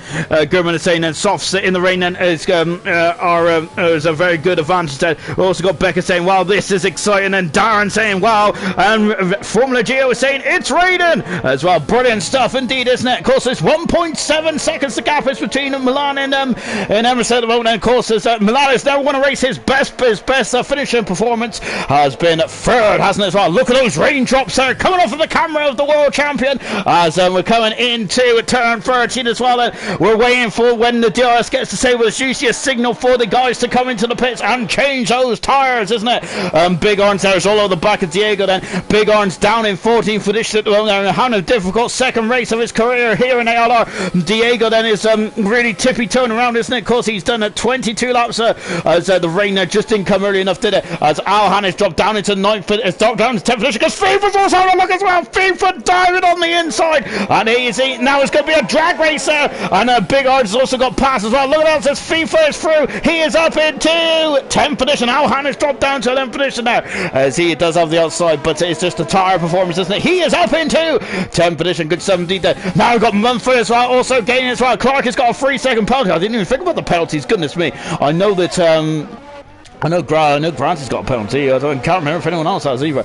softs in the rain then is a very good advantage there. We've also got Becca saying wow, this is exciting, and Darren saying wow, and Formula Geo is saying it's raining as well. Brilliant stuff indeed, isn't it? Of course it's 1.7 seconds the gap is between Milan and Emerson at the moment, and of course Milan has never won a race. His best finishing performance has been third, hasn't it, as well. Look at those raindrops there coming off of the camera of the world champion as we're coming into a turn 13 as well. We're waiting for when the DRS gets to say well, it's usually a signal for the guys to come into the pits and change those tyres, isn't it? Big Orange there is all over the back of Diego then. Big Orange down in 14th position at the moment, having a difficult second race of his career here in ALR. Diego then is really tippy turning around, isn't it? Of course he's done 22 laps as the rain there just didn't come early enough, did it? As Alhan has dropped down into 9th, it's dropped down to 10th position because FIFA's also having a look as well. FIFA diving on the inside, and now it's going to be a drag race there, and Big Orange has also got past as well. Look at that, says FIFA is through. He is up into 10th position. Alhan has dropped down to 11th position now, as he does have the outside, but it's just a tyre performance, isn't it? He is up into 10th position. Good stuff indeed there. Now we've got Mumford as well, also gaining as well. Clark has got a 3-second penalty. I didn't even think about the penalties, goodness me. I know that I know Grant has got a penalty. I can't remember if anyone else has either.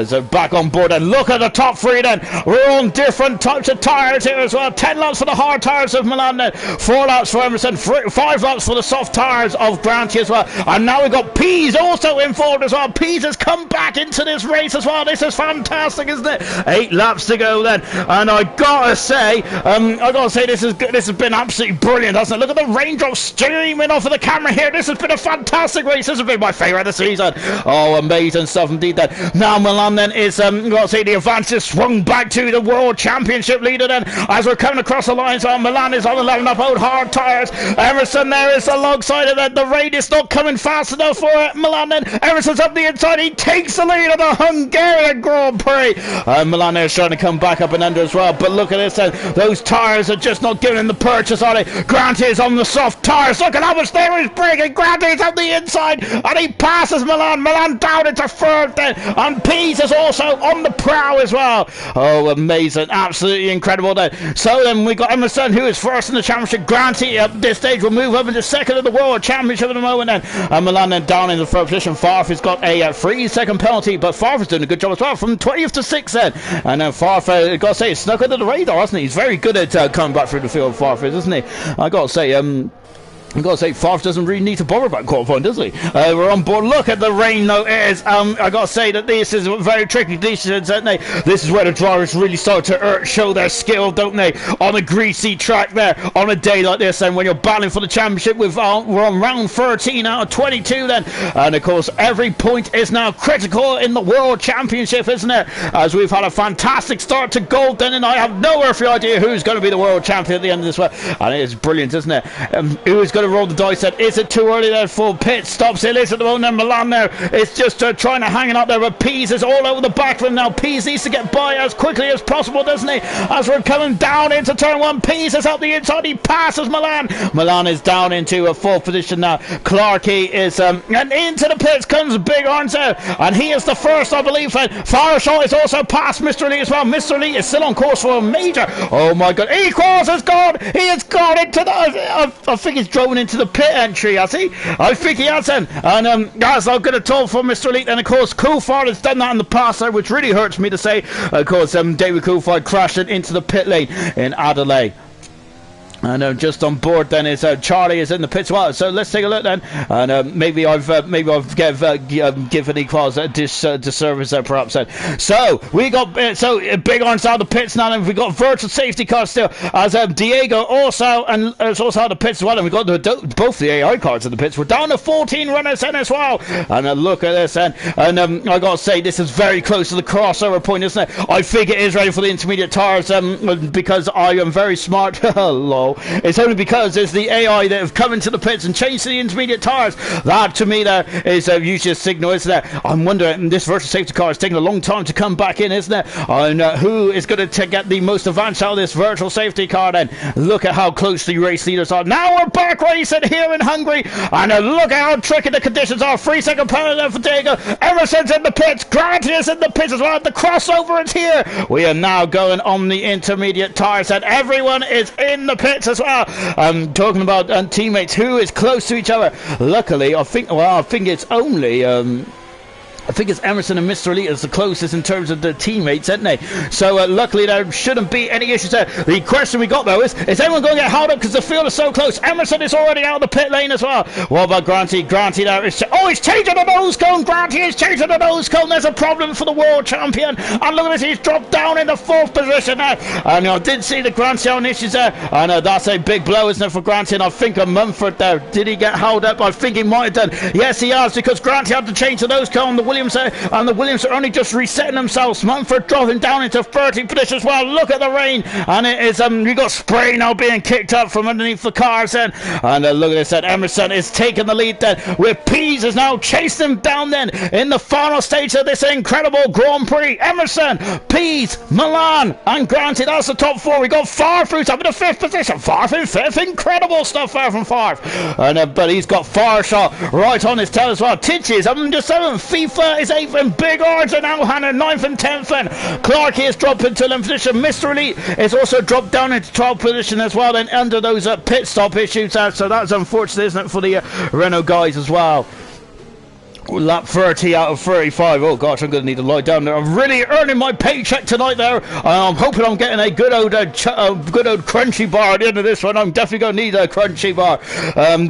So back on board and look at the top three then. We're on different types of tyres here as well. 10 laps for the hard tyres of Milan then. 4 laps for Emerson. 5 laps for the soft tyres of Granty as well. And now we've got Pease also involved as well. Pease has come back into this race as well. This is fantastic, isn't it? 8 laps to go then. And I gotta say this has been absolutely brilliant, hasn't it? Look at the raindrops streaming off of the camera here. This has been a fantastic race. This has been my favourite of the season. Oh, amazing stuff indeed then. Now Milan then is the advance is swung back to the World Championship leader then as we're coming across the lines. Milan is on 11 up old hard tyres. Emerson there is alongside of that. The rain is not coming fast enough for Milan then. Emerson's up the inside. He takes the lead of the Hungarian Grand Prix. Milan there is trying to come back up and under as well, but look at this then. Those tyres are just not giving him the purchase, are they? Grant is on the soft tyres. Look at how much there is braking. Grant is up the inside, and he passes Milan. Milan down into third then, and Pease is also on the prow as well. Oh, amazing, absolutely incredible then. So then we got Emerson, who is first in the championship. Granty at this stage will move up into second in the World Championship at the moment then, and Milan then down in the third position. Farf has got a 3-second penalty, but Farf is doing a good job as well from 20th to 6th then, and then Farf, gotta say, it's snuck under the radar, hasn't he? He's very good at coming back through the field, Farf is, isn't he? I gotta say, Farf doesn't really need to bother about qualifying, does he? We're on board. Look at the rain, though. It is. I got to say that this is very tricky. This is where the drivers really start to show their skill, don't they? On a greasy track there, on a day like this, and when you're battling for the championship, we're on round 13 out of 22 then. And of course, every point is now critical in the World Championship, isn't it? As we've had a fantastic start to gold then, and I have no earthly idea who's going to be the World Champion at the end of this one. And it is brilliant, isn't it? Who is going to roll the dice then? Is it too early there for pit stops? It is at the moment. And Milan there, it's just trying to hang it up there, but Pease is all over the back of him now. Pease needs to get by as quickly as possible, doesn't he? As we're coming down into turn 1, Pease is out the inside. He passes Milan. Milan is down into a 4th position now. Clarkey is and into the pits comes Big Orange there, and he is the first, I believe. Farshall is also past Mr. Lee as well. Mr. Lee is still on course for a major. Oh my god, Equals has gone. He has gone into the I think he's drove into the pit entry, has he? I think he has then. And that's not good at all for Mr. Elite. And of course, Coulthard has done that in the past there, which really hurts me to say. Of course, David Coulthard crashed into the pit lane in Adelaide. And just on board then is Charlie is in the pits as well. So let's take a look then, and maybe I've given Equals a disservice there perhaps then. So we got Big Orange out of the pits now, and we got virtual safety cars still as Diego also, and is also out of the pits as well, and we got both the AI cards in the pits. We're down to 14 runners then as well, and look at this then, and I gotta say this is very close to the crossover point, isn't it? I think it is ready for the intermediate tires because I am very smart. Lol. know, it's only because there's the AI that have come into the pits and changed the intermediate tyres. That, to me, there is usually a signal, isn't it? I'm wondering, this virtual safety car is taking a long time to come back in, isn't it? And who is going to get the most advantage out of this virtual safety car then? Look at how close the race leaders are. Now we're back racing here in Hungary, and look at how tricky the conditions are. 3-second penalty for Diego. Emerson's in the pits. Granty is in the pits as well. The crossover is here. We are now going on the intermediate tyres, and everyone is in the pits as well. I'm talking about teammates who is close to each other. Luckily, I think it's only I think it's Emerson and Mr. Elite is the closest in terms of the teammates, isn't they? So luckily there shouldn't be any issues there. The question we got though is anyone going to get held up because the field is so close? Emerson is already out of the pit lane as well. What about Granty? Granty there is... Oh, he's changing the nose cone! Granty is changing the nose cone! There's a problem for the world champion. And look at this, he's dropped down in the 4th position there. And I did see the Granty on issues there. And that's a big blow, isn't it, for Granty? And I think Mumford there. Did he get held up? I think he might have done. Yes, he has, because Granty had to change the nose cone. The Williams are only just resetting themselves. Mumford dropping down into 30th position as well. Look at the rain, and it is we got spray now being kicked up from underneath the cars then, and look at this, that Emerson is taking the lead then, with Pease is now chasing them down then in the final stage of this incredible Grand Prix. Emerson, Pease, Milan and Granty, that's the top 4. We got Farf up in the 5th position. Farf in 5th, incredible stuff there from Farf, and but he's got Farshot right on his tail as well. Titch is up in the 7th, FIFA is 8th, and Big Ards and Alhan 9th and 10th, and Clarkey has dropped into 11th position. Mr. Elite is also dropped down into 12th position as well, and under those pit stop issues, so that's unfortunate, isn't it, for the Renault guys as well. Lap 30 out of 35. Oh gosh, I'm going to need to lie down there. I'm really earning my paycheck tonight there. I'm hoping I'm getting a good old crunchy bar at the end of this one. I'm definitely going to need a crunchy bar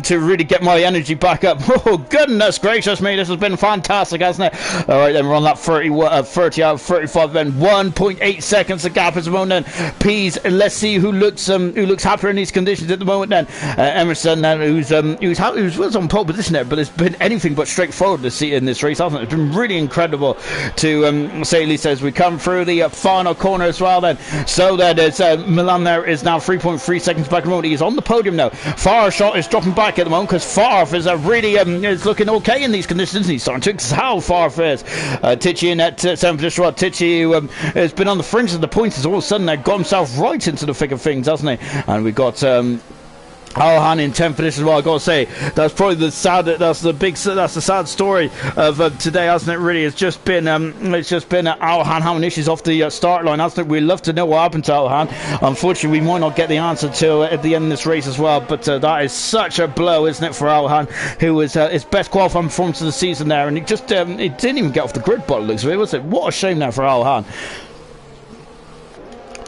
to really get my energy back up. Oh goodness gracious me, this has been fantastic, hasn't it? Alright then, we're on lap 30 out of 35 then. 1.8 seconds the gap at the moment then. Pease, let's see who looks happier in these conditions at the moment then. Emerson then, who's on pole position there, but it's been anything but straightforward in this race, hasn't it? It's been really incredible to say at least as we come through the final corner as well then. So that is Milan there is now 3.3 seconds back at the moment. He's on the podium now. Farshot is dropping back at the moment because Farf is really is looking okay in these conditions. He's starting to excel. Farf is Tichy in at 7th position. Tichy, who has been on the fringes of the points, has all of a sudden got himself right into the thick of things, hasn't he? And we got Alhan in 10th position as well. I gotta say, that's probably the sad story of today, hasn't it? Really, it's just been Alhan having issues off the start line, hasn't it? We'd love to know what happened to Alhan. Unfortunately, we might not get the answer till at the end of this race as well. But that is such a blow, isn't it, for Alhan, who was his best qualifying performance of the season there, and he just he didn't even get off the grid by the looks of it, was it? What a shame there for Alhan.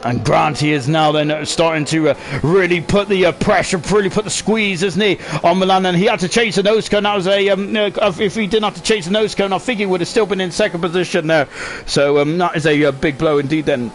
And Granty is now then starting to really put the pressure, really put the squeeze, isn't he, on Milan? And he had to change the nose cone. That was if he didn't have to change the nose cone, I think he would have still been in 2nd position there. So that is a big blow indeed then.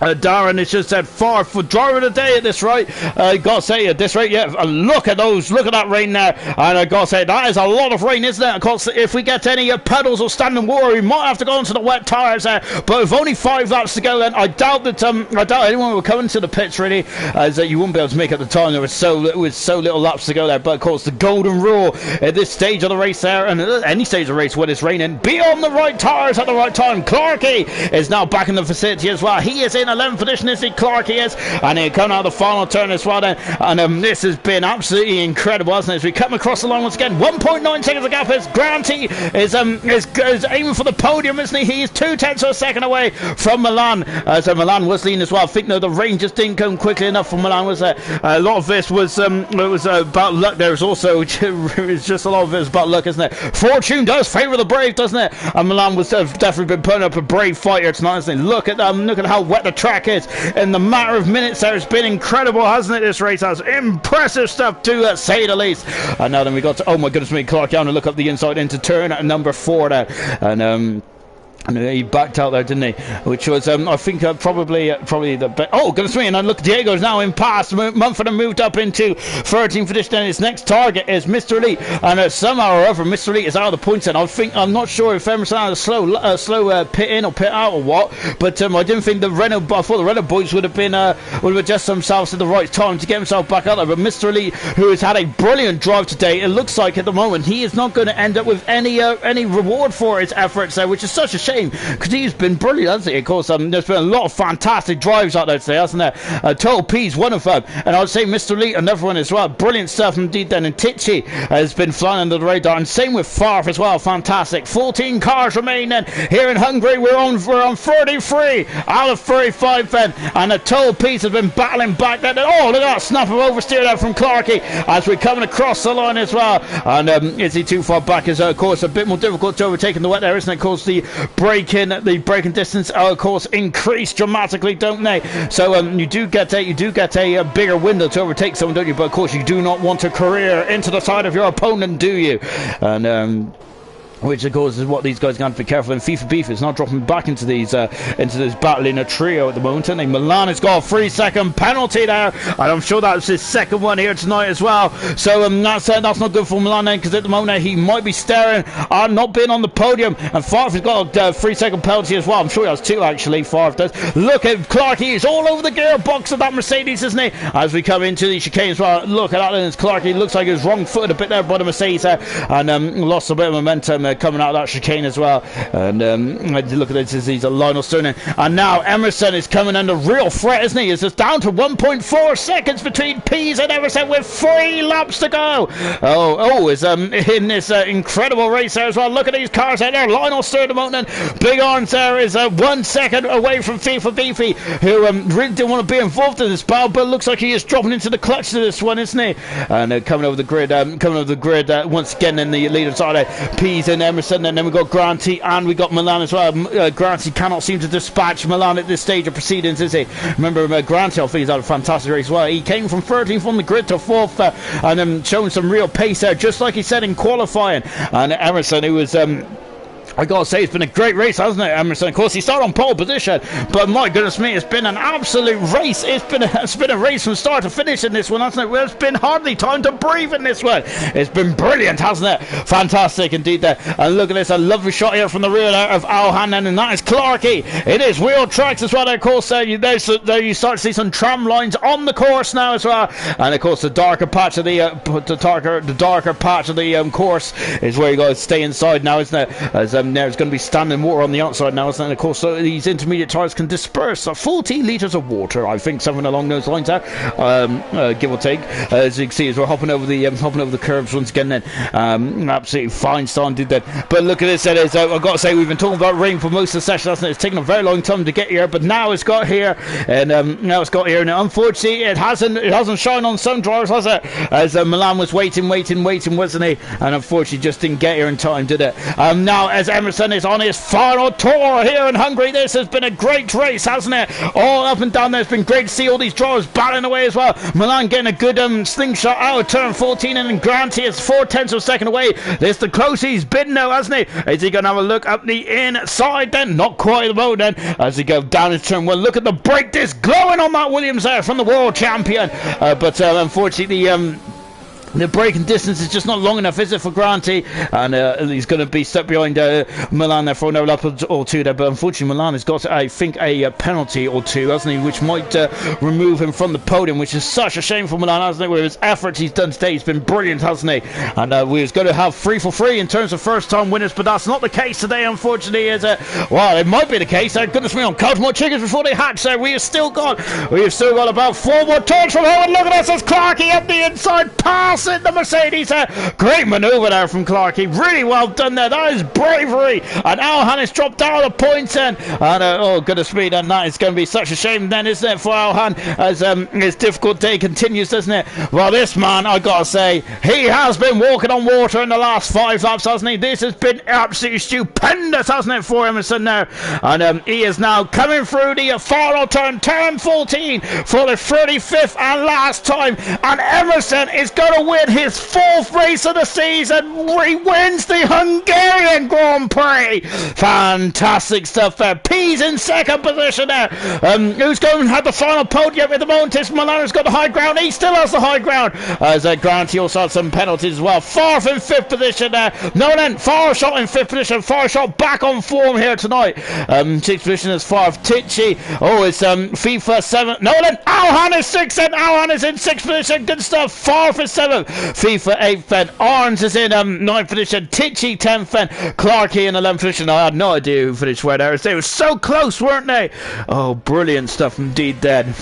Darren has just said far for driver of the day at this rate. Gotta say at this rate, yeah. Look at that rain there, and I gotta say that is a lot of rain, isn't it? Of course, if we get any puddles or standing water, we might have to go onto the wet tyres there. But with only 5 laps to go, then I doubt anyone will come into the pits really, as you wouldn't be able to make at the time. There was so little laps to go there. But of course, the golden rule at this stage of the race there, and any stage of the race when it's raining, be on the right tyres at the right time. Clarkey is now back in the vicinity as well. He is in 11th position, is it? Clarkey is, and he'll come out of the final turn as well then. And this has been absolutely incredible, hasn't it? As we come across the line once again, 1.9 seconds of gap as Granty is aiming for the podium, isn't he? He is 0.2 of a second away from Milan. So Milan was leading as well. I think the rain just didn't come quickly enough for Milan, was there? A lot of this was about luck. There was also it's just a lot of it was about luck, isn't it? Fortune does favour the brave, doesn't it? And Milan was definitely been putting up a brave fight here tonight, isn't it? Look at how wet the track is. In the matter of minutes there, it's been incredible, hasn't it? This race has impressive stuff to say the least. And now then we got to, oh my goodness me, Clark down and look up the inside into turn at number 4 there. And And he backed out there, didn't he? Which was, I think, probably the best. Oh, goodness me! And then look, Diego's now in past. Mumford have moved up into 13th position. And his next target is Mr. Elite, and somehow or other, Mr. Elite is out of the points. And I'm not sure if Emerson had a slow pit in or pit out or what. But I didn't think the Renault. I thought the Renault boys would have adjusted themselves at the right time to get himself back out there. But Mr. Elite, who has had a brilliant drive today, it looks like at the moment he is not going to end up with any reward for his efforts there, which is such a shame. Because he's been brilliant, hasn't he? Of course, there's been a lot of fantastic drives out there today, hasn't there? Total P's one of them, and I'd say Mr. Elite another one as well. Brilliant stuff indeed. Then and Tichy has been flying under the radar, and same with Farf as well. Fantastic. 14 cars remain then here in Hungary. We're on 33 out of 35 then, and the Total P's has been battling back then. Oh, look at that snap of oversteer there from Clarkey as we're coming across the line as well. And is he too far back? Is of course a bit more difficult to overtake in the wet there, isn't it? Of course, the braking distance of course increased dramatically, don't they? So you do get a bigger window to overtake someone, don't you? But of course you do not want to career into the side of your opponent, do you? And which of course is what these guys are going to be careful. And FIFA Beef is not dropping back into this battle in a trio at the moment. And Milan has got a 3-second penalty there, and I'm sure that's his second one here tonight as well. So that's not good for Milan then, because at the moment he might be staring at not being on the podium. And Favre has got a 3-second penalty as well. I'm sure he has two actually. Favre does. Look at Clarkey, he's all over the gearbox of that Mercedes, isn't he? As we come into the chicane as well. Look at that, and Clarkey looks like he was wrong-footed a bit there by the Mercedes there, and lost a bit of momentum coming out of that chicane as well. And look at this, he's a Lionel Sterling, and now Emerson is coming under real threat, isn't he? It's just down to 1.4 seconds between Pease and Emerson with 3 laps to go. Is in this incredible race there as well. Look at these cars out there. Lionel Sterling and Big Arms there is 1 second away from FIFA Beefy, who really didn't want to be involved in this battle, but looks like he is dropping into the clutch to this one, isn't he? And coming over the grid once again in the leader side there, Pease and Emerson. And then we've got Granty and we got Milan as well. Granty cannot seem to dispatch Milan at this stage of proceedings, is he? Remember, Granty, I think he's had a fantastic race as well. He came from 13th on the grid to 4th and showing some real pace there, just like he said in qualifying. And Emerson, who was I gotta say, it's been a great race, hasn't it, Emerson? Of course, he started on pole position, but my goodness me, it's been an absolute race. It's been a race from start to finish in this one, hasn't it? Well, it's been hardly time to breathe in this one. It's been brilliant, hasn't it? Fantastic indeed there. And look at this, a lovely shot here from the rear there of Alhan, and that is Clarkey. It is wheel tracks as well, of course. There you start to see some tram lines on the course now as well. And of course, the darker patch of the course is where you got to stay inside now, isn't it? As there's going to be standing water on the outside now, isn't it? And of course, these intermediate tyres can disperse 40 litres of water, I think, something along those lines there, give or take. As you can see, as we're hopping over the curves once again, then absolutely fine start did that. But look at this, I've got to say, we've been talking about rain for most of the session, hasn't it? It's taken a very long time to get here, but now it's got here, and unfortunately, it hasn't shined on some drivers, has it? As Milan was waiting, wasn't he? And unfortunately, just didn't get here in time, did it? Now, as Emerson is on his final tour here in Hungary, this has been a great race, hasn't it? All up and down there. It's been great to see all these drivers battling away as well. Milan getting a good slingshot out of turn 14, and then Granty is 0.4 of a second away. This is the closest he's been now, hasn't he? Is he going to have a look up the inside then? Not quite at the moment then, as he goes down his turn. Well, look at the brake disc glowing on that Williams there from the world champion. But unfortunately, the braking distance is just not long enough, is it, for Granty? And he's going to be stuck behind Milan there for another lap or two there. But unfortunately, Milan has got, I think, a penalty or two, hasn't he? Which might remove him from the podium, which is such a shame for Milan, hasn't it? With his efforts he's done today, he's been brilliant, hasn't he? And we was going to have 3 for 3 in terms of first-time winners, but that's not the case today, unfortunately, is it? Well, it might be the case. Goodness me, on count more chickens before they hatch there. We have still got about 4 more turns from here. And look at this, as Clarkey up the inside pass in the Mercedes. Great manoeuvre there from Clarkey. Really well done there. That is bravery. And Alhan has dropped out of the points then. And oh goodness me, then that is going to be such a shame then, isn't it, for Alhan, as his difficult day continues, doesn't it? Well, this man, I gotta say, he has been walking on water in the last 5 laps, hasn't he? This has been absolutely stupendous, hasn't it, for Emerson now? And he is now coming through the final turn 14 for the 35th and last time. And Emerson is going to win win his 4th race of the season. He wins the Hungarian Grand Prix. Fantastic stuff there. Pease in 2nd position there. Who's going to have the final podium at the moment? It's Milano's got the high ground. He still has the high ground. As Grant, he also had some penalties as well. Farf in 5th position there. Nolan, Farshot in 5th position. Farshot back on form here tonight. 6th position is Farf. Tichy. Oh, it's FIFA 7. Nolan. Alhan is 6th and Alhan is in 6th position. Good stuff. Farf is 7th. FIFA 8th then. Arns is in 9th position. Tichy 10th then. Clarkey in 11th position. I had no idea who finished where there. They were so close, weren't they? Oh, brilliant stuff indeed then.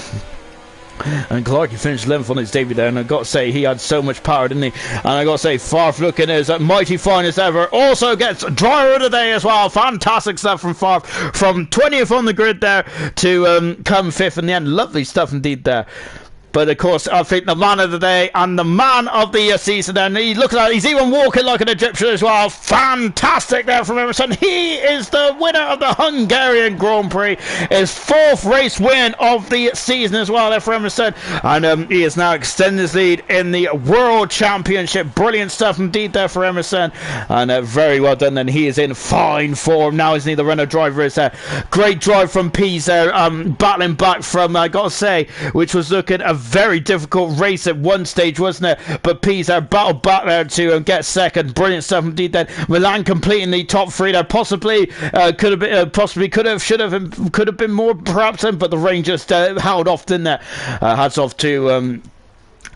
And Clarkey finished 11th on his debut there, and I got to say he had so much power, didn't he? And I got to say Farf looking as mighty fine as ever. Also gets driver of the day as well. Fantastic stuff from Farf, from 20th on the grid there to come 5th in the end. Lovely stuff indeed there. But of course, I think the man of the day and the man of the season, and he looks like he's even walking like an Egyptian as well. Fantastic there from Emerson. He is the winner of the Hungarian Grand Prix. His 4th race win of the season as well there for Emerson. And he is now extending his lead in the World Championship. Brilliant stuff indeed there for Emerson. And very well done. And he is in fine form now, isn't he? The Renault driver is there. Great drive from Pease there, battling back from, I got to say, which was looking a very difficult race at one stage, wasn't it? But Pease battled back there to get 2nd. Brilliant stuff indeed then. Milan completing the top 3 there. Possibly could have been, should have been more perhaps, but the rain just held off, didn't it? Hats off to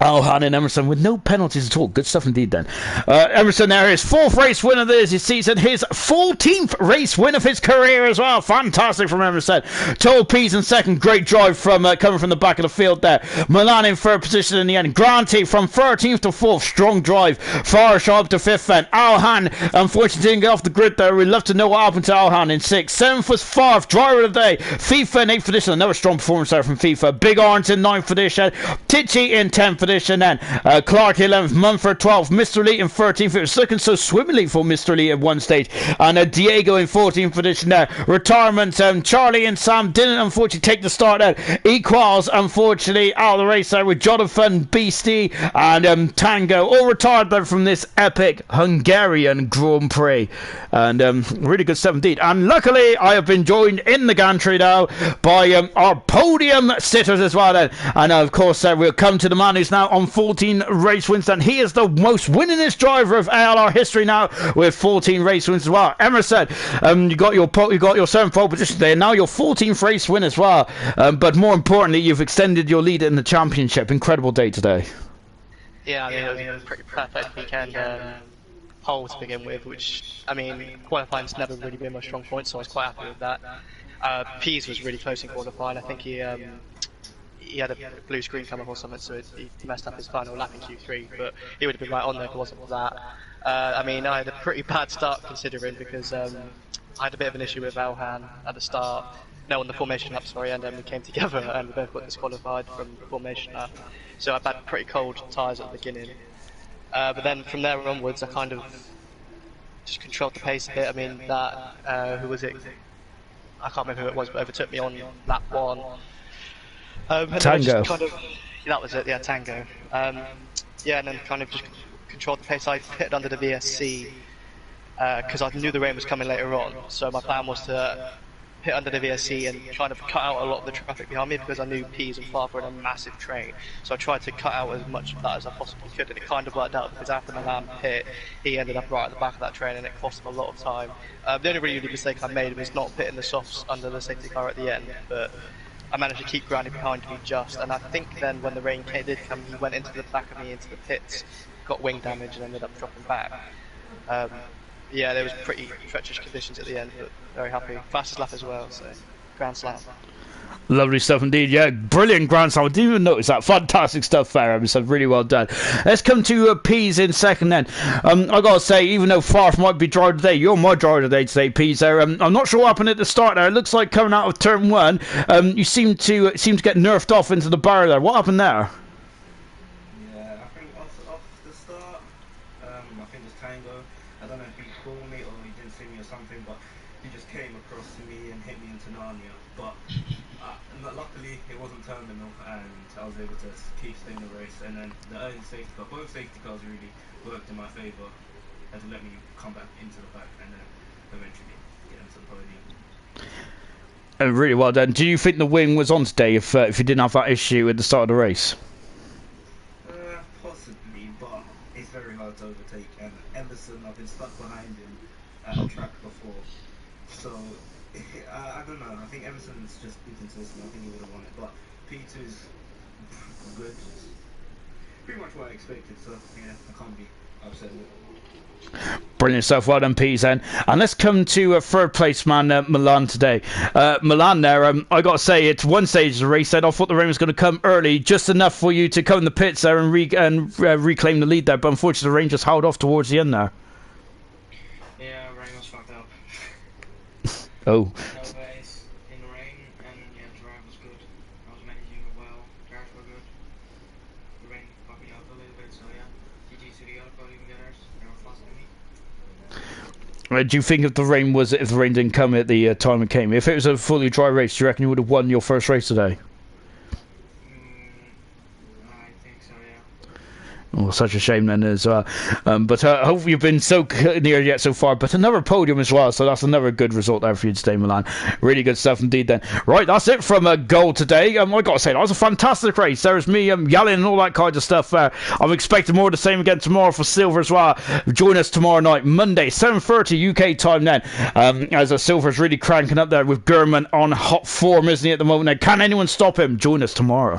Alhan and Emerson with no penalties at all. Good stuff indeed then. Emerson there, his 4th race win of this season, his 14th race win of his career as well. Fantastic from Emerson. Told Pease in 2nd. Great drive from coming from the back of the field there. Milan in 3rd position in the end. Granty from 13th to 4th. Strong drive. Farshot to 5th then. Alhan unfortunately didn't get off the grid there. We'd love to know what happened to Alhan in 6th. 7th was Farf, driver of the day. FIFA in 8th position. Another strong performance there from FIFA. Big Orange in 9th position. Tichy in 10th position then. Clark 11th, Mumford 12th, Mr. Elite in 13th. It was looking so swimmingly for Mr. Elite at one stage. And Diego in 14th position there. Retirement, Charlie and Sam didn't unfortunately take the start there. Equals unfortunately out of the race there with Jonathan, Beastie and Tango all retired there from this epic Hungarian Grand Prix. And really good stuff indeed. And luckily I have been joined in the gantry now by our podium sitters as well then. And of course we'll come to the man who's now on 14 race wins, and he is the most winningest driver of ALR history now with 14 race wins as well. Emerson, you got your 7th pole position there, now your 14th race win as well, but more importantly you've extended your lead in the championship. Incredible day today. Yeah, I mean it was a pretty perfect weekend. Pole to begin with, which I mean qualifying's never really been my strong point, so I was quite happy with that. Pease was really close in qualifying. I think he had a blue screen come up or something, so he messed up his final lap in Q3, but he would have been right on there if it wasn't for that. I mean, I had a pretty bad start considering, because I had a bit of an issue with Alhan at the start, no, on the formation lap, sorry, and then we came together and we both got disqualified from the formation lap. So I've had pretty cold tyres at the beginning. But then from there onwards, I kind of just controlled the pace a bit. I mean, that, who was it? I can't remember who it was, but overtook me on lap 1. Tango. That was it, yeah, Tango. Yeah, and then kind of just controlled the pace. I hit under the VSC because I knew the rain was coming later on, so my plan was to hit under the VSC and try to cut out a lot of the traffic behind me, because I knew Pease and Farf were in a massive train, so I tried to cut out as much of that as I possibly could, and it kind of worked out, because after Milan hit, he ended up right at the back of that train and it cost him a lot of time. The only really mistake I made was not pitting the softs under the safety car at the end, but I managed to keep Granny behind me just, and I think then when the rain did come, he went into the back of me into the pits, got wing damage and ended up dropping back. Yeah, there was pretty treacherous conditions at the end, but very happy. Fastest lap as well, so Grand Slam. Lovely stuff indeed, yeah, brilliant Grand Slam. I didn't even notice that. Fantastic stuff there, Emerson, really well done. Let's come to Pease in 2nd then. I gotta say, even though Farf might be driver today, you're my driver today, Pease there. I'm not sure what happened at the start there. It looks like coming out of turn 1, you seem to get nerfed off into the barrier there. What happened there? Yeah, I think off the start, I think it was Tango. I don't know if he called me or he didn't see me or something, but he just came across to me and hit me into Narnia. But luckily it wasn't terminal, and I was able to keep staying in the race. And then the early safety car, both safety cars really worked in my favour, and to let me come back into the pack and then eventually get into the podium. Really well done. Do you think the win was on today if you didn't have that issue at the start of the race? Possibly, but it's very hard to overtake. And Emerson, I've been stuck behind him at a track before, so I don't know. I think Emerson's just too consistent. I think he would have won it, but P2's good. Pretty much what I expected. So yeah, I can't be upset with it. Brilliant stuff. Well done, Pete. And let's come to third place man, Milan today. Milan there, I got to say, it's one stage of the race. I thought the rain was going to come early, just enough for you to come in the pits there and reclaim the lead there. But unfortunately, the rain just held off towards the end there. Yeah, rain was fucked up. Oh. No ways in the rain, and yeah, the drive was good. I was managing it well. Cars were good. The rain fucked me up a little bit, so yeah. GG to the other podium getters. They were faster than me. Do you think if the rain didn't come at the time it came, if it was a fully dry race, do you reckon you would have won your first race today? I think so, yeah. Oh, such a shame then as well. But hopefully you've been so near yet so far. But another podium as well, so that's another good result there for you today, Milan. Really good stuff indeed then. Right, that's it from Gold today. I got to say, that was a fantastic race. There was me yelling and all that kind of stuff. I'm expecting more of the same again tomorrow for Silver as well. Join us tomorrow night, Monday, 7:30 UK time then. As Silver's really cranking up there with Gurman on hot form, isn't he, at the moment? Now, can anyone stop him? Join us tomorrow.